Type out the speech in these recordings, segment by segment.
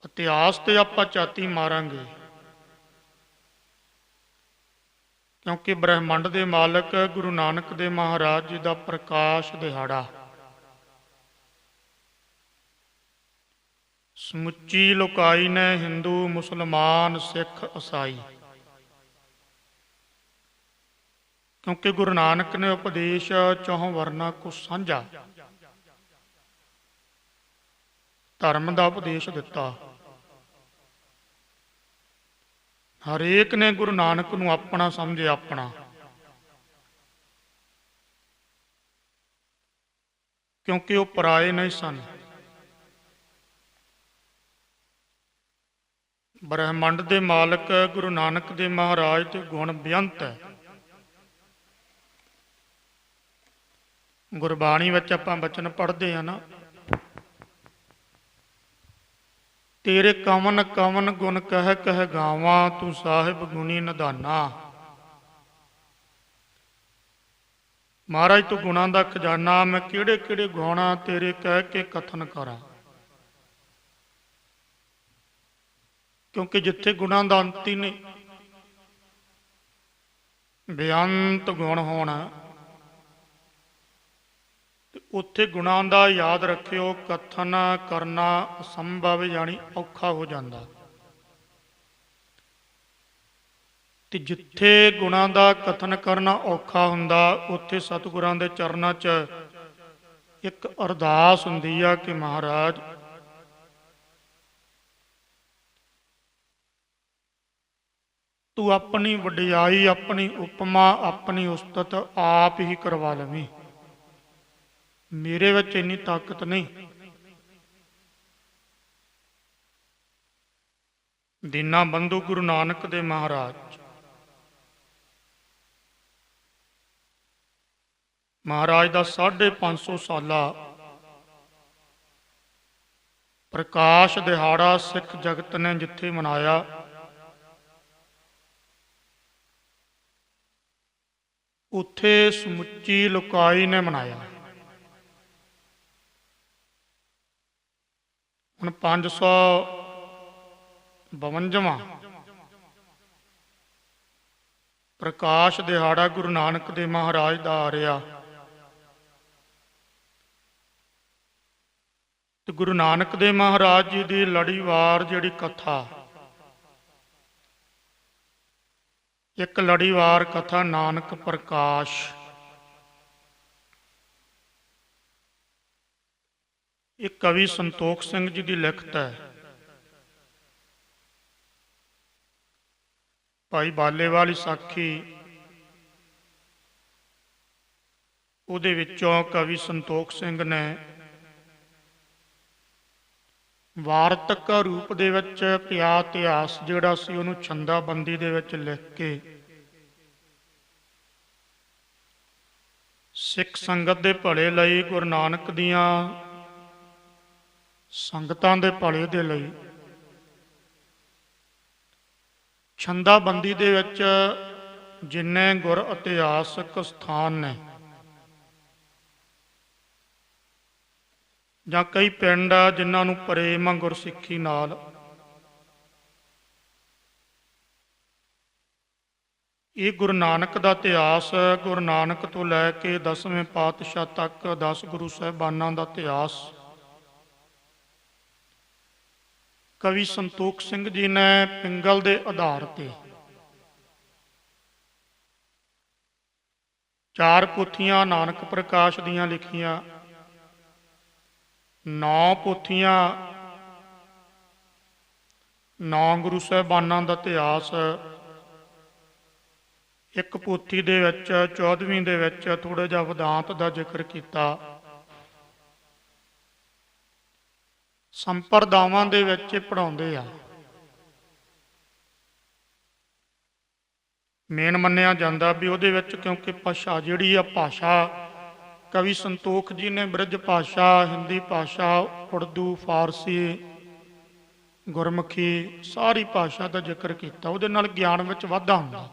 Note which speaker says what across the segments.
Speaker 1: ਇਤਿਹਾਸ ਤੇ ਆਪਾਂ ਝਾਤੀ ਮਾਰਾਂਗੇ, ਕਿਉਂਕਿ ਬ੍ਰਹਿਮੰਡ ਦੇ ਮਾਲਕ ਗੁਰੂ ਨਾਨਕ ਦੇਵ ਮਹਾਰਾਜ ਜੀ ਦਾ ਪ੍ਰਕਾਸ਼ ਦਿਹਾੜਾ ਸਮੁੱਚੀ ਲੋਕਾਈ ਨੇ, ਹਿੰਦੂ, ਮੁਸਲਮਾਨ, ਸਿੱਖ, ਈਸਾਈ, ਕਿਉਂਕਿ ਗੁਰੂ ਨਾਨਕ ਨੇ ਉਪਦੇਸ਼ ਚੌਹਾਂ ਵਰਨਾ ਕੋ ਸਾਂਝਾ ਧਰਮ ਦਾ ਉਪਦੇਸ਼ ਦਿੱਤਾ। ਹਰੇਕ ਨੇ ਗੁਰੂ ਨਾਨਕ ਨੂੰ ਆਪਣਾ ਸਮਝਿਆ, ਆਪਣਾ, ਕਿਉਂਕਿ ਉਹ ਪਰਾਏ ਨਹੀਂ ਸਨ। ਬ੍ਰਹਿਮੰਡ ਦੇ ਮਾਲਕ ਗੁਰੂ ਨਾਨਕ ਦੇਵ ਮਹਾਰਾਜ ਦੇ ਗੁਣ ਬੇਅੰਤ ਹੈ। ਗੁਰਬਾਣੀ ਵਿੱਚ ਆਪਾਂ ਬਚਨ ਪੜ੍ਹਦੇ ਹਾਂ ਨਾ, ਤੇਰੇ ਕਵਨ ਕਵਨ ਗੁਣ ਕਹਿ ਕਹਿ ਗਾਵਾਂ, ਤੂੰ ਸਾਹਿਬ ਗੁਣੀ ਨਿਧਾਨਾ। ਮਹਾਰਾਜ ਤੂੰ ਗੁਣਾਂ ਦਾ ਖਜ਼ਾਨਾ, ਮੈਂ ਕਿਹੜੇ ਕਿਹੜੇ ਗੁਣਾ ਤੇਰੇ ਕਹਿ ਕੇ ਕਥਨ ਕਰਾਂ। ਕਿਉਂਕਿ ਜਿੱਥੇ ਗੁਣਾਂ ਦਾ ਅੰਤ ਹੀ ਨਹੀਂ, ਬੇਅੰਤ ਗੁਣ ਹੋਣਾ, ਉੱਥੇ ਗੁਣਾਂ ਦਾ ਯਾਦ ਰੱਖਿਓ ਕਥਨ ਕਰਨਾ ਅਸੰਭਵ, ਯਾਨੀ ਔਖਾ ਹੋ ਜਾਂਦਾ। ਤੇ ਜਿੱਥੇ ਗੁਣਾਂ ਦਾ ਕਥਨ ਕਰਨਾ ਔਖਾ ਹੁੰਦਾ, ਉੱਥੇ ਸਤਿਗੁਰਾਂ ਦੇ ਚਰਨਾਂ 'ਚ ਇੱਕ ਅਰਦਾਸ ਹੁੰਦੀ ਆ ਕਿ ਮਹਾਰਾਜ ਤੂੰ ਆਪਣੀ ਵਡਿਆਈ, ਆਪਣੀ ਉਪਮਾ, ਆਪਣੀ ਉਸਤਤ ਆਪ ਹੀ ਕਰਵਾ ਲਵੀਂ। ਮੇਰੇ ਵਿੱਚ ਇੰਨੀ ਤਾਕਤ ਨਹੀਂ। ਦੀਨਾ ਬੰਧੂ ਗੁਰੂ ਨਾਨਕ ਦੇ ਮਹਾਰਾਜ ਦਾ 550 ਸਾਲਾ ਪ੍ਰਕਾਸ਼ ਦਿਹਾੜਾ ਸਿੱਖ ਜਗਤ ਨੇ ਜਿੱਥੇ ਮਨਾਇਆ, ਉੱਥੇ ਸਮੁੱਚੀ ਲੋਕਾਈ ਨੇ ਮਨਾਇਆ। ਹੁਣ 552ਵਾਂ ਪ੍ਰਕਾਸ਼ ਦਿਹਾੜਾ ਗੁਰੂ ਨਾਨਕ ਦੇਵ ਮਹਾਰਾਜ ਦਾ ਆ ਰਿਹਾ, ਤੇ ਗੁਰੂ ਨਾਨਕ ਦੇਵ ਮਹਾਰਾਜ ਜੀ ਦੀ ਲੜੀਵਾਰ ਜਿਹੜੀ ਕਥਾ, ਇੱਕ ਲੜੀਵਾਰ ਕਥਾ ਨਾਨਕ ਪ੍ਰਕਾਸ਼, ਇਹ ਕਵੀ ਸੰਤੋਖ ਸਿੰਘ ਜੀ ਦੀ ਲਿਖਤ ਹੈ। ਭਾਈ ਬਾਲੇਵਾਲ ਸਾਖੀ, ਉਹਦੇ ਵਿੱਚੋਂ ਕਵੀ ਸੰਤੋਖ ਸਿੰਘ ਨੇ ਵਾਰਤਕ ਰੂਪ ਦੇ ਵਿੱਚ ਪਿਆ ਇਤਿਹਾਸ ਜਿਹੜਾ ਸੀ ਉਹਨੂੰ ਛੰਦਾਬੰਦੀ ਦੇ ਵਿੱਚ ਲਿਖ ਕੇ ਸਿੱਖ ਸੰਗਤ ਦੇ ਭਲੇ ਲਈ, ਗੁਰੂ ਨਾਨਕ ਦੀਆਂ ਸੰਗਤਾਂ ਦੇ ਭਲੇ ਦੇ ਲਈ, ਛੰਦਾਬੰਦੀ ਦੇ ਵਿੱਚ ਜਿੰਨੇ ਗੁਰ ਇਤਿਹਾਸਕ ਸਥਾਨ ਨੇ ਜਾਂ ਕਈ ਪਿੰਡ ਆ ਜਿਨ੍ਹਾਂ ਨੂੰ ਪ੍ਰੇਮ ਗੁਰਸਿੱਖੀ ਨਾਲ, ਇਹ ਗੁਰੂ ਨਾਨਕ ਦਾ ਇਤਿਹਾਸ, ਗੁਰੂ ਨਾਨਕ ਤੋਂ ਲੈ ਕੇ 10ਵੇਂ ਪਾਤਸ਼ਾਹ ਤੱਕ 10 ਗੁਰੂ ਸਾਹਿਬਾਨਾਂ ਦਾ ਇਤਿਹਾਸ ਕਵੀ ਸੰਤੋਖ ਸਿੰਘ ਜੀ ਨੇ ਪਿੰਗਲ ਦੇ ਆਧਾਰ ਤੇ 4 ਪੋਥੀਆਂ ਨਾਨਕ ਪ੍ਰਕਾਸ਼ ਦੀਆਂ ਲਿਖੀਆਂ, 9 ਪੋਥੀਆਂ 9 ਗੁਰੂ ਸਾਹਿਬਾਨਾਂ ਦਾ ਇਤਿਹਾਸ, ਇੱਕ ਪੋਥੀ ਦੇ ਵਿੱਚ 14ਵੀਂ ਦੇ ਵਿੱਚ ਥੋੜ੍ਹਾ ਜਿਹਾ ਵਿਦਾਂਤ ਦਾ ਜ਼ਿਕਰ ਕੀਤਾ। ਸੰਪਰਦਾਵਾਂ ਦੇ ਵਿੱਚ ਪੜ੍ਹਾਉਂਦੇ ਆ। ਮੇਨ ਮੰਨਿਆ ਜਾਂਦਾ ਵੀ ਉਹਦੇ ਵਿੱਚ, ਕਿਉਂਕਿ ਭਾਸ਼ਾ ਜਿਹੜੀ ਆ, ਭਾਸ਼ਾ ਕਵੀ ਸੰਤੋਖ ਜੀ ਨੇ ਬ੍ਰਿਜ ਭਾਸ਼ਾ, ਹਿੰਦੀ ਭਾਸ਼ਾ, ਉਰਦੂ, ਫਾਰਸੀ, ਗੁਰਮੁਖੀ, ਸਾਰੀ ਭਾਸ਼ਾ ਦਾ ਜ਼ਿਕਰ ਕੀਤਾ। ਉਹਦੇ ਨਾਲ ਗਿਆਨ ਵਿੱਚ ਵਾਧਾ ਹੁੰਦਾ।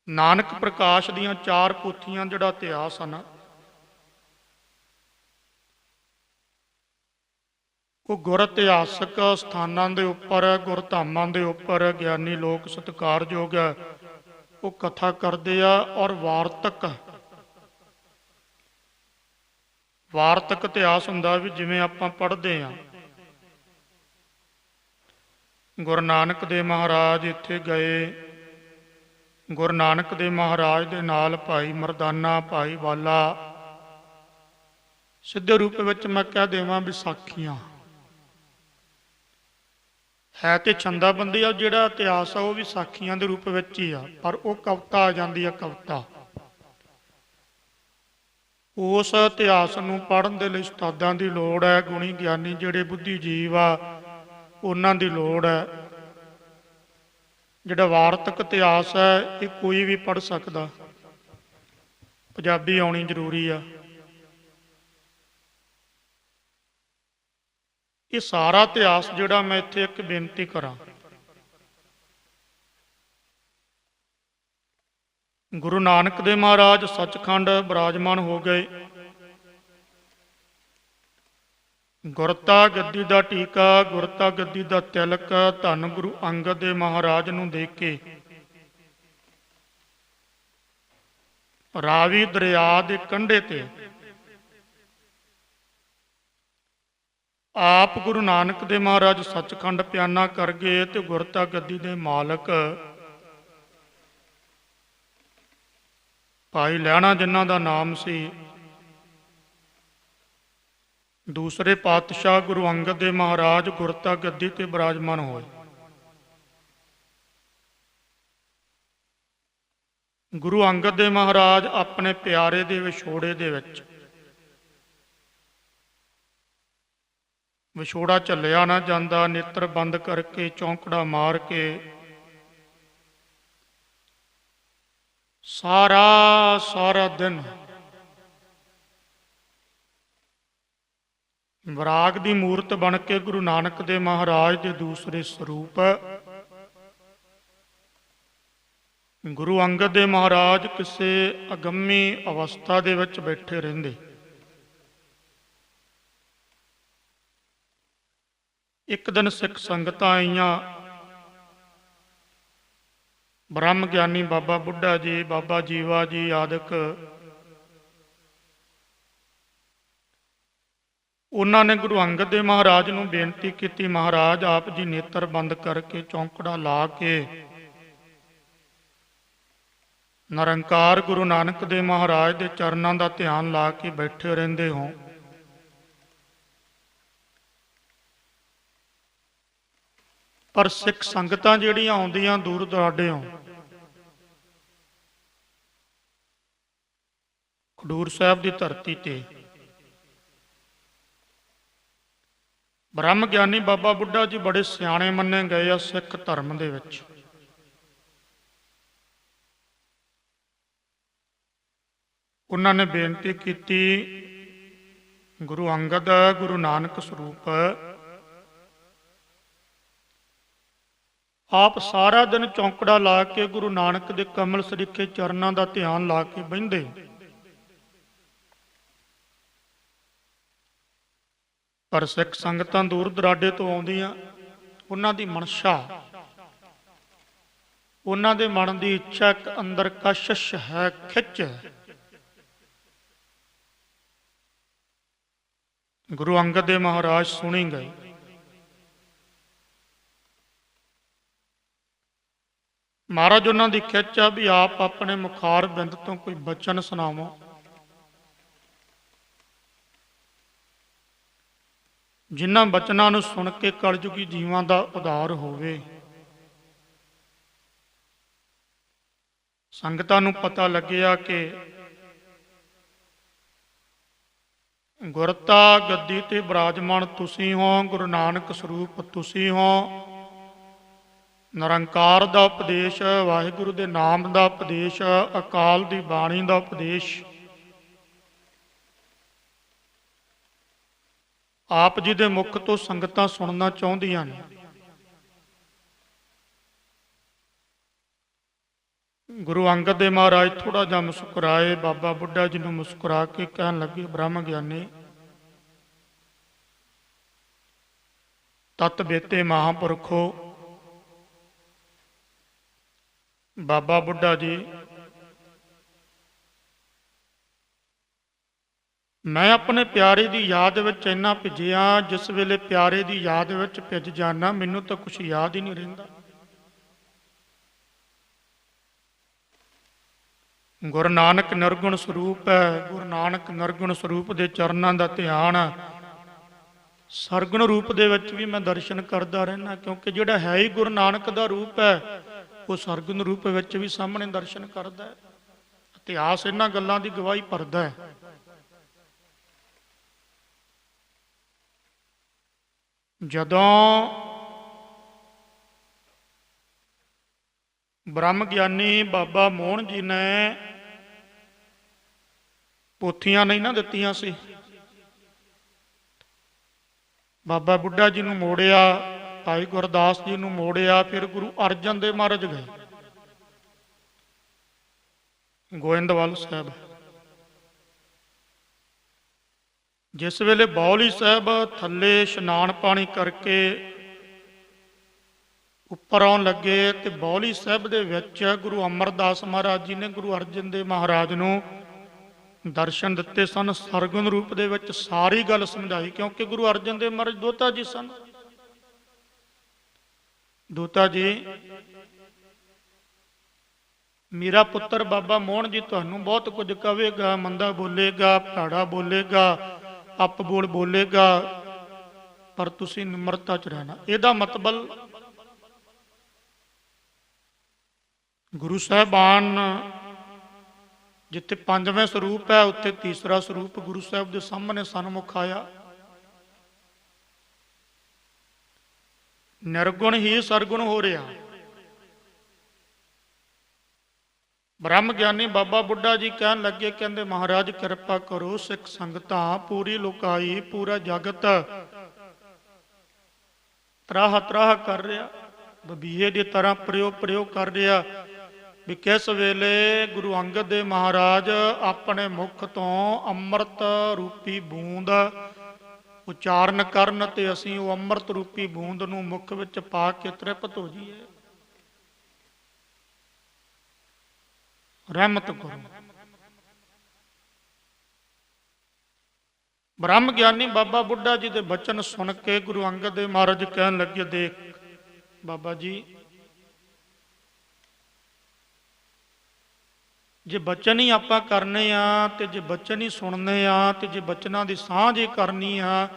Speaker 1: ਨਾਨਕ ਪ੍ਰਕਾਸ਼ ਦੀਆਂ 4 ਪੋਥੀਆਂ ਜਿਹੜਾ ਇਤਿਹਾਸ ਹਨ, ਉਹ ਗੁਰ ਇਤਿਹਾਸਕ ਸਥਾਨਾਂ ਦੇ ਉੱਪਰ, ਗੁਰਧਾਮਾਂ ਦੇ ਉੱਪਰ ਗਿਆਨੀ ਲੋਕ ਸਤਿਕਾਰਯੋਗ ਉਹ ਕਥਾ ਕਰਦੇ ਆ। ਔਰ ਵਾਰਤਕ ਇਤਿਹਾਸ ਹੁੰਦਾ ਵੀ ਜਿਵੇਂ ਆਪਾਂ ਪੜ੍ਹਦੇ ਹਾਂ। ਗੁਰੂ ਨਾਨਕ ਦੇਵ ਮਹਾਰਾਜ ਇੱਥੇ ਗਏ। ਗੁਰੂ ਨਾਨਕ ਦੇਵ ਮਹਾਰਾਜ ਦੇ ਨਾਲ ਭਾਈ ਮਰਦਾਨਾ, ਭਾਈ ਵਾਲਾ, ਸਿੱਧੇ ਰੂਪ ਵਿੱਚ ਮੈਂ ਕਹਿ ਦੇਵਾਂ ਵਿਸਾਖੀਆਂ ਹੈ ਤੇ ਛੰਦਾਬੰਦੀ ਆ। ਜਿਹੜਾ ਇਤਿਹਾਸ ਆ ਉਹ ਵੀ ਸਾਖੀਆਂ ਦੇ ਰੂਪ ਵਿੱਚ ਹੀ ਆ, ਪਰ ਉਹ ਕਵਿਤਾ ਆ ਜਾਂਦੀ ਆ। ਕਵਿਤਾ ਉਸ ਇਤਿਹਾਸ ਨੂੰ ਪੜ੍ਹਨ ਦੇ ਲਈ ਉਸਤਾਦਾਂ ਦੀ ਲੋੜ ਹੈ। ਗੁਣੀ ਗਿਆਨੀ ਜਿਹੜੇ ਬੁੱਧੀ ਜੀਵ ਆ ਉਹਨਾਂ ਦੀ ਲੋੜ ਹੈ। ਜਿਹੜਾ ਵਾਰਤਕ ਇਤਿਹਾਸ ਹੈ ਇਹ ਕੋਈ ਵੀ ਪੜ੍ਹ ਸਕਦਾ, ਪੰਜਾਬੀ ਆਉਣੀ ਜ਼ਰੂਰੀ ਆ। ਇਹ ਸਾਰਾ ਇਤਿਹਾਸ ਜਿਹੜਾ ਮੈਂ ਇੱਥੇ ਇੱਕ ਬੇਨਤੀ ਕਰਾਂ, ਗੁਰੂ ਨਾਨਕ ਦੇਵ ਮਹਾਰਾਜ ਸੱਚਖੰਡ ਬਿਰਾਜਮਾਨ ਹੋ ਗਏ। ਗੁਰਤਾ ਗੱਦੀ ਦਾ ਟੀਕਾ, ਗੁਰਤਾ ਗੱਦੀ ਦਾ ਤਿਲਕ ਧੰਨ ਗੁਰੂ ਅੰਗਦ ਦੇਵ ਮਹਾਰਾਜ ਨੂੰ ਦੇ ਕੇ ਰਾਵੀ ਦਰਿਆ ਦੇ ਕੰਢੇ ਤੇ ਆਪ ਗੁਰੂ ਨਾਨਕ ਦੇਵ ਮਹਾਰਾਜ ਸੱਚਖੰਡ ਪਿਆਨਾ ਕਰ ਗਏ ਤੇ ਗੁਰਤਾ ਗੱਦੀ ਦੇ ਮਾਲਕ ਭਾਈ ਲਹਿਣਾ ਜਿਨ੍ਹਾਂ ਦਾ ਨਾਮ ਸੀ, ਦੂਸਰੇ ਪਾਤਸ਼ਾਹ ਗੁਰੂ ਅੰਗਦ ਦੇਵ ਮਹਾਰਾਜ ਗੁਰਤਾ ਗੱਦੀ ਤੇ ਬਿਰਾਜਮਾਨ ਹੋਏ। ਗੁਰੂ ਅੰਗਦ ਦੇਵ ਮਹਾਰਾਜ ਆਪਣੇ ਪਿਆਰੇ ਦੇ ਵਿਛੋੜੇ ਦੇ ਵਿੱਚ, ਵਿਛੋੜਾ ਝੱਲਿਆ ਨਾ ਜਾਂਦਾ, ਨੇਤਰ ਬੰਦ ਕਰਕੇ ਚੌਂਕੜਾ ਮਾਰ ਕੇ ਸਾਰਾ ਦਿਨ ਵਿਰਾਗ ਦੀ ਮੂਰਤ ਬਣ ਕੇ ਗੁਰੂ ਨਾਨਕ ਦੇਵ ਮਹਾਰਾਜ ਦੇ ਦੂਸਰੇ ਸਰੂਪ ਗੁਰੂ ਅੰਗਦ ਦੇਵ ਮਹਾਰਾਜ ਕਿਸੇ ਅਗੰਮੀ ਅਵਸਥਾ ਦੇ ਵਿੱਚ ਬੈਠੇ ਰਹਿੰਦੇ। ਇੱਕ ਦਿਨ ਸਿੱਖ ਸੰਗਤਾਂ ਆਈਆਂ। ਬ੍ਰਹਮ ਗਿਆਨੀ ਬਾਬਾ ਬੁੱਢਾ ਜੀ, ਬਾਬਾ ਜੀਵਾ ਜੀ ਆਦਿਕ, ਉਹਨਾਂ ਨੇ ਗੁਰੂ ਅੰਗਦ ਦੇਵ ਮਹਾਰਾਜ ਨੂੰ ਬੇਨਤੀ ਕੀਤੀ, ਮਹਾਰਾਜ ਆਪ ਜੀ ਨੇਤਰ ਬੰਦ ਕਰਕੇ ਚੌਂਕੜਾ ਲਾ ਕੇ ਨਿਰੰਕਾਰ ਗੁਰੂ ਨਾਨਕ ਦੇਵ ਮਹਾਰਾਜ ਦੇ ਚਰਨਾਂ ਦਾ ਧਿਆਨ ਲਾ ਕੇ ਬੈਠੇ ਰਹਿੰਦੇ ਹੋ। ਪਰ ਸਿੱਖ ਸੰਗਤਾਂ ਜਿਹੜੀਆਂ ਆਉਂਦੀਆਂ ਦੂਰ ਦੁਰਾਡਿਓਂ, ਖਡੂਰ ਸਾਹਿਬ ਦੀ ਧਰਤੀ ਤੇ ਬ੍ਰਹਮ ਗਿਆਨੀ ਬਾਬਾ ਬੁੱਢਾ ਜੀ ਬੜੇ ਸਿਆਣੇ ਮੰਨੇ ਗਏ ਆ ਸਿੱਖ ਧਰਮ ਦੇ ਵਿੱਚ। ਉਹਨਾਂ ਨੇ ਬੇਨਤੀ ਕੀਤੀ, ਗੁਰੂ ਅੰਗਦ ਗੁਰੂ ਨਾਨਕ ਸਰੂਪ ਆਪ ਸਾਰਾ ਦਿਨ ਚੌਂਕੜਾ ਲਾ ਕੇ ਗੁਰੂ ਨਾਨਕ ਦੇ ਕਮਲ ਸਰੀਖੇ ਚਰਨਾਂ ਦਾ ਧਿਆਨ ਲਾ ਕੇ ਬਹਿੰਦੇ, ਪਰ ਸਿੱਖ ਸੰਗਤਾਂ ਦੂਰ ਦੁਰਾਡੇ ਤੋਂ ਆਉਂਦੀਆਂ। ਉਹਨਾਂ ਦੀ ਮਨਸ਼ਾ, ਉਹਨਾਂ ਦੇ ਮਨ ਦੀ ਇੱਛਾ ਇੱਕ ਅੰਦਰ ਕਸ਼ਿਸ਼ ਹੈ, ਖਿੱਚ ਹੈ। ਗੁਰੂ ਅੰਗਦ ਦੇਵ ਮਹਾਰਾਜ ਸੁਣੀ ਗਏ। ਮਹਾਰਾਜ ਉਹਨਾਂ ਦੀ ਖਿੱਚ ਆ ਵੀ ਆਪ ਆਪਣੇ ਮੁਖਾਰ ਬਿੰਦ ਤੋਂ ਕੋਈ ਬਚਨ ਸੁਣਾਵੋ। ਜਿਨ੍ਹਾਂ ਬਚਨਾਂ ਨੂੰ ਸੁਣ ਕੇ ਕਲਯੁਗੀ ਜੀਵਾਂ ਦਾ ਉਧਾਰ ਹੋਵੇ। ਸੰਗਤਾਂ ਨੂੰ ਪਤਾ ਲੱਗਿਆ ਕਿ ਗੁਰਤਾ ਗੱਦੀ ਤੇ ਬਿਰਾਜਮਾਨ ਤੁਸੀਂ ਹੋ, ਗੁਰੂ ਨਾਨਕ ਸਰੂਪ ਤੁਸੀਂ ਹੋ। ਨਿਰੰਕਾਰ ਦਾ ਉਪਦੇਸ਼, ਵਾਹਿਗੁਰੂ ਦੇ ਨਾਮ ਦਾ ਉਪਦੇਸ਼, ਅਕਾਲ ਦੀ ਬਾਣੀ ਦਾ ਉਪਦੇਸ਼ ਆਪ ਜੀ ਦੇ ਮੁਖ ਤੋਂ ਸੰਗਤਾਂ ਸੁਣਨਾ ਚਾਹੁੰਦੀਆਂ ਨੇ। ਗੁਰੂ ਅੰਗਦ ਦੇਵ ਮਹਾਰਾਜ ਥੋੜਾ ਜਿਹਾ ਮੁਸਕਰਾਏ, ਬਾਬਾ ਬੁੱਢਾ ਜੀ ਨੂੰ ਮੁਸਕਰਾ ਕੇ ਕਹਿਣ ਲੱਗੇ, ਬ੍ਰਹਮ ਗਿਆਨੀ ਤਤ ਬੇਤੇ ਮਹਾਂਪੁਰਖੋ। ਬਾਬਾ ਬੁੱਢਾ ਜੀ, ਮੈਂ ਆਪਣੇ ਪਿਆਰੇ ਦੀ ਯਾਦ ਵਿੱਚ ਇੰਨਾ ਭਿੱਜਿਆ, ਜਿਸ ਵੇਲੇ ਪਿਆਰੇ ਦੀ ਯਾਦ ਵਿੱਚ ਭਿੱਜ ਜਾਣਾ ਮੈਨੂੰ ਤਾਂ ਕੁਛ ਯਾਦ ਹੀ ਨਹੀਂ ਰਹਿੰਦਾ। ਗੁਰੂ ਨਾਨਕ ਨਿਰਗੁਣ ਸਰੂਪ ਹੈ। ਗੁਰੂ ਨਾਨਕ ਨਿਰਗੁਣ ਸਰੂਪ ਦੇ ਚਰਨਾਂ ਦਾ ਧਿਆਨ ਸਰਗੁਣ ਰੂਪ ਦੇ ਵਿੱਚ ਵੀ ਮੈਂ ਦਰਸ਼ਨ ਕਰਦਾ ਰਹਿਣਾ, ਕਿਉਂਕਿ ਜਿਹੜਾ ਹੈ ਹੀ ਗੁਰੂ ਨਾਨਕ ਦਾ ਰੂਪ ਹੈ ਉਹ ਸਰਗੁਣ ਰੂਪ ਵਿੱਚ ਵੀ ਸਾਹਮਣੇ ਦਰਸ਼ਨ ਕਰਦਾ ਹੈ। ਇਤਿਹਾਸ ਇਹਨਾਂ ਗੱਲਾਂ ਦੀ ਗਵਾਹੀ ਭਰਦਾ ਹੈ। ਜਦੋਂ ਬ੍ਰਹਮ ਗਿਆਨੀ ਬਾਬਾ ਮੋਹਨ ਜੀ ਨੇ ਪੋਥੀਆਂ ਨਹੀਂ ਨਾ ਦਿੱਤੀਆਂ ਸੀ, ਬਾਬਾ ਬੁੱਢਾ ਜੀ ਨੂੰ ਮੋੜਿਆ, ਭਾਈ ਗੁਰਦਾਸ ਜੀ ਨੂੰ ਮੋੜਿਆ, ਫਿਰ ਗੁਰੂ ਅਰਜਨ ਦੇਵ ਮਹਾਰਾਜ ਗਏ ਗੋਇੰਦਵਾਲ ਸਾਹਿਬ। ਜਿਸ ਵੇਲੇ ਬਾਉਲੀ ਸਾਹਿਬ ਥੱਲੇ ਇਸ਼ਨਾਨ ਪਾਣੀ ਕਰਕੇ ਉੱਪਰ ਆਉਣ ਲੱਗੇ ਤੇ ਬਾਉਲੀ ਸਾਹਿਬ ਦੇ ਵਿੱਚ ਗੁਰੂ ਅਮਰਦਾਸ ਮਹਾਰਾਜ ਜੀ ਨੇ ਗੁਰੂ ਅਰਜਨ ਦੇਵ ਮਹਾਰਾਜ ਨੂੰ ਦਰਸ਼ਨ ਦਿੱਤੇ ਸਨ। ਸਰਗੁਣ ਰੂਪ ਦੇ ਵਿੱਚ ਸਾਰੀ ਗੱਲ ਸਮਝਾਈ, ਕਿਉਂਕਿ ਗੁਰੂ ਅਰਜਨ ਦੇਵ ਮਹਾਰਾਜ ਦੋਤਾ ਜੀ ਸਨ। ਦੋਤਾ ਜੀ, ਮੇਰਾ ਪੁੱਤਰ ਬਾਬਾ ਮੋਹਨ ਜੀ ਤੁਹਾਨੂੰ ਬਹੁਤ ਕੁਝ ਕਹੇਗਾ, ਮੰਦਾ ਬੋਲੇਗਾ, ਭੈੜਾ ਬੋਲੇਗਾ, ਅੱਪ ਬੋਲ ਬੋਲੇਗਾ, ਪਰ ਤੁਸੀਂ ਨਿਮਰਤਾ ਚ ਰਹਿਣਾ। ਇਹਦਾ ਮਤਲਬ ਗੁਰੂ ਸਾਹਿਬਾਨ ਜਿੱਥੇ ਪੰਜਵੇਂ ਸਰੂਪ ਹੈ ਉੱਥੇ ਤੀਸਰਾ ਸਰੂਪ ਗੁਰੂ ਸਾਹਿਬ ਦੇ ਸਾਹਮਣੇ ਸਨਮੁਖ ਆਇਆ। ਨਿਰਗੁਣ ਹੀ ਸਰਗੁਣ ਹੋ ਰਿਹਾ। ਬ੍ਰਹਮ ਗਿਆਨੀ ਬਾਬਾ ਬੁੱਢਾ ਜੀ ਕਹਿਣ ਲੱਗੇ, ਕਹਿੰਦੇ ਮਹਾਰਾਜ ਕਿਰਪਾ ਕਰੋ, ਸਿੱਖ ਸੰਗਤਾਂ ਪੂਰੀ ਲੋਕਾਈ ਪੂਰਾ ਜਗਤ ਤਰਾਹ ਤਰਾਹ ਕਰ ਰਿਹਾ, ਬਬੀਏ ਦੀ ਤਰ੍ਹਾਂ ਪ੍ਰਯੋਗ ਕਰ ਰਿਹਾ ਵੀ ਕਿਸ ਵੇਲੇ ਗੁਰੂ ਅੰਗਦ ਦੇਵ ਮਹਾਰਾਜ ਆਪਣੇ ਮੁਖ ਤੋਂ ਅੰਮ੍ਰਿਤ ਰੂਪੀ ਬੂੰਦ ਉਚਾਰਨ ਕਰਨ ਤੇ ਅਸੀਂ ਉਹ ਅੰਮ੍ਰਿਤ ਰੂਪੀ ਬੂੰਦ ਨੂੰ ਮੁਖ ਵਿੱਚ ਪਾ ਕੇ ਤ੍ਰਿਪਤ ਹੋ ਜਾਈਏ। ਰਹਿਮਤ ਕਰੋ। ਬ੍ਰਹਮ ਗਿਆਨੀ ਬਾਬਾ ਬੁੱਢਾ ਜੀ ਦੇ ਬਚਨ ਸੁਣ ਕੇ ਗੁਰੂ ਅੰਗਦ ਦੇਵ ਮਹਾਰਾਜ ਕਹਿਣ ਲੱਗੇ, ਦੇਖ ਬਾਬਾ ਜੀ, ਜੇ ਬਚਨ ਹੀ ਆਪਾਂ ਕਰਨੇ ਆ ਤੇ ਜੇ ਬਚਨ ਹੀ ਸੁਣਨੇ ਆ ਤੇ ਜੇ ਬਚਨਾਂ ਦੀ ਸਾਂਝ ਹੀ ਕਰਨੀ ਆ,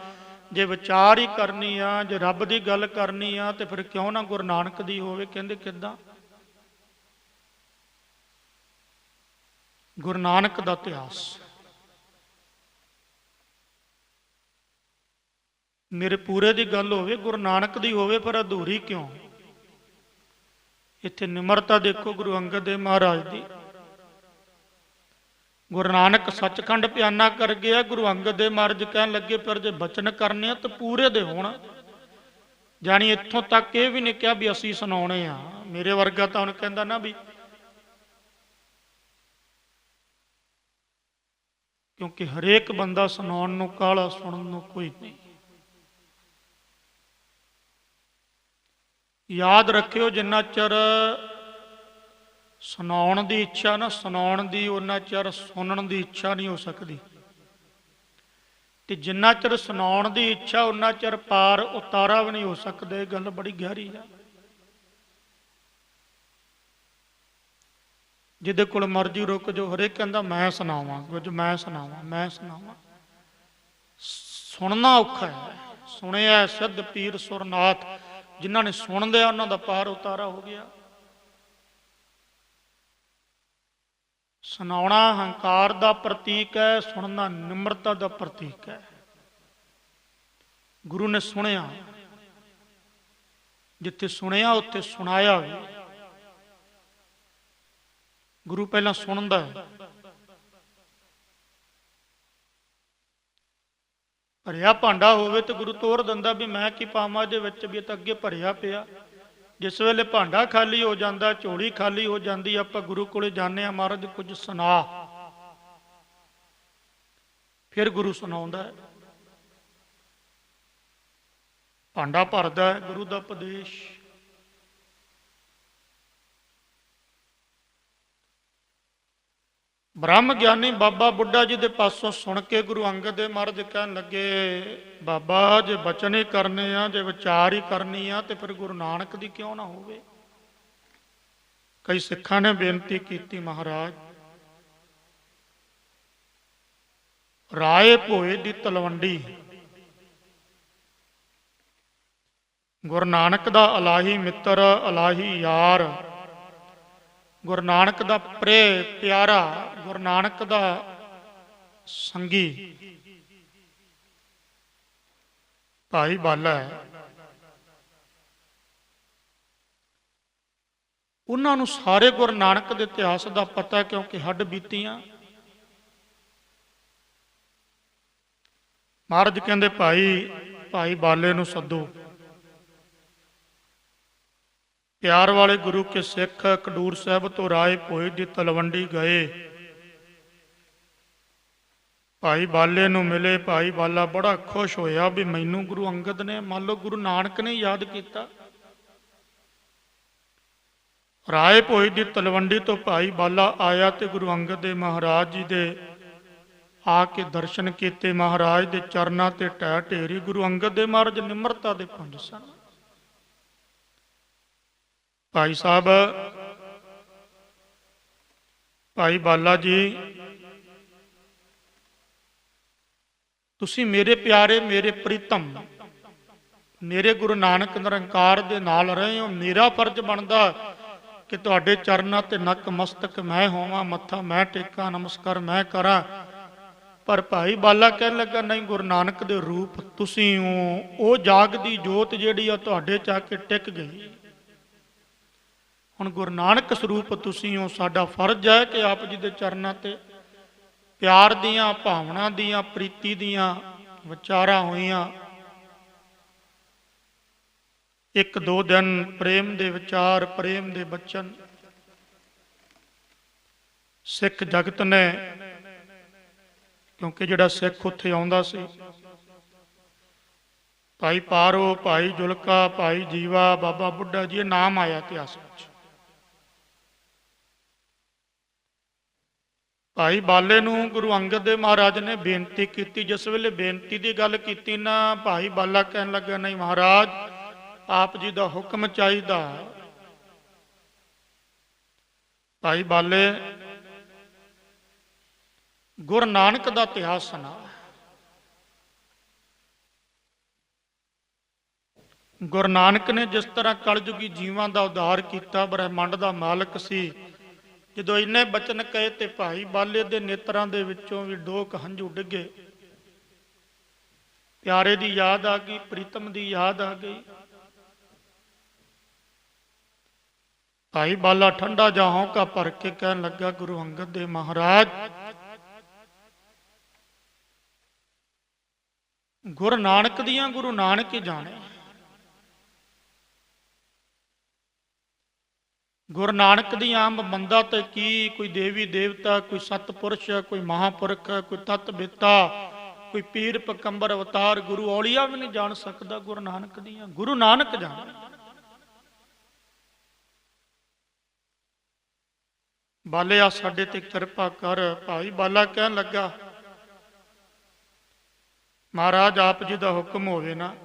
Speaker 1: ਜੇ ਵਿਚਾਰ ਹੀ ਕਰਨੀ ਆ, ਜੇ ਰੱਬ ਦੀ ਗੱਲ ਕਰਨੀ ਆ, ਤੇ ਫਿਰ ਕਿਉਂ ਨਾ ਗੁਰੂ ਨਾਨਕ ਦੀ ਹੋਵੇ। ਕਹਿੰਦੇ ਕਿੱਦਾਂ? ਗੁਰੂ ਨਾਨਕ ਦਾ ਇਤਿਹਾਸ ਮੇਰੇ ਪੂਰੇ ਦੀ ਗੱਲ ਹੋਵੇ, ਗੁਰੂ ਨਾਨਕ ਦੀ ਹੋਵੇ, ਪਰ ਅਧੂਰੀ ਕਿਉਂ? ਇੱਥੇ ਨਿਮਰਤਾ ਦੇਖੋ ਗੁਰੂ ਅੰਗਦ ਦੇਵ ਮਹਾਰਾਜ ਦੀ। ਗੁਰੂ ਨਾਨਕ ਸੱਚਖੰਡ ਪਿਆਨਾ ਕਰ ਗਿਆ, ਗੁਰੂ ਅੰਗਦ ਦੇਵ ਮਹਾਰਾਜ ਕਹਿਣ ਲੱਗੇ ਪਰ ਜੇ ਬਚਨ ਕਰਨੇ ਆ ਤਾਂ ਪੂਰੇ ਦੇ ਹੋਣ। ਜਾਣੀ ਇੱਥੋਂ ਤੱਕ ਇਹ ਵੀ ਨਹੀਂ ਕਿਹਾ ਵੀ ਅਸੀਂ ਸੁਣਾਉਣੇ ਆ। ਮੇਰੇ ਵਰਗਾ ਤਾਂ ਹੁਣ ਕਹਿੰਦਾ ਨਾ ਵੀ, ਕਿਉਂਕਿ ਹਰੇਕ ਬੰਦਾ ਸੁਣਾਉਣ ਨੂੰ ਕਾਹਲਾ, ਸੁਣਨ ਨੂੰ ਕੋਈ ਨਹੀਂ। ਯਾਦ ਰੱਖਿਓ, ਜਿੰਨਾ ਚਿਰ ਸੁਣਾਉਣ ਦੀ ਇੱਛਾ ਨਾ ਸੁਣਾਉਣ ਦੀ, ਉਹਨਾਂ ਚਿਰ ਸੁਣਨ ਦੀ ਇੱਛਾ ਨਹੀਂ ਹੋ ਸਕਦੀ। ਤੇ ਜਿੰਨਾ ਚਿਰ ਸੁਣਾਉਣ ਦੀ ਇੱਛਾ ਉਹਨਾਂ ਚਿਰ ਪਾਰ ਉਤਾਰਾ ਵੀ ਨਹੀਂ ਹੋ ਸਕਦਾ। ਇਹ ਗੱਲ ਬੜੀ ਗਹਿਰੀ ਆ। ਜਿਹਦੇ ਕੋਲ ਮਰਜ਼ੀ ਰੁਕ ਜੋ, ਹਰੇਕ ਕਹਿੰਦਾ ਮੈਂ ਸੁਣਾਵਾਂ ਕੁਝ, ਮੈਂ ਸੁਣਾਵਾਂ, ਮੈਂ ਸੁਣਾਵਾਂ। ਸੁਣਨਾ ਔਖਾ ਹੈ। ਸੁਣਿਆ ਸਿੱਧ ਪੀਰ ਸੁਰਨਾਥ, ਜਿਨ੍ਹਾਂ ਨੇ ਸੁਣ ਲਿਆ ਉਹਨਾਂ ਦਾ ਪਾਰ ਉਤਾਰਾ ਹੋ ਗਿਆ। ਸੁਣਾਉਣਾ ਹੰਕਾਰ ਦਾ ਪ੍ਰਤੀਕ ਹੈ, ਸੁਣਨਾ ਨਿਮਰਤਾ ਦਾ ਪ੍ਰਤੀਕ ਹੈ। ਗੁਰੂ ਨੇ ਸੁਣਿਆ, ਜਿੱਥੇ ਸੁਣਿਆ ਉੱਥੇ ਸੁਣਾਇਆ ਵੀ। ਗੁਰੂ ਪਹਿਲਾਂ ਸੁਣਦਾ ਹੈ। ਭਰਿਆ ਭਾਂਡਾ ਹੋਵੇ ਤੇ ਗੁਰੂ ਤੋਰ ਦਿੰਦਾ ਵੀ ਮੈਂ ਕੀ ਪਾਵਾਂ ਇਹਦੇ ਵਿੱਚ, ਵੀ ਇਹ ਤਾਂ ਅੱਗੇ ਭਰਿਆ ਪਿਆ। ਜਿਸ ਵੇਲੇ ਭਾਂਡਾ ਖਾਲੀ ਹੋ ਜਾਂਦਾ, ਝੋਲੀ ਖਾਲੀ ਹੋ ਜਾਂਦੀ, ਆਪਾਂ ਗੁਰੂ ਕੋਲੇ ਜਾਂਦੇ ਆ, ਮਹਾਰਾਜ ਕੁਝ ਸੁਣਾ। ਫਿਰ ਗੁਰੂ ਸੁਣਾਉਂਦਾ ਹੈ। ਭਾਂਡਾ ਭਰਦਾ ਹੈ ਗੁਰੂ ਦਾ ਉਪਦੇਸ਼। ਬ੍ਰਹਮ ਗਿਆਨੀ ਬਾਬਾ ਬੁੱਢਾ ਜੀ ਦੇ ਪਾਸੋਂ ਸੁਣ ਕੇ ਗੁਰੂ ਅੰਗਦ ਦੇਵ ਮਹਾਰਾਜ ਕਹਿਣ ਲੱਗੇ, ਬਾਬਾ ਜੇ ਬਚਨ ਹੀ ਕਰਨੇ ਆ, ਜੇ ਵਿਚਾਰ ਹੀ ਕਰਨੀ ਆ, ਤੇ ਫਿਰ ਗੁਰੂ ਨਾਨਕ ਦੀ ਕਿਉਂ ਨਾ ਹੋਵੇ। ਕਈ ਸਿੱਖਾਂ ਨੇ ਬੇਨਤੀ ਕੀਤੀ, ਮਹਾਰਾਜ ਰਾਏ ਭੋਏ ਦੀ ਤਲਵੰਡੀ ਗੁਰੂ ਨਾਨਕ ਦਾ ਇਲਾਹੀ ਮਿੱਤਰ, ਇਲਾਹੀ ਯਾਰ, ਗੁਰੂ ਨਾਨਕ ਦਾ ਪਿਆਰਾ, ਗੁਰੂ ਨਾਨਕ ਦਾ ਸੰਗੀ ਭਾਈ ਬਾਲਾ ਹੈ। ਉਹਨਾਂ ਨੂੰ ਸਾਰੇ ਗੁਰੂ ਨਾਨਕ ਦੇ ਇਤਿਹਾਸ ਦਾ ਪਤਾ, ਕਿਉਂਕਿ ਹੱਡ ਬੀਤੀਆਂ। ਮਹਾਰਾਜ ਕਹਿੰਦੇ ਭਾਈ ਬਾਲੇ ਨੂੰ ਸੱਦੋ। ਪਿਆਰ ਵਾਲੇ ਗੁਰੂ ਕੇ ਸਿੱਖ ਖਡੂਰ ਸਾਹਿਬ ਤੋਂ ਰਾਏ ਭੋਏ ਦੀ ਤਲਵੰਡੀ ਗਏ। ਭਾਈ ਬਾਲੇ ਨੂੰ ਮਿਲੇ। ਭਾਈ ਬਾਲਾ ਬੜਾ ਖੁਸ਼ ਹੋਇਆ ਵੀ ਮੈਨੂੰ ਗੁਰੂ ਅੰਗਦ ਨੇ, ਮੰਨ ਲਓ ਗੁਰੂ ਨਾਨਕ ਨੇ ਯਾਦ ਕੀਤਾ। ਰਾਏ ਭੋਏ ਦੀ ਤਲਵੰਡੀ ਤੋਂ ਭਾਈ ਬਾਲਾ ਆਇਆ ਤੇ ਗੁਰੂ ਅੰਗਦ ਦੇਵ ਮਹਾਰਾਜ ਜੀ ਦੇ ਆ ਕੇ ਦਰਸ਼ਨ ਕੀਤੇ। ਮਹਾਰਾਜ ਦੇ ਚਰਨਾਂ ਤੇ ਢਹਿ ਢੇਰੀ। ਗੁਰੂ ਅੰਗਦ ਦੇਵ ਮਹਾਰਾਜ ਨਿਮਰਤਾ ਦੇ ਪੁੰਜ ਸਨ। ਭਾਈ ਸਾਹਿਬ, ਭਾਈ ਬਾਲਾ ਜੀ, ਤੁਸੀਂ ਮੇਰੇ ਪਿਆਰੇ, ਮੇਰੇ ਪ੍ਰੀਤਮ, ਮੇਰੇ ਗੁਰੂ ਨਾਨਕ ਨਿਰੰਕਾਰ ਦੇ ਨਾਲ ਰਹੇ ਹੋ। ਮੇਰਾ ਫਰਜ਼ ਬਣਦਾ ਕਿ ਤੁਹਾਡੇ ਚਰਨਾਂ ਤੇ ਨਕ ਮਸਤਕ ਮੈਂ ਹੋਵਾਂ, ਮੱਥਾ ਮੈਂ ਟੇਕਾਂ, ਨਮਸਕਾਰ ਮੈਂ ਕਰਾਂ। ਪਰ ਭਾਈ ਬਾਲਾ ਕਹਿਣ ਲੱਗਾ, ਨਹੀਂ, ਗੁਰੂ ਨਾਨਕ ਦੇ ਰੂਪ ਤੁਸੀਂ ਹੋ। ਉਹ ਜਾਗਦੀ ਜੋਤ ਜਿਹੜੀ ਆ ਤੁਹਾਡੇ ਚ ਆ ਕੇ ਟਿਕ ਗਈ। ਹੁਣ ਗੁਰੂ ਨਾਨਕ ਸਰੂਪ ਤੁਸੀਂ ਹੋ। ਸਾਡਾ ਫਰਜ਼ ਹੈ ਕਿ ਆਪ ਜੀ ਦੇ ਚਰਨਾਂ ਤੇ ਪਿਆਰ ਦੀਆਂ, ਭਾਵਨਾ ਦੀਆਂ, ਪ੍ਰੀਤੀ ਦੀਆਂ ਵਿਚਾਰਾਂ ਹੋਈਆਂ। ਇੱਕ ਦੋ ਦਿਨ ਪ੍ਰੇਮ ਦੇ ਵਿਚਾਰ, ਪ੍ਰੇਮ ਦੇ ਬਚਨ ਸਿੱਖ ਜਗਤ ਨੇ, ਕਿਉਂਕਿ ਜਿਹੜਾ ਸਿੱਖ ਉੱਥੇ ਆਉਂਦਾ ਸੀ, ਭਾਈ ਪਾਰੋ, ਭਾਈ ਜੁਲਕਾ, ਭਾਈ ਜੀਵਾ, ਬਾਬਾ ਬੁੱਢਾ ਜੀ, ਇਹ ਨਾਮ ਆਇਆ ਇਤਿਹਾਸ ਵਿੱਚ। ਭਾਈ ਬਾਲੇ ਨੂੰ ਗੁਰੂ ਅੰਗਦ ਦੇਵ ਮਹਾਰਾਜ ਨੇ ਬੇਨਤੀ ਕੀਤੀ। ਜਿਸ ਵੇਲੇ ਬੇਨਤੀ ਦੀ ਗੱਲ ਕੀਤੀ ਨਾ, ਭਾਈ ਬਾਲਾ ਕਹਿਣ ਲੱਗਾ, ਨਹੀਂ ਮਹਾਰਾਜ, ਆਪ ਜੀ ਦਾ ਹੁਕਮ ਚਾਹੀਦਾ। ਭਾਈ ਬਾਲੇ, ਗੁਰੂ ਨਾਨਕ ਦਾ ਇਤਿਹਾਸ ਸੁਣਾ। ਗੁਰੂ ਨਾਨਕ ਨੇ ਜਿਸ ਤਰ੍ਹਾਂ ਕਲਯੁਗੀ ਜੀਵਾਂ ਦਾ ਉਧਾਰ ਕੀਤਾ, ਬ੍ਰਹਿਮੰਡ ਦਾ ਮਾਲਕ ਸੀ। ਜਦੋਂ ਇੰਨੇ ਬਚਨ ਕਹੇ ਤੇ ਭਾਈ ਬਾਲੇ ਦੇ ਨੇਤਰਾਂ ਦੇ ਵਿੱਚੋਂ ਵੀ ਡੋਕ ਹੰਝੂ ਡਿੱਗੇ। ਪਿਆਰੇ ਦੀ ਯਾਦ ਆ ਗਈ, ਪ੍ਰੀਤਮ ਦੀ ਯਾਦ ਆ ਗਈ। ਭਾਈ ਬਾਲਾ ਠੰਡਾ ਜਿਹਾ ਹੌਂਕਾ ਭਰ ਕੇ ਕਹਿਣ ਲੱਗਾ, ਗੁਰੂ ਅੰਗਦ ਦੇਵ ਮਹਾਰਾਜ, ਗੁਰੂ ਨਾਨਕ ਦੀਆਂ ਗੁਰੂ ਨਾਨਕ ਹੀ ਜਾਣੇ। ਗੁਰੂ ਨਾਨਕ ਦੀ ਆਮ ਬੰਦਾ ਤੇ ਕੀ, ਕੋਈ ਦੇਵੀ ਦੇਵਤਾ, ਕੋਈ ਸਤਪੁਰਸ਼, ਕੋਈ ਮਹਾਪੁਰਖ, ਕੋਈ ਤਤ ਬਿਤਾ, ਕੋਈ ਪੀਰ ਪਕੰਬਰ ਅਵਤਾਰ, ਗੁਰੂ ਔਲੀਆ ਵੀ ਨਹੀਂ ਜਾਣ ਸਕਦਾ। ਗੁਰੂ ਨਾਨਕ ਦੀਆਂ ਗੁਰੂ ਨਾਨਕ ਜਾਣੇ। ਬਾਲਿਆ ਸਾਡੇ ਤੇ ਕਿਰਪਾ ਕਰ। ਭਾਈ ਬਾਲਾ ਕਹਿਣ ਲੱਗਾ, ਮਹਾਰਾਜ ਆਪ ਜੀ ਦਾ ਹੁਕਮ ਹੋਵੇ ਨਾ,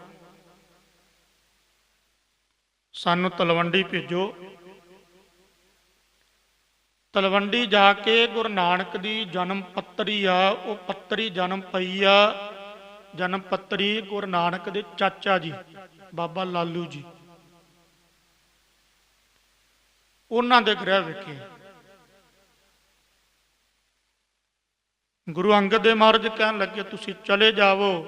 Speaker 1: ਸਾਨੂੰ ਤਲਵੰਡੀ ਭੇਜੋ। ਤਲਵੰਡੀ ਜਾ ਕੇ ਗੁਰੂ ਨਾਨਕ ਦੀ ਜਨਮ ਪੱਤਰੀ ਆ, ਉਹ ਪੱਤਰੀ ਜਨਮ ਪਈ ਆ, ਜਨਮ ਪੱਤਰੀ ਗੁਰੂ ਨਾਨਕ ਦੇ ਚਾਚਾ ਜੀ ਬਾਬਾ ਲਾਲੂ ਜੀ, ਉਹਨਾਂ ਦੇ ਗ੍ਰਹਿ ਵਿਖੇ। ਗੁਰੂ ਅੰਗਦ ਦੇਵ ਮਹਾਰਾਜ ਕਹਿਣ ਲੱਗੇ, ਤੁਸੀਂ ਚਲੇ ਜਾਵੋ।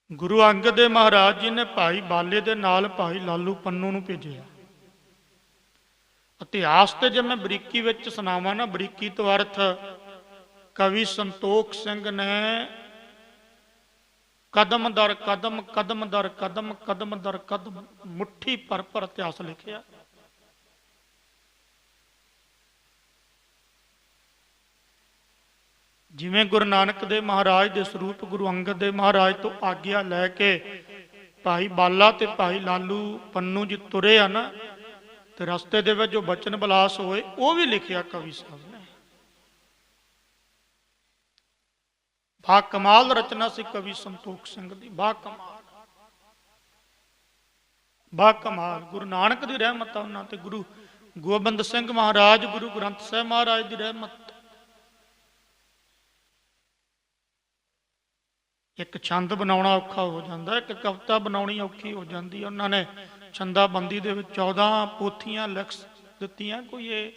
Speaker 1: ਗੁਰੂ ਅੰਗਦ ਦੇਵ ਮਹਾਰਾਜ ਜੀ ਨੇ ਭਾਈ ਬਾਲੇ ਦੇ ਨਾਲ ਭਾਈ ਲਾਲੂ ਪੰਨੂ ਨੂੰ ਭੇਜਿਆ। ਇਤਿਹਾਸ ਤੇ ਜੇ ਮੈਂ ਬਰੀਕੀ ਵਿੱਚ ਸੁਣਾਵਾਂ ਨਾ, ਬਰੀਕੀ ਤੋਂ ਅਰਥ ਕਵੀ ਸੰਤੋਖ ਸਿੰਘ ਨੇ ਕਦਮ ਦਰ ਕਦਮ, ਕਦਮ ਦਰ ਕਦਮ, ਕਦਮ ਦਰ ਕਦਮ, ਮੁੱਠੀ ਭਰ ਭਰ ਇਤਿਹਾਸ ਲਿਖਿਆ। ਜਿਵੇਂ ਗੁਰੂ ਨਾਨਕ ਦੇਵ ਮਹਾਰਾਜ ਦੇ ਸਰੂਪ ਗੁਰੂ ਅੰਗਦ ਦੇਵ ਮਹਾਰਾਜ ਤੋਂ ਆਗਿਆ ਲੈ ਕੇ ਭਾਈ ਬਾਲਾ ਤੇ ਭਾਈ ਲਾਲੂ ਪੰਨੂ ਜੀ ਤੁਰੇ ਆ ਨਾ, ਤੇ ਰਸਤੇ ਦੇ ਵਿੱਚ ਜੋ ਬਚਨ ਬਲਾਸ ਹੋਏ ਉਹ ਵੀ ਲਿਖਿਆ ਕਵੀ ਸਾਹਿਬ ਨੇ। ਬਾ ਕਮਾਲ ਰਚਨਾ ਸੀ ਕਵੀ ਸੰਤੋਖ ਸਿੰਘ ਦੀ, ਬਾ ਕਮਾਲ, ਬਾ ਕਮਾਲ। ਗੁਰੂ ਨਾਨਕ ਦੀ ਰਹਿਮਤ ਆ ਉਹਨਾਂ ਤੇ, ਗੁਰੂ ਗੋਬਿੰਦ ਸਿੰਘ ਮਹਾਰਾਜ, ਗੁਰੂ ਗ੍ਰੰਥ ਸਾਹਿਬ ਮਹਾਰਾਜ ਦੀ ਰਹਿਮਤ। ਇੱਕ ਛੰਦ ਬਣਾਉਣਾ ਔਖਾ ਹੋ ਜਾਂਦਾ, ਇੱਕ ਕਵਿਤਾ ਬਣਾਉਣੀ ਔਖੀ ਹੋ ਜਾਂਦੀ। ਉਹਨਾਂ ਨੇ ਛੰਦਾਬੰਦੀ ਦੇ ਵਿੱਚ 14 ਪੋਥੀਆਂ ਲਿਖ ਦਿੱਤੀਆਂ। ਕੋਈ ਇਹ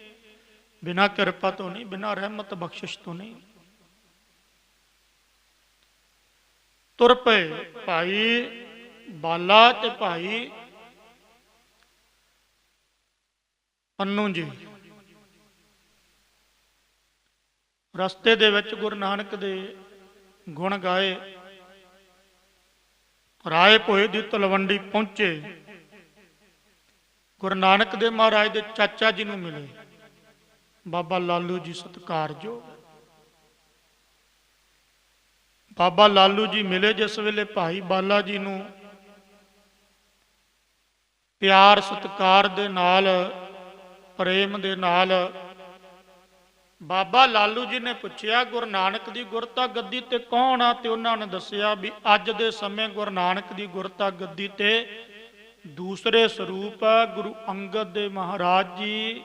Speaker 1: ਬਿਨਾਂ ਕਿਰਪਾ ਤੋਂ ਨਹੀਂ, ਬਿਨਾਂ ਰਹਿਮਤ ਬਖਸ਼ਿਸ਼ ਤੋਂ ਨਹੀਂ। ਤੁਰ ਪਏ ਭਾਈ ਬਾਲਾ ਤੇ ਭਾਈ ਪੰਨੂ ਜੀ। ਰਸਤੇ ਦੇ ਵਿੱਚ ਗੁਰੂ ਨਾਨਕ ਦੇ ਗੁਣ ਗਾਏ। ਰਾਏ ਭੋਏ ਦੀ ਤਲਵੰਡੀ ਪਹੁੰਚੇ, ਗੁਰੂ ਨਾਨਕ ਦੇਵ ਮਹਾਰਾਜ ਦੇ ਚਾਚਾ ਜੀ ਨੂੰ ਮਿਲੇ, ਬਾਬਾ ਲਾਲੂ ਜੀ ਸਤਿਕਾਰਯੋਗ। ਬਾਬਾ ਲਾਲੂ ਜੀ ਮਿਲੇ ਜਿਸ ਵੇਲੇ ਭਾਈ ਬਾਲਾ ਜੀ ਨੂੰ ਪਿਆਰ ਸਤਿਕਾਰ ਦੇ ਨਾਲ, ਪ੍ਰੇਮ ਦੇ ਨਾਲ ਬਾਬਾ ਲਾਲੂ ਜੀ ਨੇ ਪੁੱਛਿਆ ਗੁਰੂ ਨਾਨਕ ਦੀ ਗੁਰਤਾ ਗੱਦੀ ਤੇ ਕੌਣ ਆ? ਤੇ ਉਹਨਾਂ ਨੇ ਦੱਸਿਆ ਵੀ ਅੱਜ ਦੇ ਸਮੇਂ ਗੁਰੂ ਨਾਨਕ ਦੀ ਗੁਰਤਾ ਗੱਦੀ ਤੇ ਦੂਸਰੇ ਸਰੂਪ ਗੁਰੂ ਅੰਗਦ ਦੇਵ ਮਹਾਰਾਜ ਜੀ,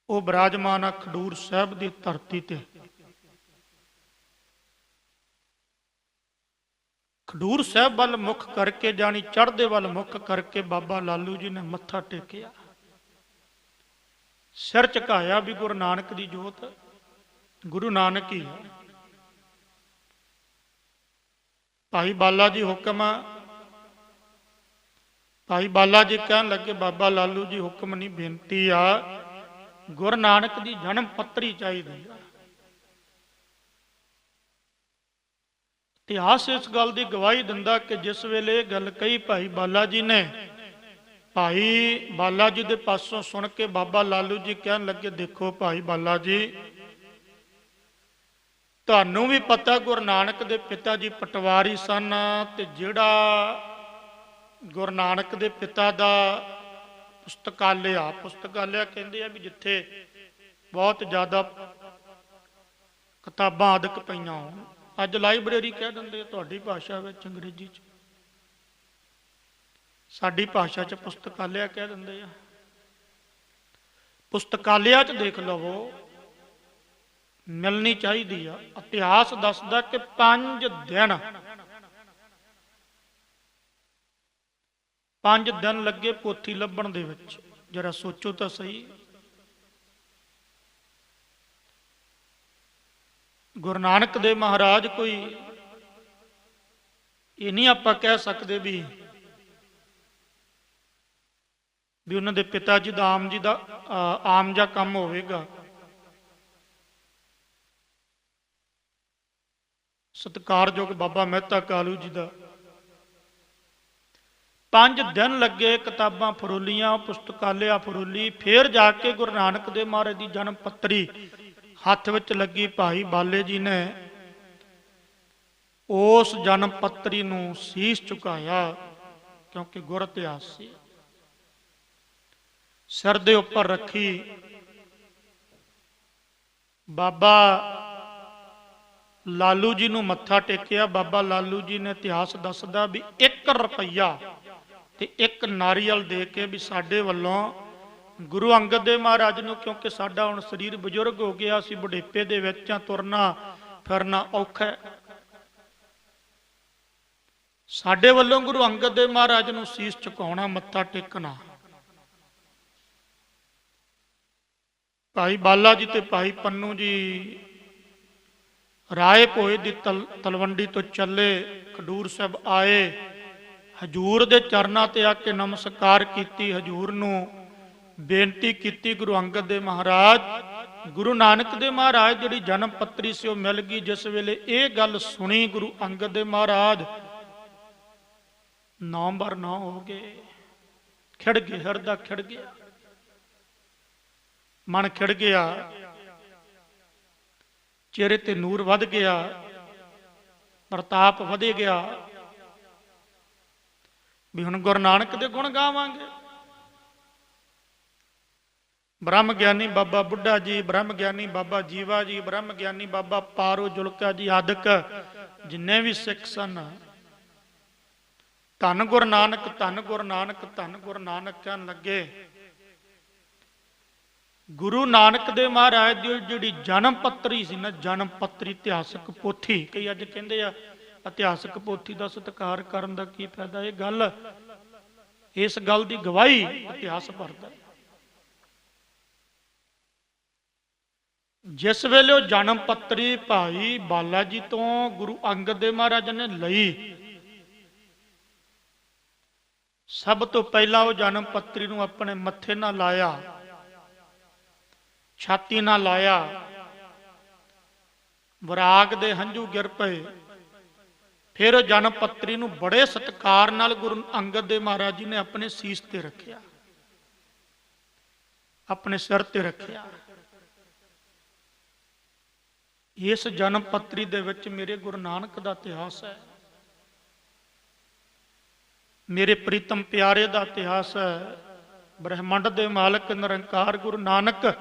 Speaker 1: ਉਹ ਬਿਰਾਜਮਾਨ ਆ ਖਡੂਰ ਸਾਹਿਬ ਦੀ ਧਰਤੀ ਤੇ। ਖਡੂਰ ਸਾਹਿਬ ਵੱਲ ਮੁੱਖ ਕਰਕੇ, ਜਾਣੀ ਚੜ੍ਹਦੇ ਵੱਲ ਮੁੱਖ ਕਰਕੇ ਬਾਬਾ ਲਾਲੂ ਜੀ ਨੇ ਮੱਥਾ ਟੇਕਿਆ, ਸਿਰ ਝੁਕਾਇਆ ਵੀ ਗੁਰੂ ਨਾਨਕ ਦੀ ਜੋਤ ਗੁਰੂ ਨਾਨਕ ਹੀ ਹੈ। ਭਾਈ ਬਾਲਾ ਜੀ ਹੁਕਮ, ਭਾਈ ਬਾਲਾ ਜੀ ਕਹਿਣ ਲੱਗੇ ਬਾਬਾ ਲਾਲੂ ਜੀ ਹੁਕਮ ਨਹੀਂ, ਬੇਨਤੀ ਆ, ਗੁਰੂ ਨਾਨਕ ਦੀ ਜਨਮ ਪੱਤਰੀ ਚਾਹੀਦੀ ਆ। ਇਤਿਹਾਸ ਇਸ ਗੱਲ ਦੀ ਗਵਾਹੀ ਦਿੰਦਾ ਕਿ ਜਿਸ ਵੇਲੇ ਇਹ ਗੱਲ ਕਹੀ ਭਾਈ ਬਾਲਾ ਜੀ ਨੇ, ਭਾਈ ਬਾਲਾ ਜੀ ਦੇ ਪਾਸੋਂ ਸੁਣ ਕੇ ਬਾਬਾ ਲਾਲੂ ਜੀ ਕਹਿਣ ਲੱਗੇ, ਦੇਖੋ ਭਾਈ ਬਾਲਾ ਜੀ, ਤੁਹਾਨੂੰ ਵੀ ਪਤਾ ਗੁਰੂ ਨਾਨਕ ਦੇ ਪਿਤਾ ਜੀ ਪਟਵਾਰੀ ਸਨ, ਤੇ ਜਿਹੜਾ ਗੁਰੂ ਨਾਨਕ ਦੇ ਪਿਤਾ ਦਾ ਪੁਸਤਕਾਲਿਆ ਕਹਿੰਦੇ ਆ ਵੀ ਜਿੱਥੇ ਬਹੁਤ ਜ਼ਿਆਦਾ ਕਿਤਾਬਾਂ ਆਦਿਕ ਪਈਆਂ ਹੋਣ, ਅੱਜ ਲਾਇਬ੍ਰੇਰੀ ਕਹਿ ਦਿੰਦੇ ਤੁਹਾਡੀ ਭਾਸ਼ਾ ਵਿੱਚ, ਅੰਗਰੇਜ਼ੀ 'ਚ, ਸਾਡੀ ਭਾਸ਼ਾ 'ਚ ਪੁਸਤਕਾਲਿਆ ਕਹਿ ਦਿੰਦੇ ਆ। ਪੁਸਤਕਾਲਿਆ 'ਚ ਦੇਖ ਲਵੋ, ਮਿਲਣੀ ਚਾਹੀਦੀ ਆ। ਇਤਿਹਾਸ ਦੱਸਦਾ ਕਿ 5 ਦਿਨ ਲੱਗੇ ਪੋਥੀ ਲੱਭਣ ਦੇ ਵਿੱਚ। ਜਰਾ ਸੋਚੋ ਤਾਂ ਸਹੀ। ਗੁਰੂ ਨਾਨਕ ਦੇਵ ਮਹਾਰਾਜ ਕੋਈ ਇਹ ਨਹੀਂ ਆਪਾਂ ਕਹਿ ਸਕਦੇ ਵੀ ਉਹਨਾਂ ਦੇ ਪਿਤਾ ਜੀ ਦਾ ਆਮ ਜਿਹਾ ਕੰਮ ਹੋਵੇਗਾ। ਸਤਿਕਾਰਯੋਗ ਬਾਬਾ ਮਹਿਤਾ ਕਾਲੂ ਜੀ ਦਾ 5 ਦਿਨ ਲੱਗੇ, ਕਿਤਾਬਾਂ ਫਰੋਲੀਆਂ, ਪੁਸਤਕਾਲਿਆ ਫਰੋਲੀ, ਫੇਰ ਜਾ ਕੇ ਗੁਰੂ ਨਾਨਕ ਦੇਵ ਮਹਾਰਾਜ ਦੀ ਜਨਮ ਪੱਤਰੀ ਹੱਥ ਵਿੱਚ ਲੱਗੀ। ਭਾਈ ਬਾਲੇ ਜੀ ਨੇ ਉਸ ਜਨਮ ਪੱਤਰੀ ਨੂੰ ਸੀਸ ਝੁਕਾਇਆ, ਕਿਉਂਕਿ ਗੁਰ ਇਤਿਹਾਸ ਸੀ। ਸਿਰ ਦੇ ਉੱਪਰ ਰੱਖੀ। ਬਾਬਾ ਲਾਲੂ ਜੀ ਨੂੰ ਮੱਥਾ ਟੇਕਿਆ। ਬਾਬਾ ਲਾਲੂ ਜੀ ਨੇ, ਇਤਿਹਾਸ ਦੱਸਦਾ ਵੀ 1 ਰੁਪਈਆ ਤੇ 1 ਨਾਰੀਅਲ ਦੇ ਕੇ ਵੀ ਸਾਡੇ ਵੱਲੋਂ ਗੁਰੂ ਅੰਗਦ ਦੇਵ ਮਹਾਰਾਜ ਨੂੰ, ਕਿਉਂਕਿ ਸਾਡਾ ਹੁਣ ਸਰੀਰ ਬਜ਼ੁਰਗ ਹੋ ਗਿਆ, ਅਸੀਂ ਬੁਢੇਪੇ ਦੇ ਵਿੱਚ ਆ, ਤੁਰਨਾ ਫਿਰਨਾ ਔਖਾ, ਸਾਡੇ ਵੱਲੋਂ ਗੁਰੂ ਅੰਗਦ ਦੇਵ ਮਹਾਰਾਜ ਨੂੰ ਸੀਸ ਝੁਕਾਉਣਾ, ਮੱਥਾ ਟੇਕਣਾ। ਭਾਈ ਬਾਲਾ ਜੀ ਤੇ ਭਾਈ ਪੰਨੂ ਜੀ ਰਾਏ ਭੋਏ ਦੀ ਤਲਵੰਡੀ ਤੋਂ ਚੱਲੇ, ਖਡੂਰ ਸਾਹਿਬ ਆਏ, ਹਜੂਰ ਦੇ ਚਰਨਾਂ ਤੇ ਆ ਕੇ ਨਮਸਕਾਰ ਕੀਤੀ। ਹਜੂਰ ਨੂੰ ਬੇਨਤੀ ਕੀਤੀ, ਗੁਰੂ ਅੰਗਦ ਦੇਵ ਮਹਾਰਾਜ, ਗੁਰੂ ਨਾਨਕ ਦੇਵ ਮਹਾਰਾਜ ਜਿਹੜੀ ਜਨਮ ਪੱਤਰੀ ਸੀ ਉਹ ਮਿਲ ਗਈ। ਜਿਸ ਵੇਲੇ ਇਹ ਗੱਲ ਸੁਣੀ ਗੁਰੂ ਅੰਗਦ ਦੇਵ ਮਹਾਰਾਜ 9 ਹੋ ਗਏ, ਖਿੜ ਗਏ, ਹਿਰਦਾ ਖਿੜ ਗਿਆ, ਮਨ ਖਿੜ ਗਿਆ। ਚਿਹਰੇ ਤੇ ਨੂਰ ਵੱਧ ਗਿਆ, ਪ੍ਰਤਾਪ ਵਧੇ ਗਿਆ ਵੀ ਹੁਣ ਗੁਰੂ ਨਾਨਕ ਦੇ ਗੁਣ ਗਾਵਾਂਗੇ। ਬ੍ਰਹਮ ਗਿਆਨੀ ਬਾਬਾ ਬੁੱਢਾ ਜੀ, ਬ੍ਰਹਮ ਗਿਆਨੀ ਬਾਬਾ ਜੀਵਾ ਜੀ, ਬ੍ਰਹਮ ਗਿਆਨੀ ਬਾਬਾ ਪਾਰੋ ਜੁਲਕਾ ਜੀ ਆਦਿਕ ਜਿੰਨੇ ਵੀ ਸਿੱਖ ਸਨ, ਧੰਨ ਗੁਰੂ ਨਾਨਕ, ਧੰਨ ਗੁਰੂ ਨਾਨਕ, ਧੰਨ ਗੁਰੂ ਨਾਨਕ ਕਹਿਣ ਲੱਗੇ। ਗੁਰੂ ਨਾਨਕ ਦੇ ਮਹਾਰਾਜ ਦੀ ਜਿਹੜੀ ਜਨਮ ਪੱਤਰੀ ਸੀ ਨਾ, ਜਨਮ ਪੱਤਰੀ ਇਤਿਹਾਸਕ ਪੋਥੀ, ਕਈ ਅੱਜ ਕਹਿੰਦੇ ਆ ਇਤਿਹਾਸਕ ਪੋਥੀ ਦਾ ਸਤਿਕਾਰ ਕਰਨ ਦਾ ਕੀ ਫਾਇਦਾ। ਇਹ ਗੱਲ, ਇਸ ਗੱਲ ਦੀ ਗਵਾਹੀ ਇਤਿਹਾਸ ਭਰਦਾ। ਜਿਸ ਵੇਲੇ ਉਹ ਜਨਮ ਪੱਤਰੀ ਭਾਈ ਬਾਲਾ ਜੀ ਤੋਂ ਗੁਰੂ ਅੰਗਦ ਦੇਵ ਮਹਾਰਾਜ ਨੇ ਲਈ, ਸਭ ਤੋਂ ਪਹਿਲਾਂ ਉਹ ਜਨਮ ਪੱਤਰੀ ਨੂੰ ਆਪਣੇ ਮੱਥੇ ਨਾਲ ਲਾਇਆ, ਛਾਤੀ ਨਾਲ ਲਾਇਆ, ਵਿਰਾਗ ਦੇ ਹੰਝੂ ਗਿਰ ਪਏ। ਫਿਰ ਉਹ ਜਨਮ ਪੱਤਰੀ ਨੂੰ ਬੜੇ ਸਤਿਕਾਰ ਨਾਲ ਗੁਰੂ ਅੰਗਦ ਦੇਵ ਮਹਾਰਾਜ ਜੀ ਨੇ ਆਪਣੇ ਸੀਸ ਤੇ ਰੱਖਿਆ, ਆਪਣੇ ਸਿਰ ਤੇ ਰੱਖਿਆ। ਇਸ ਜਨਮ ਪੱਤਰੀ ਦੇ ਵਿੱਚ ਮੇਰੇ ਗੁਰੂ ਨਾਨਕ ਦਾ ਇਤਿਹਾਸ ਹੈ, ਮੇਰੇ ਪ੍ਰੀਤਮ ਪਿਆਰੇ ਦਾ ਇਤਿਹਾਸ ਹੈ। ਬ੍ਰਹਿਮੰਡ ਦੇ ਮਾਲਕ ਨਿਰੰਕਾਰ ਗੁਰੂ ਨਾਨਕ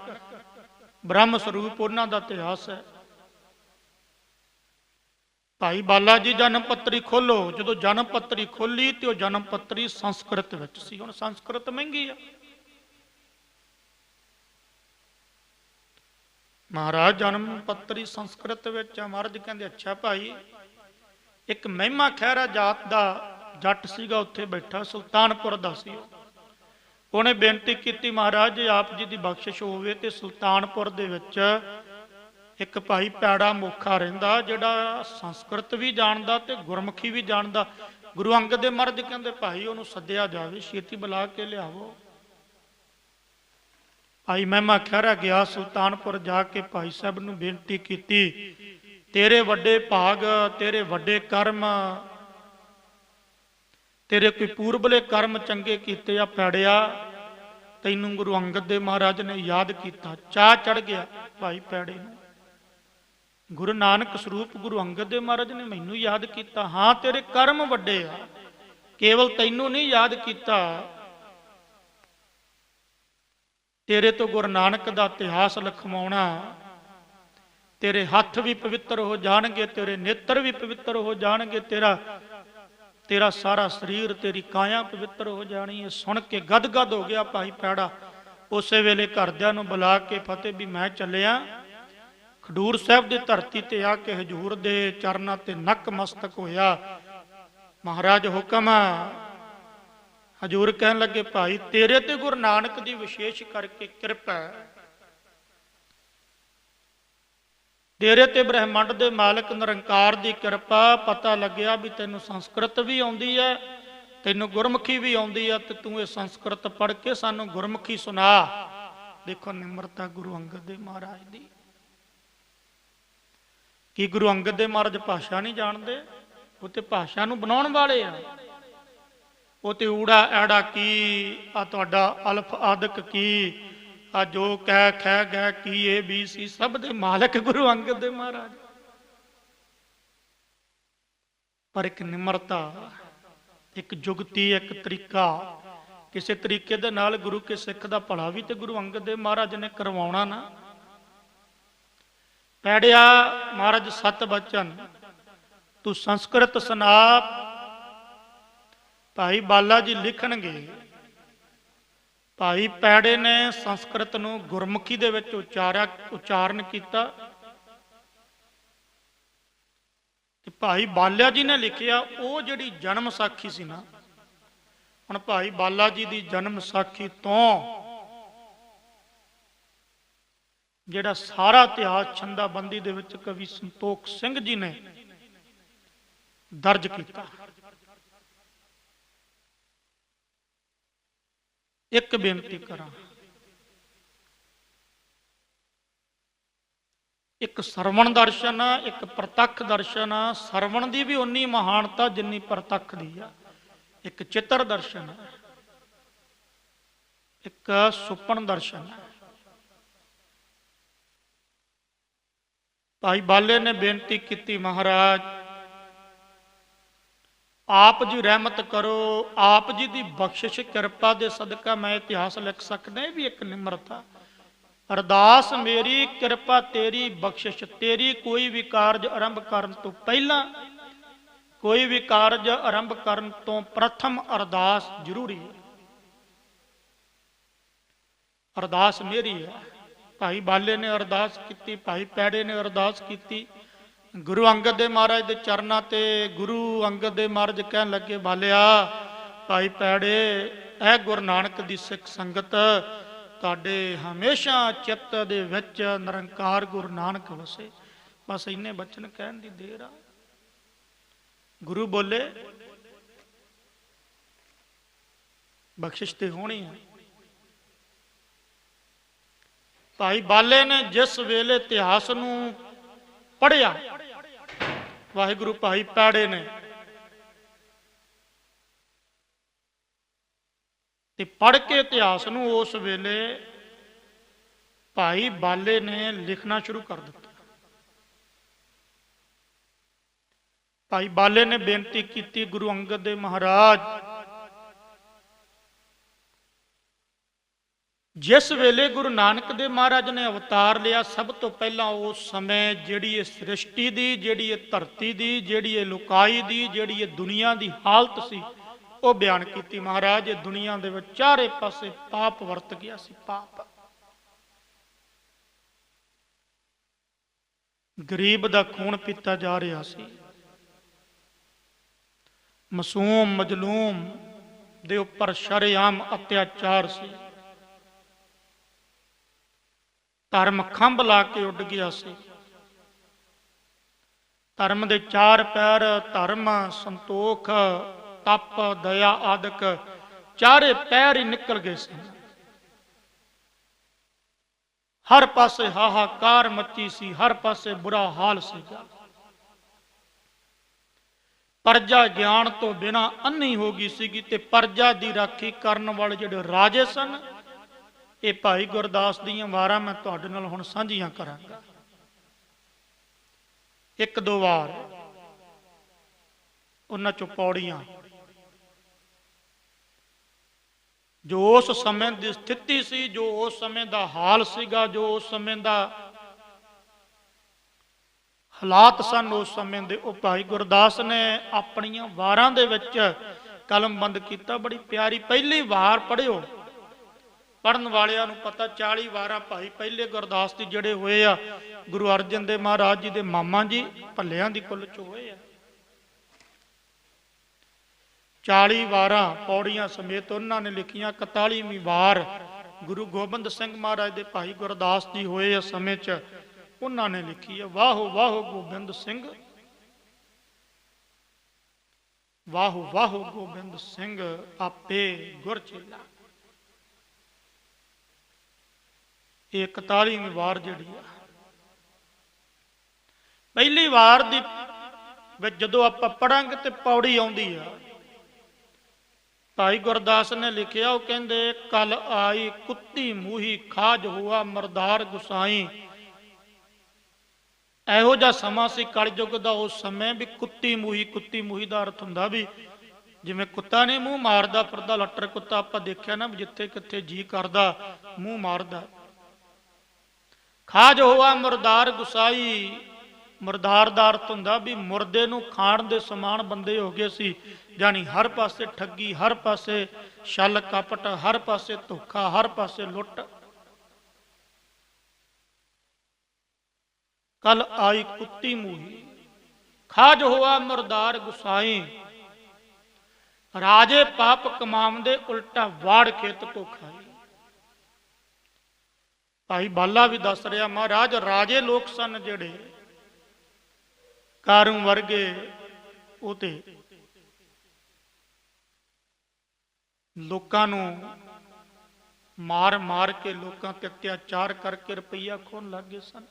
Speaker 1: ਬ੍ਰਹਮ ਸਰੂਪ, ਉਹਨਾਂ ਦਾ ਇਤਿਹਾਸ ਹੈ। ਭਾਈ ਬਾਲਾ ਜੀ ਜਨਮ ਪੱਤਰੀ ਖੋਲੋ। ਜਦੋਂ ਜਨਮ ਪੱਤਰੀ ਖੋਲੀ ਤੇ ਉਹ ਜਨਮ ਪੱਤਰੀ ਸੰਸਕ੍ਰਿਤ ਵਿੱਚ ਸੀ। ਹੁਣ ਸੰਸਕ੍ਰਿਤ ਮਹਿੰਗੀ ਆ। ਮਹਾਰਾਜ ਜਨਮ ਪੱਤਰੀ ਸੰਸਕ੍ਰਿਤ ਵਿੱਚ ਆ। ਮਹਾਰਾਜ ਕਹਿੰਦੇ ਅੱਛਾ ਭਾਈ। ਇੱਕ ਮਹਿਮਾ ਖਹਿਰਾ ਜਾਤ ਦਾ ਜੱਟ ਸੀਗਾ, ਉੱਥੇ ਬੈਠਾ, ਸੁਲਤਾਨਪੁਰ ਦਾ ਸੀ। ਉਹਨੇ ਬੇਨਤੀ ਕੀਤੀ, ਮਹਾਰਾਜ ਜੇ ਆਪ ਜੀ ਦੀ ਬਖਸ਼ਿਸ਼ ਹੋਵੇ ਤੇ ਸੁਲਤਾਨਪੁਰ ਦੇ ਵਿੱਚ ਇੱਕ ਭਾਈ ਪੈੜਾ ਮੋਖਾ ਰਹਿੰਦਾ, ਜਿਹੜਾ ਸੰਸਕ੍ਰਿਤ ਵੀ ਜਾਣਦਾ ਤੇ ਗੁਰਮੁਖੀ ਵੀ ਜਾਣਦਾ। ਗੁਰੂ ਅੰਗਦ ਦੇਵ ਮਹਾਰਾਜ ਕਹਿੰਦੇ ਭਾਈ ਉਹਨੂੰ ਸੱਦਿਆ ਜਾਵੇ, ਛੇਤੀ ਬੁਲਾ ਕੇ ਲਿਆਵੋ। ਭਾਈ ਮਹਿਮਾ ਖਹਿਰਾ ਗਿਆ, ਸੁਲਤਾਨਪੁਰ ਜਾ ਕੇ ਭਾਈ ਸਾਹਿਬ ਨੂੰ ਬੇਨਤੀ ਕੀਤੀ, ਤੇਰੇ ਵੱਡੇ ਭਾਗ, ਤੇਰੇ ਵੱਡੇ ਕਰਮ, ਤੇਰੇ ਕੋਈ ਪੂਰਬਲੇ ਕਰਮ ਚੰਗੇ ਕੀਤੇ ਆ ਪੈੜਿਆ, ਤੈਨੂੰ ਗੁਰੂ ਅੰਗਦ ਦੇਵ ਮਹਾਰਾਜ ਨੇ ਯਾਦ ਕੀਤਾ। ਚਾਹ ਚੜ ਗਿਆ ਭਾਈ ਪੈੜੇ ਨੂੰ, ਗੁਰੂ ਨਾਨਕ ਸਰੂਪ ਗੁਰੂ ਅੰਗਦ ਦੇਵ ਮਹਾਰਾਜ ਨੇ ਮੈਨੂੰ ਯਾਦ ਕੀਤਾ। ਹਾਂ ਤੇਰੇ ਕਰਮ ਵੱਡੇ ਆ, ਕੇਵਲ ਤੈਨੂੰ ਨਹੀਂ ਯਾਦ ਕੀਤਾ, ਤੇਰੇ ਤੋਂ ਗੁਰੂ ਨਾਨਕ ਦਾ ਇਤਿਹਾਸ ਲਿਖਵਾਉਣਾ। ਤੇਰੇ ਹੱਥ ਵੀ ਪਵਿੱਤਰ ਹੋ ਜਾਣਗੇ, ਤੇਰੇ ਨੇਤਰ ਵੀ ਪਵਿੱਤਰ ਹੋ ਜਾਣਗੇ, ਤੇਰਾ ਸਾਰਾ ਸਰੀਰ, ਤੇਰੀ ਕਾਇਆ ਪਵਿੱਤਰ ਹੋ ਜਾਣੀ ਹੈ। ਸੁਣ ਕੇ ਗਦਗਦ ਹੋ ਗਿਆ ਭਾਈ ਪੈੜਾ। ਉਸੇ ਵੇਲੇ ਘਰਦਿਆਂ ਨੂੰ ਬੁਲਾ ਕੇ ਫਤਿਹ ਵੀ ਮੈਂ ਚੱਲਿਆ ਖਡੂਰ ਸਾਹਿਬ ਦੀ ਧਰਤੀ ਤੇ ਆ ਕੇ ਹਜੂਰ ਦੇ ਚਰਨਾਂ ਤੇ ਨੱਕ ਮਸਤਕ ਹੋਇਆ। ਮਹਾਰਾਜ ਹੁਕਮ। ਹਜੂਰ ਕਹਿਣ ਲੱਗੇ ਭਾਈ ਤੇਰੇ ਤੇ ਗੁਰੂ ਨਾਨਕ ਦੀ ਵਿਸ਼ੇਸ਼ ਕਰਕੇ ਕਿਰਪਾ ਹੈ, ਤੇਰੇ ਤੇ ਬ੍ਰਹਿਮੰਡ ਦੇ ਮਾਲਕ ਨਿਰੰਕਾਰ ਦੀ ਕਿਰਪਾ। ਪਤਾ ਲੱਗਿਆ ਵੀ ਤੈਨੂੰ ਸੰਸਕ੍ਰਿਤ ਵੀ ਆਉਂਦੀ ਹੈ, ਤੈਨੂੰ ਗੁਰਮੁਖੀ ਵੀ ਆਉਂਦੀ ਹੈ, ਤੇ ਤੂੰ ਇਹ ਸੰਸਕ੍ਰਿਤ ਪੜ੍ਹ ਕੇ ਸਾਨੂੰ ਗੁਰਮੁਖੀ ਸੁਣਾ। ਦੇਖੋ ਨਿਮਰਤਾ ਗੁਰੂ ਅੰਗਦ ਦੇਵ ਮਹਾਰਾਜ ਦੀ। ਕੀ ਗੁਰੂ ਅੰਗਦ ਦੇਵ ਮਹਾਰਾਜ ਭਾਸ਼ਾ ਨਹੀਂ ਜਾਣਦੇ? ਉਹ ਤੇ ਭਾਸ਼ਾ ਨੂੰ ਬਣਾਉਣ ਵਾਲੇ ਆ। ਉਹ ਤੇ ਊੜਾ ਐੜਾ ਕੀ, ਆ ਤੁਹਾਡਾ ਅਲਫ ਆਦਿਕ ਕੀ, ਆ ਜੋ ਕਹਿ ਖੈ ਗੈ ਕੀ, ਇਹ ਵੀ ਸੀ, ਸਭ ਦੇ ਮਾਲਕ ਗੁਰੂ ਅੰਗਦ ਦੇਵ ਮਹਾਰਾਜ। ਪਰ ਇੱਕ ਨਿਮਰਤਾ, ਇੱਕ ਜੁਗਤੀ, ਇੱਕ ਤਰੀਕਾ, ਕਿਸੇ ਤਰੀਕੇ ਦੇ ਨਾਲ ਗੁਰੂ ਕੇ ਸਿੱਖ ਦਾ ਭਲਾ ਵੀ ਤੇ ਗੁਰੂ ਅੰਗਦ ਦੇਵ ਮਹਾਰਾਜ ਨੇ ਕਰਵਾਉਣਾ ਨਾ। ਪੈੜਿਆ ਮਹਾਰਾਜ ਸਤ ਬਚਨ, ਤੂੰ ਸੰਸਕ੍ਰਿਤ ਸੁਣਾ। ਭਾਈ ਬਾਲਾ ਜੀ ਲਿਖਣਗੇ, ਭਾਈ ਪੈੜੇ ਨੇ ਸੰਸਕ੍ਰਿਤ ਨੂੰ ਗੁਰਮੁਖੀ ਦੇ ਵਿੱਚ ਉਚਾਰਨ ਕੀਤਾ ਤੇ ਭਾਈ ਬਾਲਾ ਜੀ ਨੇ ਲਿਖਿਆ। ਉਹ ਜਿਹੜੀ ਜਨਮ ਸਾਖੀ ਸੀ ਨਾ, ਹੁਣ ਭਾਈ ਬਾਲਾ ਜੀ ਦੀ ਜਨਮ ਸਾਖੀ ਤੋਂ ਜਿਹੜਾ ਸਾਰਾ ਇਤਿਹਾਸ ਛੰਦਾਬੰਦੀ ਦੇ ਵਿੱਚ ਕਵੀ ਸੰਤੋਖ ਸਿੰਘ ਜੀ ਨੇ ਦਰਜ ਕੀਤਾ। ਇੱਕ ਬੇਨਤੀ ਕਰਾਂ, ਇੱਕ ਸਰਵਣ ਦਰਸ਼ਨ, ਇੱਕ ਪ੍ਰਤੱਖ ਦਰਸ਼ਨ। ਸਰਵਣ ਦੀ ਵੀ ਉਨੀ ਮਹਾਨਤਾ ਜਿੰਨੀ ਪ੍ਰਤੱਖ ਦੀ ਆ। ਇੱਕ ਚਿੱਤਰ ਦਰਸ਼ਨ, ਇੱਕ ਸੁਪਨ ਦਰਸ਼ਨ। ਭਾਈ ਬਾਲੇ ਨੇ ਬੇਨਤੀ ਕੀਤੀ, ਮਹਾਰਾਜ ਆਪ ਜੀ ਰਹਿਮਤ ਕਰੋ, ਆਪ ਜੀ ਦੀ ਬਖਸ਼ਿਸ਼ ਕਿਰਪਾ ਦੇ ਸਦਕਾ ਮੈਂ ਇਤਿਹਾਸ ਲਿਖ ਸਕਦਾ। ਇਹ ਵੀ ਇੱਕ ਨਿਮਰਤਾ। ਅਰਦਾਸ ਮੇਰੀ, ਕਿਰਪਾ ਤੇਰੀ, ਬਖਸ਼ਿਸ਼ ਤੇਰੀ। ਕੋਈ ਵੀ ਕਾਰਜ ਆਰੰਭ ਕਰਨ ਤੋਂ ਪਹਿਲਾਂ, ਕੋਈ ਵੀ ਕਾਰਜ ਆਰੰਭ ਕਰਨ ਤੋਂ ਪ੍ਰਥਮ ਅਰਦਾਸ ਜ਼ਰੂਰੀ ਹੈ। ਅਰਦਾਸ ਮੇਰੀ ਹੈ। ਭਾਈ ਬਾਲੇ ਨੇ ਅਰਦਾਸ ਕੀਤੀ, ਭਾਈ ਪੈੜੇ ਨੇ ਅਰਦਾਸ ਕੀਤੀ। ਗੁਰੂ ਅੰਗਦ ਦੇ ਮਹਾਰਾਜ ਦੇ ਚਰਨਾਂ ਤੇ ਗੁਰੂ ਅੰਗਦ ਦੇ ਮਹਾਰਾਜ ਕਹਿਣ ਲੱਗੇ, ਬਾਲਿਆ, ਭਾਈ ਪੈੜੇ, ਇਹ ਗੁਰੂ ਨਾਨਕ ਦੀ ਸਿੱਖ ਸੰਗਤ ਤੁਹਾਡੇ ਹਮੇਸ਼ਾ ਚਿੱਤ ਦੇ ਵਿੱਚ ਨਿਰੰਕਾਰ ਗੁਰੂ ਨਾਨਕ ਵਸੇ। ਬਸ ਇੰਨੇ ਬਚਨ ਕਹਿਣ ਦੀ ਦੇਰ ਆ। ਗੁਰੂ ਬੋਲੇ, ਬਖਸ਼ਿਸ਼ ਤੇ ਹੋਣੀ ਹੈ। ਭਾਈ ਬਾਲੇ ਨੇ ਜਿਸ ਵੇਲੇ ਇਤਿਹਾਸ ਨੂੰ ਪੜ੍ਹਿਆ, ਵਾਹਿਗੁਰੂ ਭਾਈ ਪੈੜੇ ਨੇ, ਤੇ ਪੜ੍ਹ ਕੇ ਇਤਿਹਾਸ ਨੂੰ ਉਸ ਵੇਲੇ ਭਾਈ ਬਾਲੇ ਨੇ ਲਿਖਣਾ ਸ਼ੁਰੂ ਕਰ ਦਿੱਤਾ। ਭਾਈ ਬਾਲੇ ਨੇ ਬੇਨਤੀ ਕੀਤੀ, ਗੁਰੂ ਅੰਗਦ ਦੇ ਮਹਾਰਾਜ, ਜਿਸ ਵੇਲੇ ਗੁਰੂ ਨਾਨਕ ਦੇਵ ਮਹਾਰਾਜ ਨੇ ਅਵਤਾਰ ਲਿਆ, ਸਭ ਤੋਂ ਪਹਿਲਾਂ ਉਸ ਸਮੇਂ ਜਿਹੜੀ ਇਹ ਸ੍ਰਿਸ਼ਟੀ ਦੀ, ਜਿਹੜੀ ਇਹ ਧਰਤੀ ਦੀ, ਜਿਹੜੀ ਇਹ ਲੋਕਾਈ ਦੀ, ਜਿਹੜੀ ਇਹ ਦੁਨੀਆ ਦੀ ਹਾਲਤ ਸੀ, ਉਹ ਬਿਆਨ ਕੀਤੀ। ਮਹਾਰਾਜ, ਇਹ ਦੁਨੀਆ ਦੇ ਵਿੱਚ ਚਾਰੇ ਪਾਸੇ ਪਾਪ ਵਰਤ ਗਿਆ ਸੀ। ਪਾਪ, ਗਰੀਬ ਦਾ ਖੂਨ ਪੀਤਾ ਜਾ ਰਿਹਾ ਸੀ। ਮਾਸੂਮ ਮਜਲੂਮ ਦੇ ਉੱਪਰ ਸ਼ਰੇਆਮ ਅਤਿਆਚਾਰ ਸੀ। ਧਰਮ ਖੰਭ ਲਾ ਕੇ ਉੱਡ ਗਿਆ ਸੀ। ਧਰਮ ਦੇ ਚਾਰ ਪੈਰ, ਧਰਮ, ਸੰਤੋਖ, ਤਪ, ਦਇਆ ਆਦਿਕ ਚਾਰੇ ਪੈਰ ਹੀ ਨਿਕਲ ਗਏ ਸੀ। ਹਰ ਪਾਸੇ ਹਾਹਾਕਾਰ ਮੱਚੀ ਸੀ, ਹਰ ਪਾਸੇ ਬੁਰਾ ਹਾਲ ਸੀਗਾ। ਪਰਜਾ ਗਿਆਨ ਤੋਂ ਬਿਨਾਂ ਅੰਨੀ ਹੋ ਗਈ ਸੀਗੀ, ਤੇ ਪਰਜਾ ਦੀ ਰਾਖੀ ਕਰਨ ਵਾਲੇ ਜਿਹੜੇ ਰਾਜੇ ਸਨ, ਇਹ ਭਾਈ ਗੁਰਦਾਸ ਦੀਆਂ ਵਾਰਾਂ ਮੈਂ ਤੁਹਾਡੇ ਨਾਲ ਹੁਣ ਸਾਂਝੀਆਂ ਕਰਾਂਗਾ। ਇੱਕ ਦੋ ਵਾਰ ਉਹਨਾਂ ਚੋਂ ਪੌੜੀਆਂ, ਜੋ ਉਸ ਸਮੇਂ ਦੀ ਸਥਿਤੀ ਸੀ, ਜੋ ਉਸ ਸਮੇਂ ਦਾ ਹਾਲ ਸੀਗਾ, ਜੋ ਉਸ ਸਮੇਂ ਦਾ ਹਾਲਾਤ ਸਨ ਉਸ ਸਮੇਂ ਦੇ, ਉਹ ਭਾਈ ਗੁਰਦਾਸ ਨੇ ਆਪਣੀਆਂ ਵਾਰਾਂ ਦੇ ਵਿੱਚ ਕਲਮਬੰਦ ਕੀਤਾ। ਬੜੀ ਪਿਆਰੀ ਪਹਿਲੀ ਵਾਰ ਪੜ੍ਹਿਓ। ਪੜ੍ਹਨ ਵਾਲਿਆਂ ਨੂੰ ਪਤਾ 40 ਵਾਰਾਂ ਭਾਈ ਪਹਿਲੇ ਗੁਰਦਾਸ ਦੀ ਜਿਹੜੇ ਹੋਏ ਆ, ਗੁਰੂ ਅਰਜਨ ਦੇਵ ਮਹਾਰਾਜ ਜੀ ਦੇ ਮਾਮਾ ਜੀ ਭੱਲਿਆਂ ਦੀ ਕੁੱਲ ਚ ਹੋਏ ਆ। 40 ਵਾਰਾਂ ਪੌੜੀਆਂ ਸਮੇਤ ਉਹਨਾਂ ਨੇ ਲਿਖੀਆਂ। 41ਵੀਂ ਵਾਰ ਗੁਰੂ ਗੋਬਿੰਦ ਸਿੰਘ ਮਹਾਰਾਜ ਦੇ ਭਾਈ ਗੁਰਦਾਸ ਜੀ ਹੋਏ ਆ ਸਮੇਂ ਚ, ਉਹਨਾਂ ਨੇ ਲਿਖੀ ਹੈ, ਵਾਹੋ ਵਾਹੋ ਗੋਬਿੰਦ ਸਿੰਘ, ਵਾਹੋ ਵਾਹੋ ਗੋਬਿੰਦ ਸਿੰਘ, ਆਪੇ ਗੁਰ ਚੇਲਾ। ਇਹ 41ਵੀਂ ਵਾਰ ਜਿਹੜੀ ਆ, ਪਹਿਲੀ ਵਾਰ ਦੀ ਵਿੱਚ ਜਦੋਂ ਆਪਾਂ ਪੜਾਂਗੇ ਤੇ ਪੌੜੀ ਆਉਂਦੀ ਆ। ਭਾਈ ਗੁਰਦਾਸ ਨੇ ਲਿਖਿਆ, ਉਹ ਕਹਿੰਦੇ, ਕਲ ਆਈ ਕੁੱਤੀ ਮੂਹੀ ਖਾਜ ਹੋਆ ਮਰਦਾਰ ਗੁਸਾਈ। ਇਹੋ ਜਿਹਾ ਸਮਾਂ ਸੀ ਕਲਯੁੱਗ ਦਾ ਉਸ ਸਮੇਂ ਵੀ ਕੁੱਤੀ ਮੂਹੀ, ਕੁੱਤੀ ਮੂਹੀ ਦਾ ਅਰਥ ਹੁੰਦਾ ਵੀ ਜਿਵੇਂ ਕੁੱਤਾ ਨਹੀਂ ਮੂੰਹ ਮਾਰਦਾ ਫਿਰਦਾ, ਲੱਟਰ ਕੁੱਤਾ ਆਪਾਂ ਦੇਖਿਆ ਨਾ, ਜਿੱਥੇ ਕਿੱਥੇ ਜੀ ਕਰਦਾ ਮੂੰਹ ਮਾਰਦਾ। ਖਾਜ ਹੋਆ ਮੁਰਦਾਰ ਗੁਸਾਈ, ਮੁਰਦਾਰ ਦਾ ਅਰਥ ਹੁੰਦਾ ਵੀ ਮੁਰਦੇ ਨੂੰ ਖਾਣ ਦੇ ਸਮਾਨ ਬੰਦੇ ਹੋ ਗਏ ਸੀ। ਜਾਣੀ ਹਰ ਪਾਸੇ ਠੱਗੀ, ਹਰ ਪਾਸੇ ਛਲ ਕਪਟ, ਹਰ ਪਾਸੇ ਧੋਖਾ, ਹਰ ਪਾਸੇ ਲੁੱਟ। ਕਲ ਆਈ ਕੁੱਤੀ ਮੂਹੀ ਖਾਜ ਹੋਆ ਮੁਰਦਾਰ ਗੁਸਾਈ। ਰਾਜੇ ਪਾਪ ਕਮਾਉਂਦੇ, ਉਲਟਾ ਵਾੜ ਖੇਤ ਕੋ ਖਾਈ। ਭਾਈ ਬਾਲਾ ਵੀ ਦੱਸ ਰਿਹਾ, ਮਹਾਰਾਜ ਰਾਜੇ ਲੋਕ ਸਨ ਜਿਹੜੇ, ਕਾਰੂ ਵਰਗੇ, ਉਹ ਤੇ ਲੋਕਾਂ ਨੂੰ ਮਾਰ ਮਾਰ ਕੇ, ਲੋਕਾਂ ਤੇ ਅਤਿਆਚਾਰ ਕਰਕੇ ਰੁਪਈਆ ਖੋਹਣ ਲੱਗ ਗਏ ਸਨ।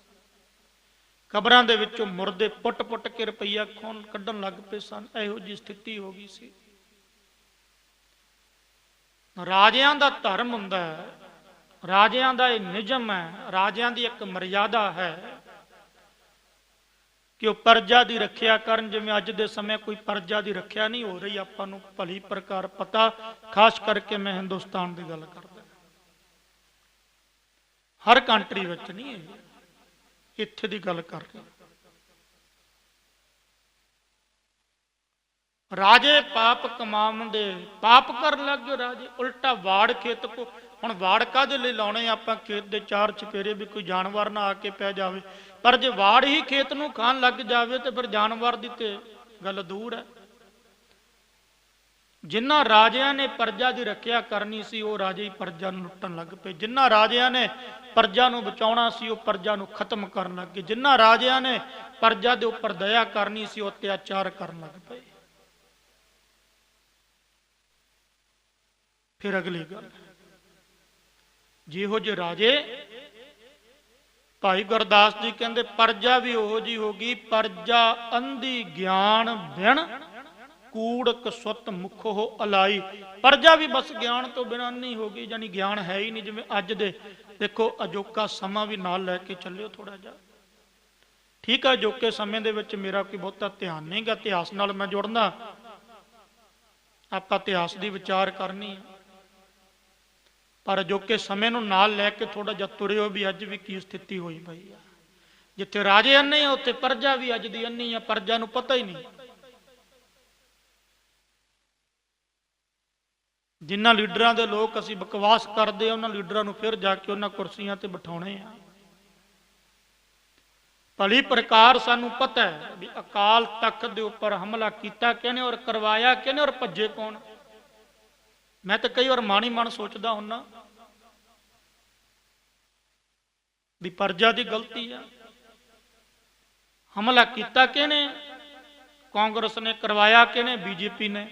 Speaker 1: ਕਬਰਾਂ ਦੇ ਵਿੱਚੋਂ ਮੁਰਦੇ ਪੁੱਟ ਪੁੱਟ ਕੇ ਰੁਪਈਆ ਖੋਹਣ ਕੱਢਣ ਲੱਗ ਪਏ ਸਨ। ਇਹੋ ਜਿਹੀ ਸਥਿਤੀ ਹੋ ਗਈ ਸੀ। ਰਾਜਿਆਂ ਦਾ ਧਰਮ ਹੁੰਦਾ ਹੈ, ਰਾਜਿਆਂ ਦਾ ਇਹ ਨਿਯਮ ਹੈ, ਰਾਜਿਆਂ ਦੀ ਇੱਕ ਮਰਿਆਦਾ ਹੈ। ਕਿ ਉਹ ਪਰਜਾ ਦੀ ਰੱਖਿਆ ਕਰਨ। ਜਿਵੇਂ ਅੱਜ ਦੇ ਸਮੇਂ ਕੋਈ ਪਰਜਾ ਦੀ ਰੱਖਿਆ ਨਹੀਂ ਹੋ ਰਹੀ, ਆਪਾਂ ਨੂੰ ਭਲੀ ਪ੍ਰਕਾਰ ਪਤਾ, ਖਾਸ ਕਰਕੇ ਮੈਂ ਹਿੰਦੁਸਤਾਨ ਦੀ ਗੱਲ ਕਰਦਾ, ਹਰ ਕੰਟਰੀ ਵਿੱਚ ਨਹੀਂ, ਇਹ ਇੱਥੇ ਦੀ ਗੱਲ ਕਰ ਰਿਹਾ। ਰਾਜੇ ਪਾਪ ਕਮਾਉਂਦੇ, ਪਾਪ ਕਰਨ ਲੱਗ ਗਏ ਰਾਜੇ, ਉਲਟਾ ਵਾੜ ਖੇਤ ਕੋ। ਹੁਣ ਵਾੜ ਕਾਹਦੇ ਲਈ ਲਾਉਣੇ ਆਪਾਂ? ਖੇਤ ਦੇ ਚਾਰ ਚਫੇਰੇ ਵੀ ਕੋਈ ਜਾਨਵਰ ਨਾ ਆ ਕੇ ਪੈ ਜਾਵੇ। ਪਰ ਜੇ ਵਾੜ ਹੀ ਖੇਤ ਨੂੰ ਖਾਣ ਲੱਗ ਜਾਵੇ ਤੇ ਫਿਰ ਜਾਨਵਰ ਦੀ ਤੇ ਗੱਲ ਦੂਰ ਹੈ। ਜਿਨ੍ਹਾਂ ਰਾਜਿਆਂ ਨੇ ਪਰਜਾ ਦੀ ਰੱਖਿਆ ਕਰਨੀ ਸੀ, ਉਹ ਰਾਜੇ ਹੀ ਪਰਜਾ ਨੂੰ ਲੁੱਟਣ ਲੱਗ ਪਏ। ਜਿਨ੍ਹਾਂ ਰਾਜਿਆਂ ਨੇ ਪਰਜਾ ਨੂੰ ਬਚਾਉਣਾ ਸੀ, ਉਹ ਪਰਜਾ ਨੂੰ ਖਤਮ ਕਰਨ ਲੱਗ ਗਏ। ਜਿਨ੍ਹਾਂ ਰਾਜਿਆਂ ਨੇ ਪਰਜਾ ਦੇ ਉੱਪਰ ਦਇਆ ਕਰਨੀ ਸੀ, ਉਹ ਅਤਿਆਚਾਰ ਕਰਨ ਲੱਗ ਪਏ। ਫਿਰ ਅਗਲੀ ਗੱਲ, ਜਿਹੋ ਜਿਹੇ ਰਾਜੇ, ਭਾਈ ਗੁਰਦਾਸ ਜੀ ਕਹਿੰਦੇ ਪਰਜਾ ਵੀ ਉਹੋ ਜੀ ਹੋ ਗਈ, ਪਰਜਾ ਅੰਧੀ ਗਿਆਨ ਬਿਨ ਕੂੜਕ ਸੁੱਤ ਮੁਖੋ ਅਲਾਈ। ਪਰਜਾ ਵੀ ਬਸ ਗਿਆਨ ਤੋਂ ਬਿਨਾਂ ਨਹੀਂ ਹੋ ਗਈ, ਯਾਨੀ ਗਿਆਨ ਹੈ ਹੀ ਨਹੀਂ। ਜਿਵੇਂ ਅੱਜ ਦੇ ਦੇਖੋ ਅਜੋਕਾ ਸਮਾਂ ਵੀ ਨਾਲ ਲੈ ਕੇ ਚੱਲਿਓ ਥੋੜਾ ਜਿਹਾ, ਠੀਕ ਹੈ। ਅਜੋਕੇ ਸਮੇਂ ਦੇ ਵਿੱਚ ਮੇਰਾ ਕੋਈ ਬਹੁਤਾ ਧਿਆਨ ਨਹੀਂਗਾ, ਇਤਿਹਾਸ ਨਾਲ ਮੈਂ ਜੁੜਨਾ, ਆਪਾਂ ਇਤਿਹਾਸ ਦੀ ਵਿਚਾਰ ਕਰਨੀ, ਪਰ ਅਜੋਕੇ ਸਮੇਂ ਨੂੰ ਨਾਲ ਲੈ ਕੇ ਥੋੜਾ ਜਿਹਾ ਤੁਰਿਓ ਵੀ ਅੱਜ ਵੀ ਕੀ ਸਥਿਤੀ ਹੋਈ ਪਈ ਆ। ਜਿੱਥੇ ਰਾਜੇ ਅੰਨੇ ਆ, ਉੱਥੇ ਪਰਜਾ ਵੀ ਅੱਜ ਦੀ ਅੰਨੀ ਆ, ਪਰਜਾ ਨੂੰ ਪਤਾ ਹੀ ਨਹੀਂ। ਜਿਨ੍ਹਾਂ ਲੀਡਰਾਂ ਦੇ ਲੋਕ ਅਸੀਂ ਬਕਵਾਸ ਕਰਦੇ ਆ, ਉਹਨਾਂ ਲੀਡਰਾਂ ਨੂੰ ਫਿਰ ਜਾ ਕੇ ਉਹਨਾਂ ਕੁਰਸੀਆਂ ਤੇ ਬਿਠਾਉਣੇ ਆ। ਭਲੀ ਪ੍ਰਕਾਰ ਸਾਨੂੰ ਪਤਾ ਹੈ ਵੀ ਅਕਾਲ ਤਖਤ ਦੇ ਉੱਪਰ ਹਮਲਾ ਕੀਤਾ ਕਿਹਨੇ ਔਰ ਕਰਵਾਇਆ ਕਿਹਨੇ ਔਰ ਭੱਜੇ ਕੌਣ। ਮੈਂ ਤਾਂ ਕਈ ਵਾਰ ਮਾਣੀ ਮਨ ਸੋਚਦਾ ਹੁੰਨਾ ਵੀ ਪਰਜਾ ਦੀ ਗਲਤੀ ਆ, ਹਮਲਾ ਕੀਤਾ ਕਿਹਨੇ, ਕਾਂਗਰਸ ਨੇ, ਕਰਵਾਇਆ ਕਿਹਨੇ, ਬੀਜੇਪੀ ਨੇ,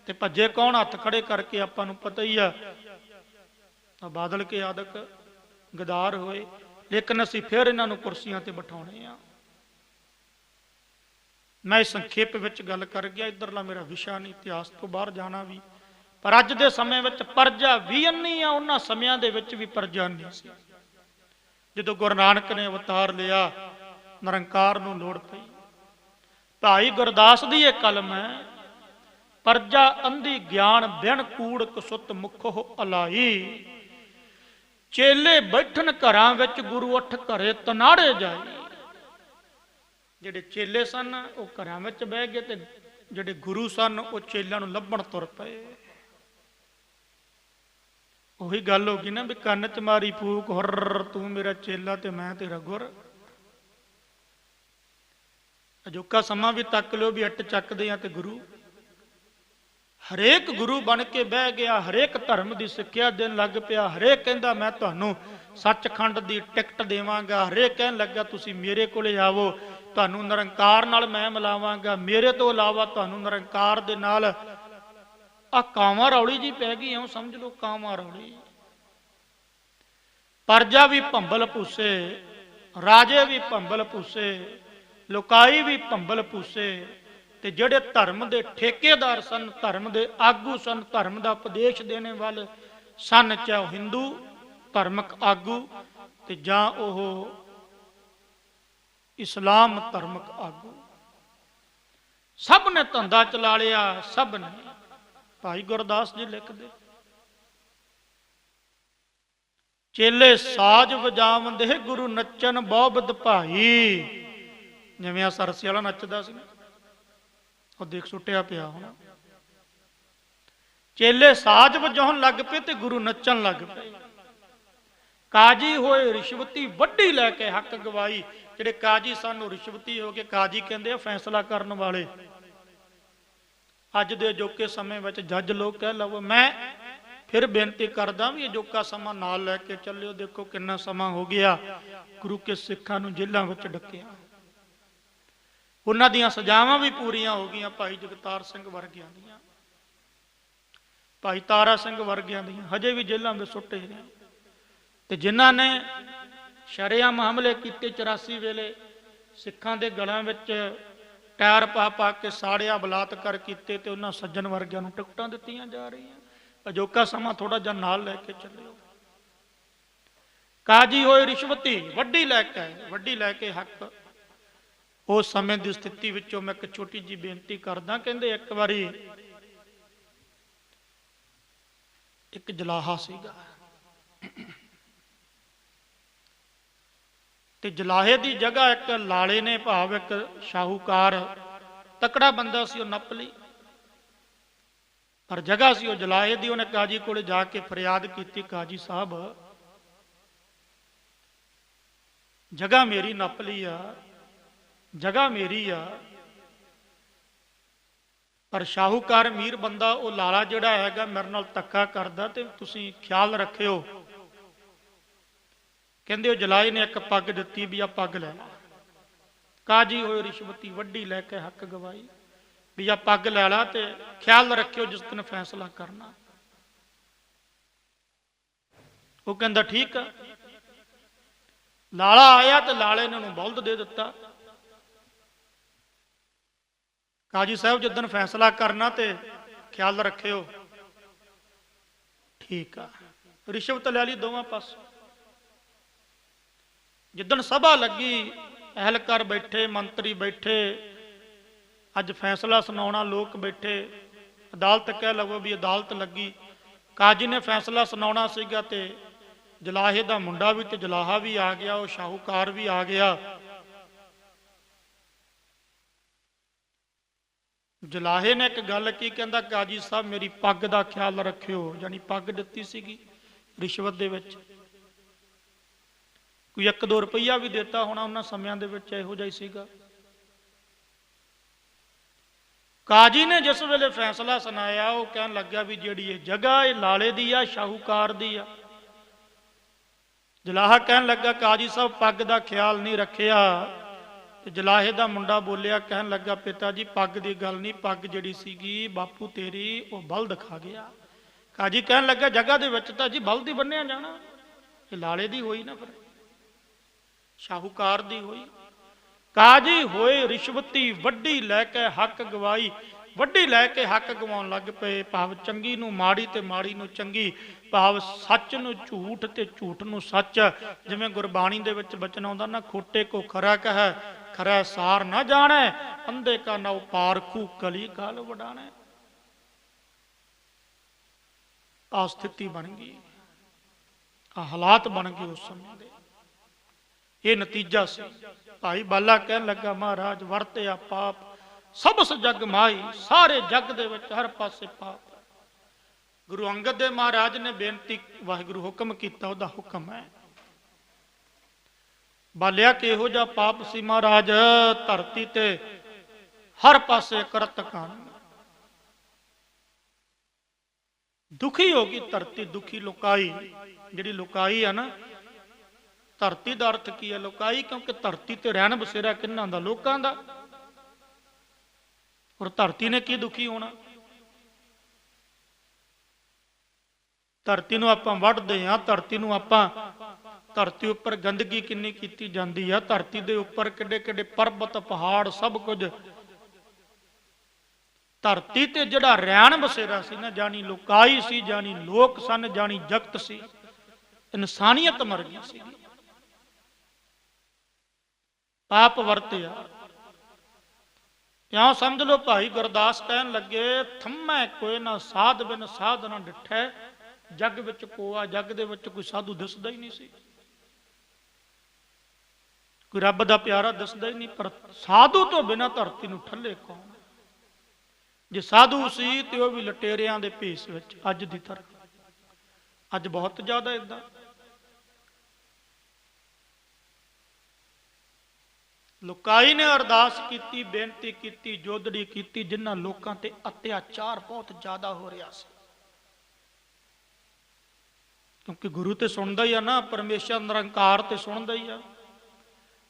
Speaker 1: ਤੇ ਭੱਜੇ ਕੌਣ? ਹੱਥ ਖੜੇ ਕਰਕੇ ਆਪਾਂ ਨੂੰ ਪਤਾ ਹੀ ਆ, ਬਾਦਲ ਕੇ ਆਦਿਕ ਗਦਾਰ ਹੋਏ। ਲੇਕਿਨ ਅਸੀਂ ਫਿਰ ਇਹਨਾਂ ਨੂੰ ਕੁਰਸੀਆਂ ਤੇ ਬਿਠਾਉਣੇ ਆ। ਮੈਂ ਸੰਖੇਪ ਵਿੱਚ ਗੱਲ ਕਰ ਗਿਆ, ਇੱਧਰਲਾ ਮੇਰਾ ਵਿਸ਼ਾ ਨਹੀਂ, ਇਤਿਹਾਸ ਤੋਂ ਬਾਹਰ ਜਾਣਾ ਵੀ। ਪਰ ਅੱਜ ਦੇ ਸਮੇਂ ਵਿੱਚ ਪਰਜਾ ਵੀ ਅੰਨੀ ਆ, ਉਹਨਾਂ ਸਮਿਆਂ ਦੇ ਵਿੱਚ ਵੀ ਪਰਜਾ ਨਹੀਂ ਸੀ। ਜਦੋਂ ਗੁਰੂ ਨਾਨਕ ਨੇ ਅਵਤਾਰ ਲਿਆ, ਨਿਰੰਕਾਰ ਨੂੰ ਲੋੜ ਪਈ। ਭਾਈ ਗੁਰਦਾਸ ਦੀ ਇਹ ਕਲਮ ਹੈ, ਪਰਜਾ ਅੰਧੀ ਗਿਆਨ ਬਿਨ ਕੂੜਕ ਸੁੱਤ ਮੁਖੋ ਅਲਾਈ। ਚੇਲੇ ਬੈਠਣ ਘਰਾਂ ਵਿੱਚ, ਗੁਰੂ ਉੱਠ ਘਰੇ ਤਨਾੜੇ ਜਾਈ। ਜਿਹੜੇ ਚੇਲੇ ਸਨ ਉਹ ਘਰਾਂ ਵਿੱਚ ਬਹਿ ਗਏ, ਤੇ ਜਿਹੜੇ ਗੁਰੂ ਸਨ ਉਹ ਚੇਲਿਆਂ ਨੂੰ ਲੱਭਣ ਤੁਰ ਪਏ। ਉਹੀ ਗੱਲ ਹੋ ਗਈ ਨਾ ਵੀ ਕੰਨ ਚ ਮਾਰੀ ਫੂਕ, ਹੁਰ ਤੂੰ ਮੇਰਾ ਚੇਲਾ ਤੇ ਮੈਂ ਤੇਰਾ ਗੁਰ। ਅਜੋਕਾ ਸਮਾਂ ਵੀ ਤੱਕ ਲਿਓ ਵੀ ਇੱਟ ਚੱਕਦੇ ਆ ਤੇ ਗੁਰੂ, ਹਰੇਕ ਗੁਰੂ ਬਣ ਕੇ ਬਹਿ ਗਿਆ, ਹਰੇਕ ਧਰਮ ਦੀ ਸਿੱਖਿਆ ਦੇਣ ਲੱਗ ਪਿਆ। ਹਰੇਕ ਕਹਿੰਦਾ ਮੈਂ ਤੁਹਾਨੂੰ ਸੱਚਖੰਡ ਦੀ ਟਿਕਟ ਦੇਵਾਂਗਾ, ਹਰੇਕ ਕਹਿਣ ਲੱਗਾ ਤੁਸੀਂ ਮੇਰੇ ਕੋਲੇ ਆਵੋ, ਤੁਹਾਨੂੰ ਨਿਰੰਕਾਰ ਨਾਲ ਮੈਂ ਮਿਲਾਵਾਂਗਾ, ਮੇਰੇ ਤੋਂ ਇਲਾਵਾ ਤੁਹਾਨੂੰ ਨਿਰੰਕਾਰ ਦੇ ਨਾਲ। ਆ ਕਾਵਾਂ ਰੌਲੀ ਜੀ ਪੈ ਗਈ, ਐਂ ਸਮਝ ਲਓ ਕਾਵਾਂ ਰੌਲੀ। ਪਰਜਾ ਵੀ ਭੰਬਲ ਭੂਸੇ, ਰਾਜੇ ਵੀ ਭੰਬਲ ਭੂਸੇ, ਲੋਕਾਈ ਵੀ ਭੰਬਲ ਭੂਸੇ, ਤੇ ਜਿਹੜੇ ਧਰਮ ਦੇ ਠੇਕੇਦਾਰ ਸਨ, ਧਰਮ ਦੇ ਆਗੂ ਸਨ, ਧਰਮ ਦਾ ਉਪਦੇਸ਼ ਦੇਣੇ ਵਾਲੇ ਸਨ, ਚਾਹੇ ਹਿੰਦੂ ਧਰਮਕ ਆਗੂ ਤੇ ਜਾਂ ਉਹ ਇਸਲਾਮ ਧਰਮਕ ਆਗੂ, ਸਭ ਨੇ ਧੰਦਾ ਚਲਾ ਲਿਆ, ਸਭ ਨੇ। ਭਾਈ ਗੁਰਦਾਸ ਜੀ ਲਿਖਦੇ, ਚੇਲੇ ਸਾਜ ਵਜਾਵੰਦੇ ਗੁਰੂ ਨੱਚਨ ਬਹੁਬਦ ਭਾਈ। ਜਿਵੇਂ ਆ ਸਰਸੇ ਵਾਲਾ ਨੱਚਦਾ ਸੀ, ਉਹ ਦੇਖ ਸੁੱਟਿਆ ਪਿਆ ਹੁਣ। ਚੇਲੇ ਸਾਜ ਵਜਾਉਣ ਲੱਗ ਪਏ ਤੇ ਗੁਰੂ ਨੱਚਣ ਲੱਗ ਪਏ। ਕਾਜੀ ਹੋਏ ਰਿਸ਼ਵਤੀ ਵੱਡੀ ਲੈ ਕੇ ਹੱਕ ਗਵਾਈ। ਜਿਹੜੇ ਕਾਜੀ ਸਨ ਉਹ ਰਿਸ਼ਵਤੀ ਹੋ ਕੇ, ਕਾਜੀ ਕਹਿੰਦੇ ਆ ਫੈਸਲਾ ਕਰਨ ਵਾਲੇ। ਅੱਜ ਦੇ ਅਜੋਕੇ ਸਮੇਂ ਵਿੱਚ ਜੱਜ ਲੋਕ ਕਹਿ ਲਵੋ। ਮੈਂ ਫਿਰ ਬੇਨਤੀ ਕਰਦਾ ਵੀ ਅਜੋਕਾ ਸਮਾਂ ਨਾਲ ਲੈ ਕੇ ਚੱਲਿਓ। ਦੇਖੋ ਕਿੰਨਾ ਸਮਾਂ ਹੋ ਗਿਆ ਗੁਰੂ ਕੇ ਸਿੱਖਾਂ ਨੂੰ ਜੇਲ੍ਹਾਂ ਵਿੱਚ ਡੱਕਿਆ, ਉਹਨਾਂ ਦੀਆਂ ਸਜ਼ਾਵਾਂ ਵੀ ਪੂਰੀਆਂ ਹੋ ਗਈਆਂ। ਭਾਈ ਜਗਤਾਰ ਸਿੰਘ ਵਰਗਿਆਂ ਦੀਆਂ, ਭਾਈ ਤਾਰਾ ਸਿੰਘ ਵਰਗਿਆਂ ਦੀਆਂ ਹਜੇ ਵੀ ਜੇਲ੍ਹਾਂ ਵਿੱਚ ਸੁੱਟੇ ਨੇ। ਤੇ ਜਿਨ੍ਹਾਂ ਨੇ ਸ਼ਰੇਆਮ ਹਮਲੇ ਕੀਤੇ 84 ਵੇਲੇ, ਸਿੱਖਾਂ ਦੇ ਗਲਾਂ ਵਿੱਚ ਟਾਇਰ ਪਾ ਪਾ ਕੇ ਸਾੜਿਆ, ਬਲਾਤਕਾਰ ਕੀਤੇ, ਤੇ ਉਹਨਾਂ ਸੱਜਣ ਵਰਗਿਆਂ ਨੂੰ ਟਿਕਟਾਂ ਦਿੱਤੀਆਂ ਜਾ ਰਹੀਆਂ। ਅਜੋਕਾ ਸਮਾਂ ਥੋੜਾ ਜਿਹਾ ਨਾਲ ਲੈ ਕੇ ਚੱਲਿਓ। ਕਾਜੀ ਹੋਏ ਰਿਸ਼ਵਤੀ ਵੱਡੀ ਲੈ ਕੇ ਹੱਕ, उस समय की स्थिति विचों मैं एक छोटी जी बेनती करदा। कहंदे एक बारी एक जलाहा सीगा ते जलाहे की जगह एक लाले ने भाव एक शाहूकार तकड़ा बंदा सी, नप ली, पर जगह सी जलाहे की। उन्हें काजी को जाके फरियाद की, काजी साहब जगह मेरी नप ली आ, जगह मेरी आ, पर शाहूकार अमीर बंदा वो लाला जिहड़ा हैगा मेरे नाल धक्का करदा ते तुसीं ख्याल रखियो। कहंदे जलाए ने एक पग दित्ती भी आ पग लै ला। काजी होए रिश्वती वड्डी लैके हक गवाई भी आ पग लै ला ते ख्याल रखियो जिस दिन फैसला करना। वो कहंदा ठीक आ। लाला आया तो लाले ने उन्होंने बलद दे दिता। काजी साहब जिस दिन फैसला करना ते ख्याल रखियो। ठीक आ। रिश्वत लै ली दोवां पास। जिदन सभा लगी, अहलकार बैठे, मंत्री बैठे, अज फैसला सुनाउणा, लोग बैठे, अदालत कह लवो भी अदालत लगी। काजी ने फैसला सुनाउणा सीगा ते जलाहे का मुंडा भी ते जलाहा भी आ गया, वो शाहूकार भी आ गया। जलाहे ने एक गल की, कहंदा काजी साहब मेरी पग का ख्याल रखियो। यानी पग दित्ती सीगी रिश्वत दे विच। कोई 1-2 रुपया भी देता होना उन्होंने समयां दे विच, इहो जिहा ही सीगा। काजी ने जिस वेले फैसला सुनाया वो कहन लग्या भी जिहड़ी ये जगह ये लाले दी आ, शाहूकार दी आ। जलाहा कहन लगा काजी साहब पग का ख्याल नहीं रखिया। जलाहे का मुंडा बोलिया, कहन लगा पिता जी पग की गल नहीं, पग जिहड़ी सीगी बापू तेरी वो बलद खा गया। काजी कहन लगा जगह दे विच तां जी बलद ही बन्निया जाना, ये लाले दी होई ना, फिर शाहूकार दी होई। काजी होए रिश्वती वड्डी लैके हक गवाई। वड्डी लैके हक गवाउण लग पे, भाव चंगी नूं माड़ी ते माड़ी नूं चंगी, भाव सच नूं झूठ ते झूठ नूं सच। जिवें गुरबाणी दे विच बचन आउंदा ना, खोटे को खरा कह खरा सार ना जाने, अंधे का नौ पारखू कली काल वडाणे। आ स्थिति बन गई, आ हालात बन गए उस समय दे। ये नतीजा से भाई बाला कहन लगा महाराज वरत्या पाप सबस जग माई, सारे जग दे विच हर पासे पाप। गुरु अंगद देव महाराज ने बेनती, वाहिगुरु हुक्म किया, उहदा हुक्म है। बालिया किहो जिहा पाप सी महाराज, धरती ते हर पासे करत कान। दुखी होगी धरती, दुखी लुकाई। जिहड़ी लुकाई है ना, धरती का अर्थ की है लुकाई, क्योंकि धरती ते रहन बसेरा किन्ना दा, लोकां दा। और धरती ने की दुखी होना। धरती नूं आपां वढदे हां, धरती नूं आपां, धरती उपर गंदगी किन्नी कीती जांदी है, धरती दे उपर किड्डे किड्डे पर्बत पहाड़ सब कुछ। धरती ते जिहड़ा रहन बसेरा सी ना, जानी लुकाई सी, जानी लोक सन, जानी जगत सी, इंसानियत मर गई सी। पाप वरत्या। क्यों समझ लो भाई गुरदास कहन लगे, थम्मै कोई ना साध बिन साध ना डिठै, जग विच कोआ, जग दे विच कोई साधु दिसदा ही नहीं सी, कोई रब दा प्यारा दिसदा ही नहीं। पर साधु तो बिना धरती नूं ठल्ले कौन? जे साधु सी ते वो भी लटेरियां दे भेस विच, अज दी तरह। अज बहुत ज्यादा इदां। लुकाई ने अरदास की, बेनती की, जोदड़ी की, जिन्हां लोकां ते अत्याचार बहुत ज्यादा हो रहा सी। क्योंकि गुरु तो सुनता ही है ना, परमेश्वर निरंकार तो सुनता ही है।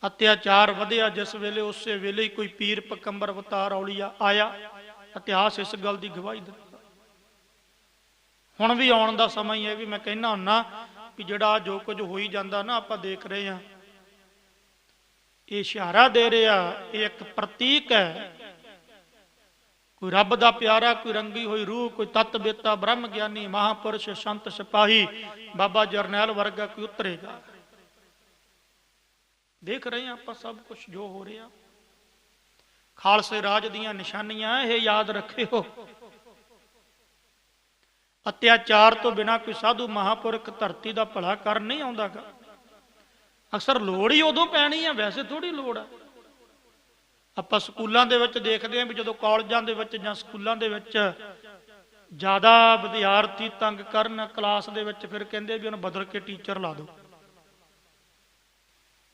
Speaker 1: अत्याचार वधिया जिस वेले, उस वेले ही कोई पीर पकंबर अवतार औलिया आया। इतिहास इस गल की गवाही दिता। हुण भी आउण दा समा ही है। भी मैं कहना हुन्ना कि जिहड़ा जो कुछ हो ही जाता ना, आपां देख रहे हैं, ये इशारा दे रहा, ये एक प्रतीक है। कोई रब दा प्यारा, कोई रंगी हुई रूह, कोई तत्त बेता ब्रह्म ज्ञानी महापुरुष संत सिपाही बाबा जरनैल वर्गा कोई उतरेगा। देख रहे हैं आप सब कुछ जो हो रहा। ਖਾਲਸੇ ਰਾਜ ਦੀਆਂ ਨਿਸ਼ਾਨੀਆਂ ਇਹ ਯਾਦ ਰੱਖਿਓ। ਅਤਿਆਚਾਰ ਤੋਂ ਬਿਨਾਂ ਕੋਈ ਸਾਧੂ ਮਹਾਂਪੁਰਖ ਧਰਤੀ ਦਾ ਭਲਾ ਕਰ ਨਹੀਂ ਆਉਂਦਾਗਾ। ਅਕਸਰ ਲੋੜ ਹੀ ਉਦੋਂ ਪੈਣੀ ਆ, ਵੈਸੇ ਥੋੜੀ ਲੋੜ ਆ। ਆਪਾਂ ਸਕੂਲਾਂ ਦੇ ਵਿੱਚ ਦੇਖਦੇ ਹਾਂ ਵੀ ਜਦੋਂ ਕਾਲਜਾਂ ਦੇ ਵਿੱਚ ਜਾਂ ਸਕੂਲਾਂ ਦੇ ਵਿੱਚ ਜ਼ਿਆਦਾ ਵਿਦਿਆਰਥੀ ਤੰਗ ਕਰਨ ਕਲਾਸ ਦੇ ਵਿੱਚ, ਫਿਰ ਕਹਿੰਦੇ ਵੀ ਉਹਨੂੰ ਬਦਲ ਕੇ ਟੀਚਰ ਲਾ ਦਿਓ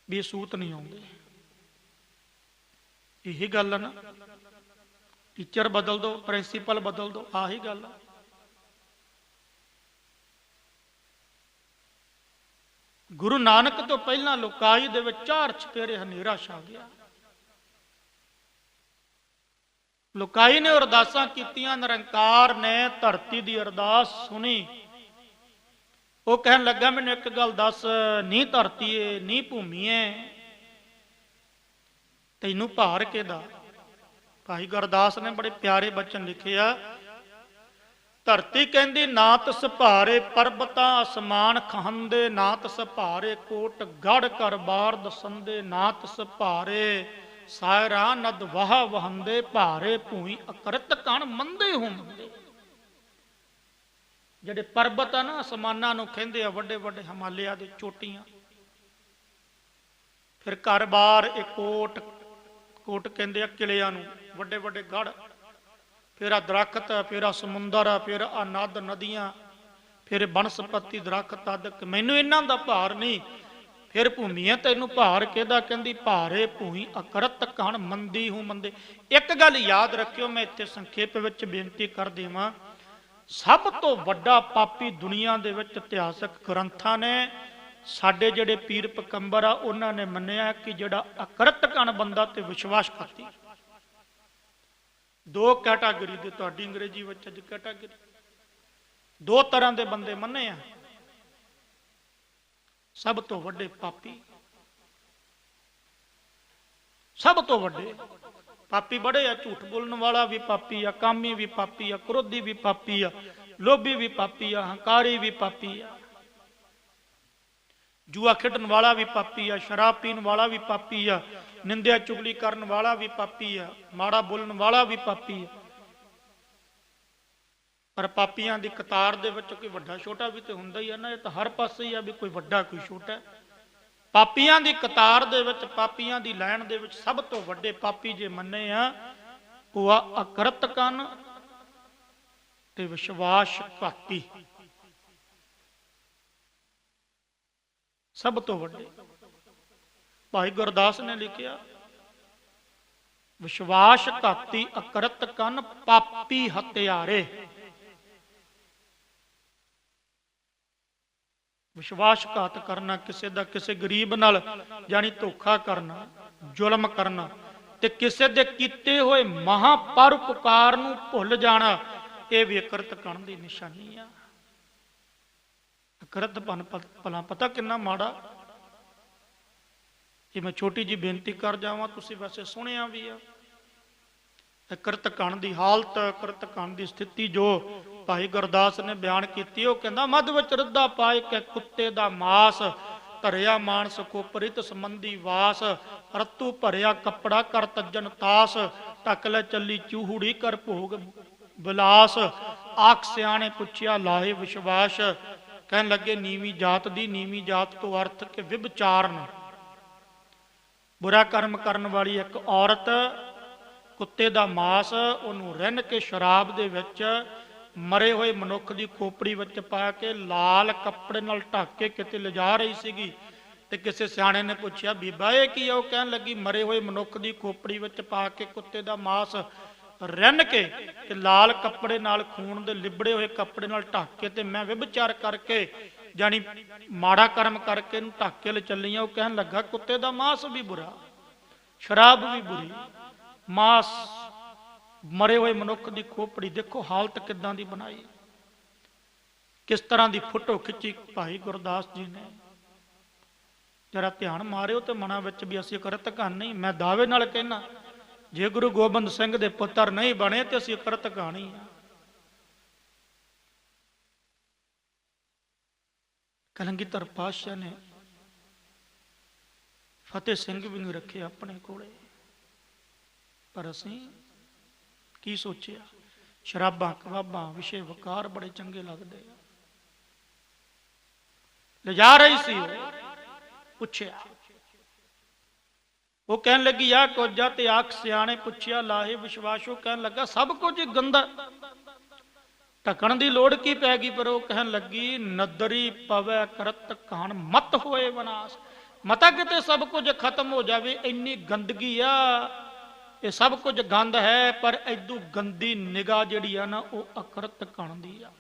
Speaker 1: ਵੀ ਇਹ ਸੂਤ ਨਹੀਂ ਆਉਂਦੇ। ਇਹੀ ਗੱਲ ਆ ਨਾ, ਟੀਚਰ ਬਦਲ ਦਿਓ, ਪ੍ਰਿੰਸੀਪਲ ਬਦਲ ਦਿਓ, ਆਹੀ ਗੱਲ ਆ। ਗੁਰੂ ਨਾਨਕ ਤੋਂ ਪਹਿਲਾਂ ਲੋਕਾਈ ਦੇ ਵਿੱਚ 4 ਚੁਫੇਰੇ ਹਨੇਰਾ ਛਾ ਗਿਆ। ਲੋਕਾਈ ਨੇ ਅਰਦਾਸਾਂ ਕੀਤੀਆਂ, ਨਿਰੰਕਾਰ ਨੇ ਧਰਤੀ ਦੀ ਅਰਦਾਸ ਸੁਣੀ। ਉਹ ਕਹਿਣ ਲੱਗਾ ਮੈਨੂੰ ਇੱਕ ਗੱਲ ਦੱਸ, ਨੀ ਧਰਤੀਏ ਨੀ ਭੂਮੀਏ, ਤੈਨੂੰ ਭਾਰ ਕਿਹਦਾ? ਭਾਈ ਗੁਰਦਾਸ ਨੇ ਬੜੇ ਪਿਆਰੇ ਬਚਨ ਲਿਖੇ ਆ। ਧਰਤੀ ਕਹਿੰਦੀ ਨਾ ਤਸ ਭਾਰੇ, ਪਰਬਤਾਂ ਅਸਮਾਨ ਖਹੰਦੇ ਨਾ ਤਸ ਭਾਰੇ, ਕੋਟ ਗੜ ਕਰ ਬਾਰ ਦਸੰਦੇ ਨਾ ਤਸ ਭਾਰੇ, ਸਾਇਰਾ ਨਦ ਵਾਹ ਵਹੰਦੇ ਭਾਰੇ, ਭੂਈ ਅਕਰਤ ਕਣ ਮੰਦੇ ਹੁੰਦੇ। ਜਿਹੜੇ ਪਰਬਤ ਆ ਨਾ, ਅਸਮਾਨਾਂ ਨੂੰ ਕਹਿੰਦੇ ਆ, ਵੱਡੇ ਵੱਡੇ ਹਿਮਾਲਿਆ ਦੇ ਚੋਟੀਆਂ। ਫਿਰ ਘਰ ਬਾਰ ਇਹ ਕੋਟ, ਕੋਟ ਕਹਿੰਦੇ ਆ ਕਿਲਿਆਂ ਨੂੰ, ਵੱਡੇ ਵੱਡੇ ਗੜ। ਫਿਰ ਆ ਦਰਖਤ, ਫਿਰ ਆ ਸਮੁੰਦਰ, ਫਿਰ ਆ ਨਦ ਨਦੀਆਂ, ਫਿਰ ਬਨਸਪਤੀ ਦਰਖਤ ਆਦਿਕ, ਮੈਨੂੰ ਇਹਨਾਂ ਦਾ ਭਾਰ ਨਹੀਂ। ਫਿਰ ਭੂਮੀਆਂ ਤੈਨੂੰ ਭਾਰ ਕਿਹਦਾ? ਕਹਿੰਦੀ ਭਾਰੇ ਭੂਈ ਅਕਰਤ ਕਣ ਮੰਦੀ ਹੂੰ ਮੰਦੇ। ਇੱਕ ਗੱਲ ਯਾਦ ਰੱਖਿਓ, ਮੈਂ ਇੱਥੇ ਸੰਖੇਪ ਵਿੱਚ ਬੇਨਤੀ ਕਰ ਦੇਵਾਂ, ਸਭ ਤੋਂ ਵੱਡਾ ਪਾਪੀ ਦੁਨੀਆ ਦੇ ਵਿੱਚ ਇਤਿਹਾਸਕ ਗ੍ਰੰਥਾਂ ਨੇ, ਸਾਡੇ ਜਿਹੜੇ ਪੀਰ ਪਕੰਬਰ ਆ, ਉਹਨਾਂ ਨੇ ਮੰਨਿਆ ਕਿ ਜਿਹੜਾ ਅਕਰਤ ਕਣ ਬੰਦਾ ਤੇ ਵਿਸ਼ਵਾਸਘਾਤੀ, 2 ਕੈਟਾਗਰੀ ਦੇ, ਤੁਹਾਡੀ ਅੰਗਰੇਜ਼ੀ ਵਿੱਚ ਅੱਜ ਕੈਟਾਗਰੀ, 2 ਤਰ੍ਹਾਂ ਦੇ ਬੰਦੇ ਮੰਨੇ ਆ। ਸਭ ਤੋਂ ਵੱਡੇ ਪਾਪੀ, ਸਭ ਤੋਂ ਵੱਡੇ ਪਾਪੀ ਬੜੇ ਆ। ਝੂਠ ਬੋਲਣ ਵਾਲਾ ਵੀ ਪਾਪੀ ਆ, ਕਾਮੀ ਵੀ ਪਾਪੀ ਆ, ਕ੍ਰੋਧੀ ਵੀ ਪਾਪੀ ਆ, ਲੋਭੀ ਵੀ ਪਾਪੀ ਆ, ਹੰਕਾਰੀ ਵੀ ਪਾਪੀ ਆ, ਜੂਆ ਖੇਡਣ ਵਾਲਾ ਵੀ ਪਾਪੀ ਆ, ਸ਼ਰਾਬ ਪੀਣ ਵਾਲਾ ਵੀ ਪਾਪੀ ਆ, ਨਿੰਦਿਆ ਚੁਗਲੀ ਕਰਨ ਵਾਲਾ ਵੀ ਪਾਪੀ ਆ, ਮਾੜਾ ਬੋਲਣ ਵਾਲਾ ਵੀ ਪਾਪੀ ਆ। ਪਰ ਪਾਪੀਆਂ ਦੀ ਕਤਾਰ ਦੇ ਵਿੱਚ ਕੋਈ ਵੱਡਾ ਛੋਟਾ ਵੀ ਤੇ ਹੁੰਦਾ ਹੀ ਆ ਨਾ, ਇਹ ਤਾਂ ਹਰ ਪਾਸੇ ਹੀ ਆ ਵੀ ਕੋਈ ਵੱਡਾ ਕੋਈ ਛੋਟਾ। ਪਾਪੀਆਂ ਦੀ ਕਤਾਰ ਦੇ ਵਿੱਚ, ਪਾਪੀਆਂ ਦੀ ਲਾਈਨ ਦੇ ਵਿੱਚ ਸਭ ਤੋਂ ਵੱਡੇ ਪਾਪੀ ਜੇ ਮੰਨੇ ਆ, ਉਹ ਆ ਅਕਰਤ ਕਣ ਤੇ ਵਿਸ਼ਵਾਸਘਾਤੀ। ਸਭ ਤੋਂ ਵੱਡੇ ਭਾਈ ਗੁਰਦਾਸ ਨੇ ਲਿਖਿਆ, ਵਿਸ਼ਵਾਸਘਾਤੀ ਅਕਰਤ ਕਣ ਪਾਪੀ ਹਤਿਆਰੇ। ਵਿਸ਼ਵਾਸਘਾਤ ਕਰਨਾ, ਕਿਸੇ ਦਾ ਕਿਸੇ ਗਰੀਬ ਨਾਲ ਜਾਨੀ ਧੋਖਾ ਕਰਨਾ, ਜ਼ੁਲਮ ਕਰਨਾ, ਤੇ ਕਿਸੇ ਦੇ ਕੀਤੇ ਹੋਏ ਮਹਾਪਰਉਪਕਾਰ ਨੂੰ ਭੁੱਲ ਜਾਣਾ, ਇਹ ਵੀ ਅਕਰਤ ਕਣ ਦੀ ਨਿਸ਼ਾਨੀ ਆ। ਅਕਰਤ ਭਲਾ ਪਤਾ ਕਿੰਨਾ ਮਾੜਾ। ਇਹ ਮੈਂ ਛੋਟੀ ਜੀ ਬੇਨਤੀ ਕਰ ਜਾਵਾਂ, ਤੁਸੀਂ ਵੈਸੇ ਸੁਣਿਆ ਵੀ ਆ। ਅਕਰਤ ਕਣ ਦੀ ਹਾਲਤ, ਅਕਰਤ ਕਣ ਦੀ ਸਥਿਤੀ ਜੋ ਭਾਈ ਗੁਰਦਾਸ ਨੇ ਬਿਆਨ ਕੀਤੀ, ਉਹ ਕਹਿੰਦਾ ਮੱਧ ਵਿੱਚ ਰੱਦਾ ਪਾਏ ਕੇ ਕੁੱਤੇ ਦਾ ਮਾਸ, ਧਰਿਆ ਮਾਨਸ ਕੋਪਰਿਤ ਸੰਬੰਧੀ ਵਾਸ, ਰਤੂ ਭਰਿਆ ਕੱਪੜਾ ਕਰ ਤੱਜਨ ਤਾਸ, ਢੱਕ ਲੈ ਚੱਲੀ ਚੂਹੜੀ ਕਰ ਭੋਗ ਬਿਲਾਸ, ਆਖ ਸਿਆਣੇ ਪੁੱਛਿਆ ਲਾਹੇ ਵਿਸ਼ਵਾਸ। ਕਹਿਣ ਲੱਗੇ ਨੀਵੀਂ ਜਾਤ ਦੀ, ਨੀਵੀਂ ਜਾਤ ਤੋਂ ਅਰਥ ਕਿ ਵਿਭਚਾਰਨ, ਬੁਰਾ ਕਰਮ ਕਰਨ ਵਾਲੀ ਇੱਕ ਔਰਤ, ਕੁੱਤੇ ਦਾ ਮਾਸ, ਉਹਨੂੰ ਰਿੰਨ ਕੇ ਸ਼ਰਾਬ ਦੇ ਵਿੱਚ ਮਰੇ ਹੋਏ ਮਨੁੱਖ ਦੀ ਖੋਪੜੀ ਵਿੱਚ ਪਾ ਕੇ ਲਾਲ ਕੱਪੜੇ ਨਾਲ ਢੱਕ ਕੇ ਕਿਤੇ ਲਿਜਾ ਰਹੀ ਸੀਗੀ। ਤੇ ਕਿਸੇ ਸਿਆਣੇ ਨੇ ਪੁੱਛਿਆ ਬੀਬਾ ਇਹ ਕੀ ਆ? ਉਹ ਕਹਿਣ ਲੱਗੀ ਮਰੇ ਹੋਏ ਮਨੁੱਖ ਦੀ ਖੋਪੜੀ ਵਿੱਚ ਪਾ ਕੇ ਕੁੱਤੇ ਦਾ ਮਾਸ ਰਿੰਨ ਕੇ ਤੇ ਲਾਲ ਕੱਪੜੇ ਨਾਲ, ਖੂਨ ਦੇ ਲਿਬੜੇ ਹੋਏ ਕੱਪੜੇ ਨਾਲ ਢੱਕ ਕੇ, ਤੇ ਮੈਂ ਵਿਭਚਾਰ ਕਰਕੇ ਜਾਨੀ ਮਾੜਾ ਕਰਮ ਕਰਕੇ ਇਹਨੂੰ ਢੱਕ ਕੇ ਲੈ ਚੱਲੀ ਆ। ਉਹ ਕਹਿਣ ਲੱਗਾ ਕੁੱਤੇ ਦਾ ਮਾਸ ਵੀ ਬੁਰਾ, ਸ਼ਰਾਬ ਵੀ ਬੁਰੀ, ਮਾਸ, ਮਰੇ ਹੋਏ ਮਨੁੱਖ ਦੀ ਖੋਪੜੀ, ਦੇਖੋ ਹਾਲਤ ਕਿੱਦਾਂ ਦੀ ਬਣਾਈ, ਕਿਸ ਤਰ੍ਹਾਂ ਦੀ ਫੋਟੋ ਖਿੱਚੀ ਭਾਈ ਗੁਰਦਾਸ ਜੀ ਨੇ। ਜਰਾ ਧਿਆਨ ਮਾਰਿਓ ਤੇ ਮਨਾਂ ਵਿੱਚ ਵੀ ਅਸੀਂ ਅਕਰਤ ਕਣ ਨਹੀਂ। ਮੈਂ ਦਾਅਵੇ ਨਾਲ ਕਹਿਣਾ, ਜੇ ਗੁਰੂ ਗੋਬਿੰਦ ਸਿੰਘ ਦੇ ਪੁੱਤਰ ਨਹੀਂ ਬਣੇ ਤੇ ਅਸੀਂ ਅਕਰਤ ਕਣ ਹੀ ਆ। ਕਲਗੀਧਰ ਪਾਤਸ਼ਾਹ ਨੇ ਫਤਿਹ ਸਿੰਘ ਵੀ ਨੂੰ ਰੱਖੇ ਆਪਣੇ ਕੋਲੇ। ਪਰ ਅਸੀਂ ਕੀ ਸੋਚਿਆ, ਸ਼ਰਾਬਾਂ ਕਬਾਬਾਂ ਵਿਸ਼ੇ ਵਕਾਰ ਬੜੇ ਚੰਗੇ ਲੱਗਦੇ ਆ। ਲਿਜਾ ਰਹੀ ਸੀ, ਉਹ ਪੁੱਛਿਆ, ਉਹ ਕਹਿਣ ਲੱਗੀ ਆ ਕੁਝ ਆ ਤੇ ਆਖ ਸਿਆਣੇ ਪੁੱਛਿਆ ਲਾਹੇ ਵਿਸ਼ਵਾਸ। ਉਹ ਕਹਿਣ ਲੱਗਾ ਸਭ ਕੁਝ ਗੰਦਾ, ਢਕਣ ਦੀ ਲੋੜ ਕੀ ਪੈ ਗਈ। ਪਰ ਉਹ ਕਹਿਣ ਲੱਗੀ ਨਦਰੀ ਪਵੈ ਕਰਤ ਕਾਣ ਮਤ ਹੋਏ ਵਿਨਾਸ਼। ਮਤਾ ਕਿਤੇ ਸਭ ਕੁਝ ਖਤਮ ਹੋ ਜਾਵੇ, ਇੰਨੀ ਗੰਦਗੀ ਆ, ਇਹ ਸਭ ਕੁਝ ਗੰਦ ਹੈ, ਪਰ ਐਦੂ ਗੰਦੀ ਨਿਗਾਹ ਜਿਹੜੀ ਆ ਨਾ ਉਹ ਅਕਰਤ ਕਣ ਦੀ ਆ।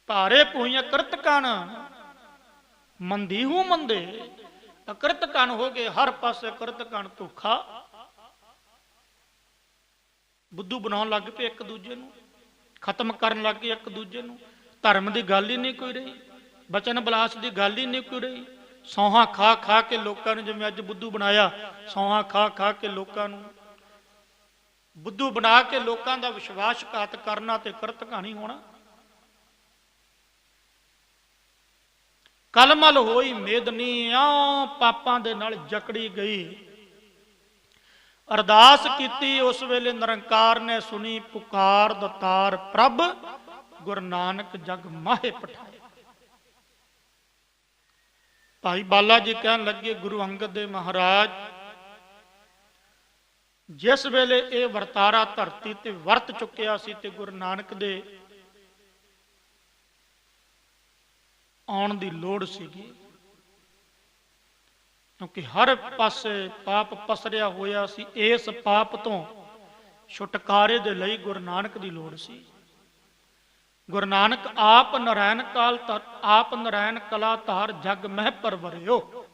Speaker 1: ਭਾਰੇ ਪੂਈਆਂ ਕਰਤ ਕਣ ਮੰਦੀ ਹੂੰ ਮੰਦੇ, ਅਕਰਤ ਕਣ ਹੋ ਗਏ ਹਰ ਪਾਸੇ ਕਰਤ ਕਣ। ਧੋਖਾ ਬੁੱਧੂ ਬਣਾਉਣ ਲੱਗ ਪਏ, ਇੱਕ ਦੂਜੇ ਨੂੰ ਖਤਮ ਕਰਨ ਲੱਗ ਗਏ ਇੱਕ ਦੂਜੇ ਨੂੰ। ਧਰਮ ਦੀ ਗੱਲ ਹੀ ਨਹੀਂ ਕੋਈ ਰਹੀ, ਬਚਨ ਬਲਾਸ ਦੀ ਗੱਲ ਹੀ ਨਹੀਂ ਕੋਈ ਰਹੀ। ਸੌਹਾਂ ਖਾ ਖਾ ਕੇ ਲੋਕਾਂ ਨੂੰ, ਜਿਵੇਂ ਅੱਜ ਬੁੱਧੂ ਬਣਾਇਆ, ਸੌਹਾਂ ਖਾ ਖਾ ਕੇ ਲੋਕਾਂ ਨੂੰ ਬੁੱਧੂ ਬਣਾ ਕੇ ਲੋਕਾਂ ਦਾ ਵਿਸ਼ਵਾਸਘਾਤ ਕਰਨਾ ਤੇ ਕਰਤ ਕਹਾਣੀ ਹੋਣਾ। ਕਲਮਲ ਹੋਈ ਮੇਦਨੀ ਆ, ਪਾਪਾਂ ਦੇ ਨਾਲ ਜਕੜੀ ਗਈ। ਅਰਦਾਸ ਕੀਤੀ ਉਸ ਵੇਲੇ ਨਿਰੰਕਾਰ ਨੇ ਸੁਣੀ ਪੁਕਾਰ ਦਤਾਰ ਪ੍ਰਭ, ਗੁਰੂ ਨਾਨਕ ਜਗ ਮਾਹੇ ਪਠਾਏ। ਭਾਈ ਬਾਲਾ ਜੀ ਕਹਿਣ ਲੱਗੇ ਗੁਰੂ ਅੰਗਦ ਦੇਵ ਮਹਾਰਾਜ ਜਿਸ ਵੇਲੇ ਇਹ ਵਰਤਾਰਾ ਧਰਤੀ ਤੇ ਵਰਤ ਚੁੱਕਿਆ ਸੀ ਤੇ ਗੁਰੂ ਨਾਨਕ ਦੇ ਆਉਣ ਦੀ ਲੋੜ ਸੀਗੀ, ਕਿਉਂਕਿ ਹਰ ਪਾਸੇ ਪਾਪ ਪਸਰਿਆ ਹੋਇਆ ਸੀ। ਇਸ ਪਾਪ ਤੋਂ ਛੁਟਕਾਰੇ ਦੇ ਲਈ ਗੁਰੂ ਨਾਨਕ ਦੀ ਲੋੜ ਸੀ। ਗੁਰੂ ਨਾਨਕ ਆਪ ਨਰੈਣ ਕਾਲ ਆਪ ਨਰੈਣ ਕਲਾ ਧਾਰ ਜਗ ਮਹਿ ਪਰਵਰਿਓ।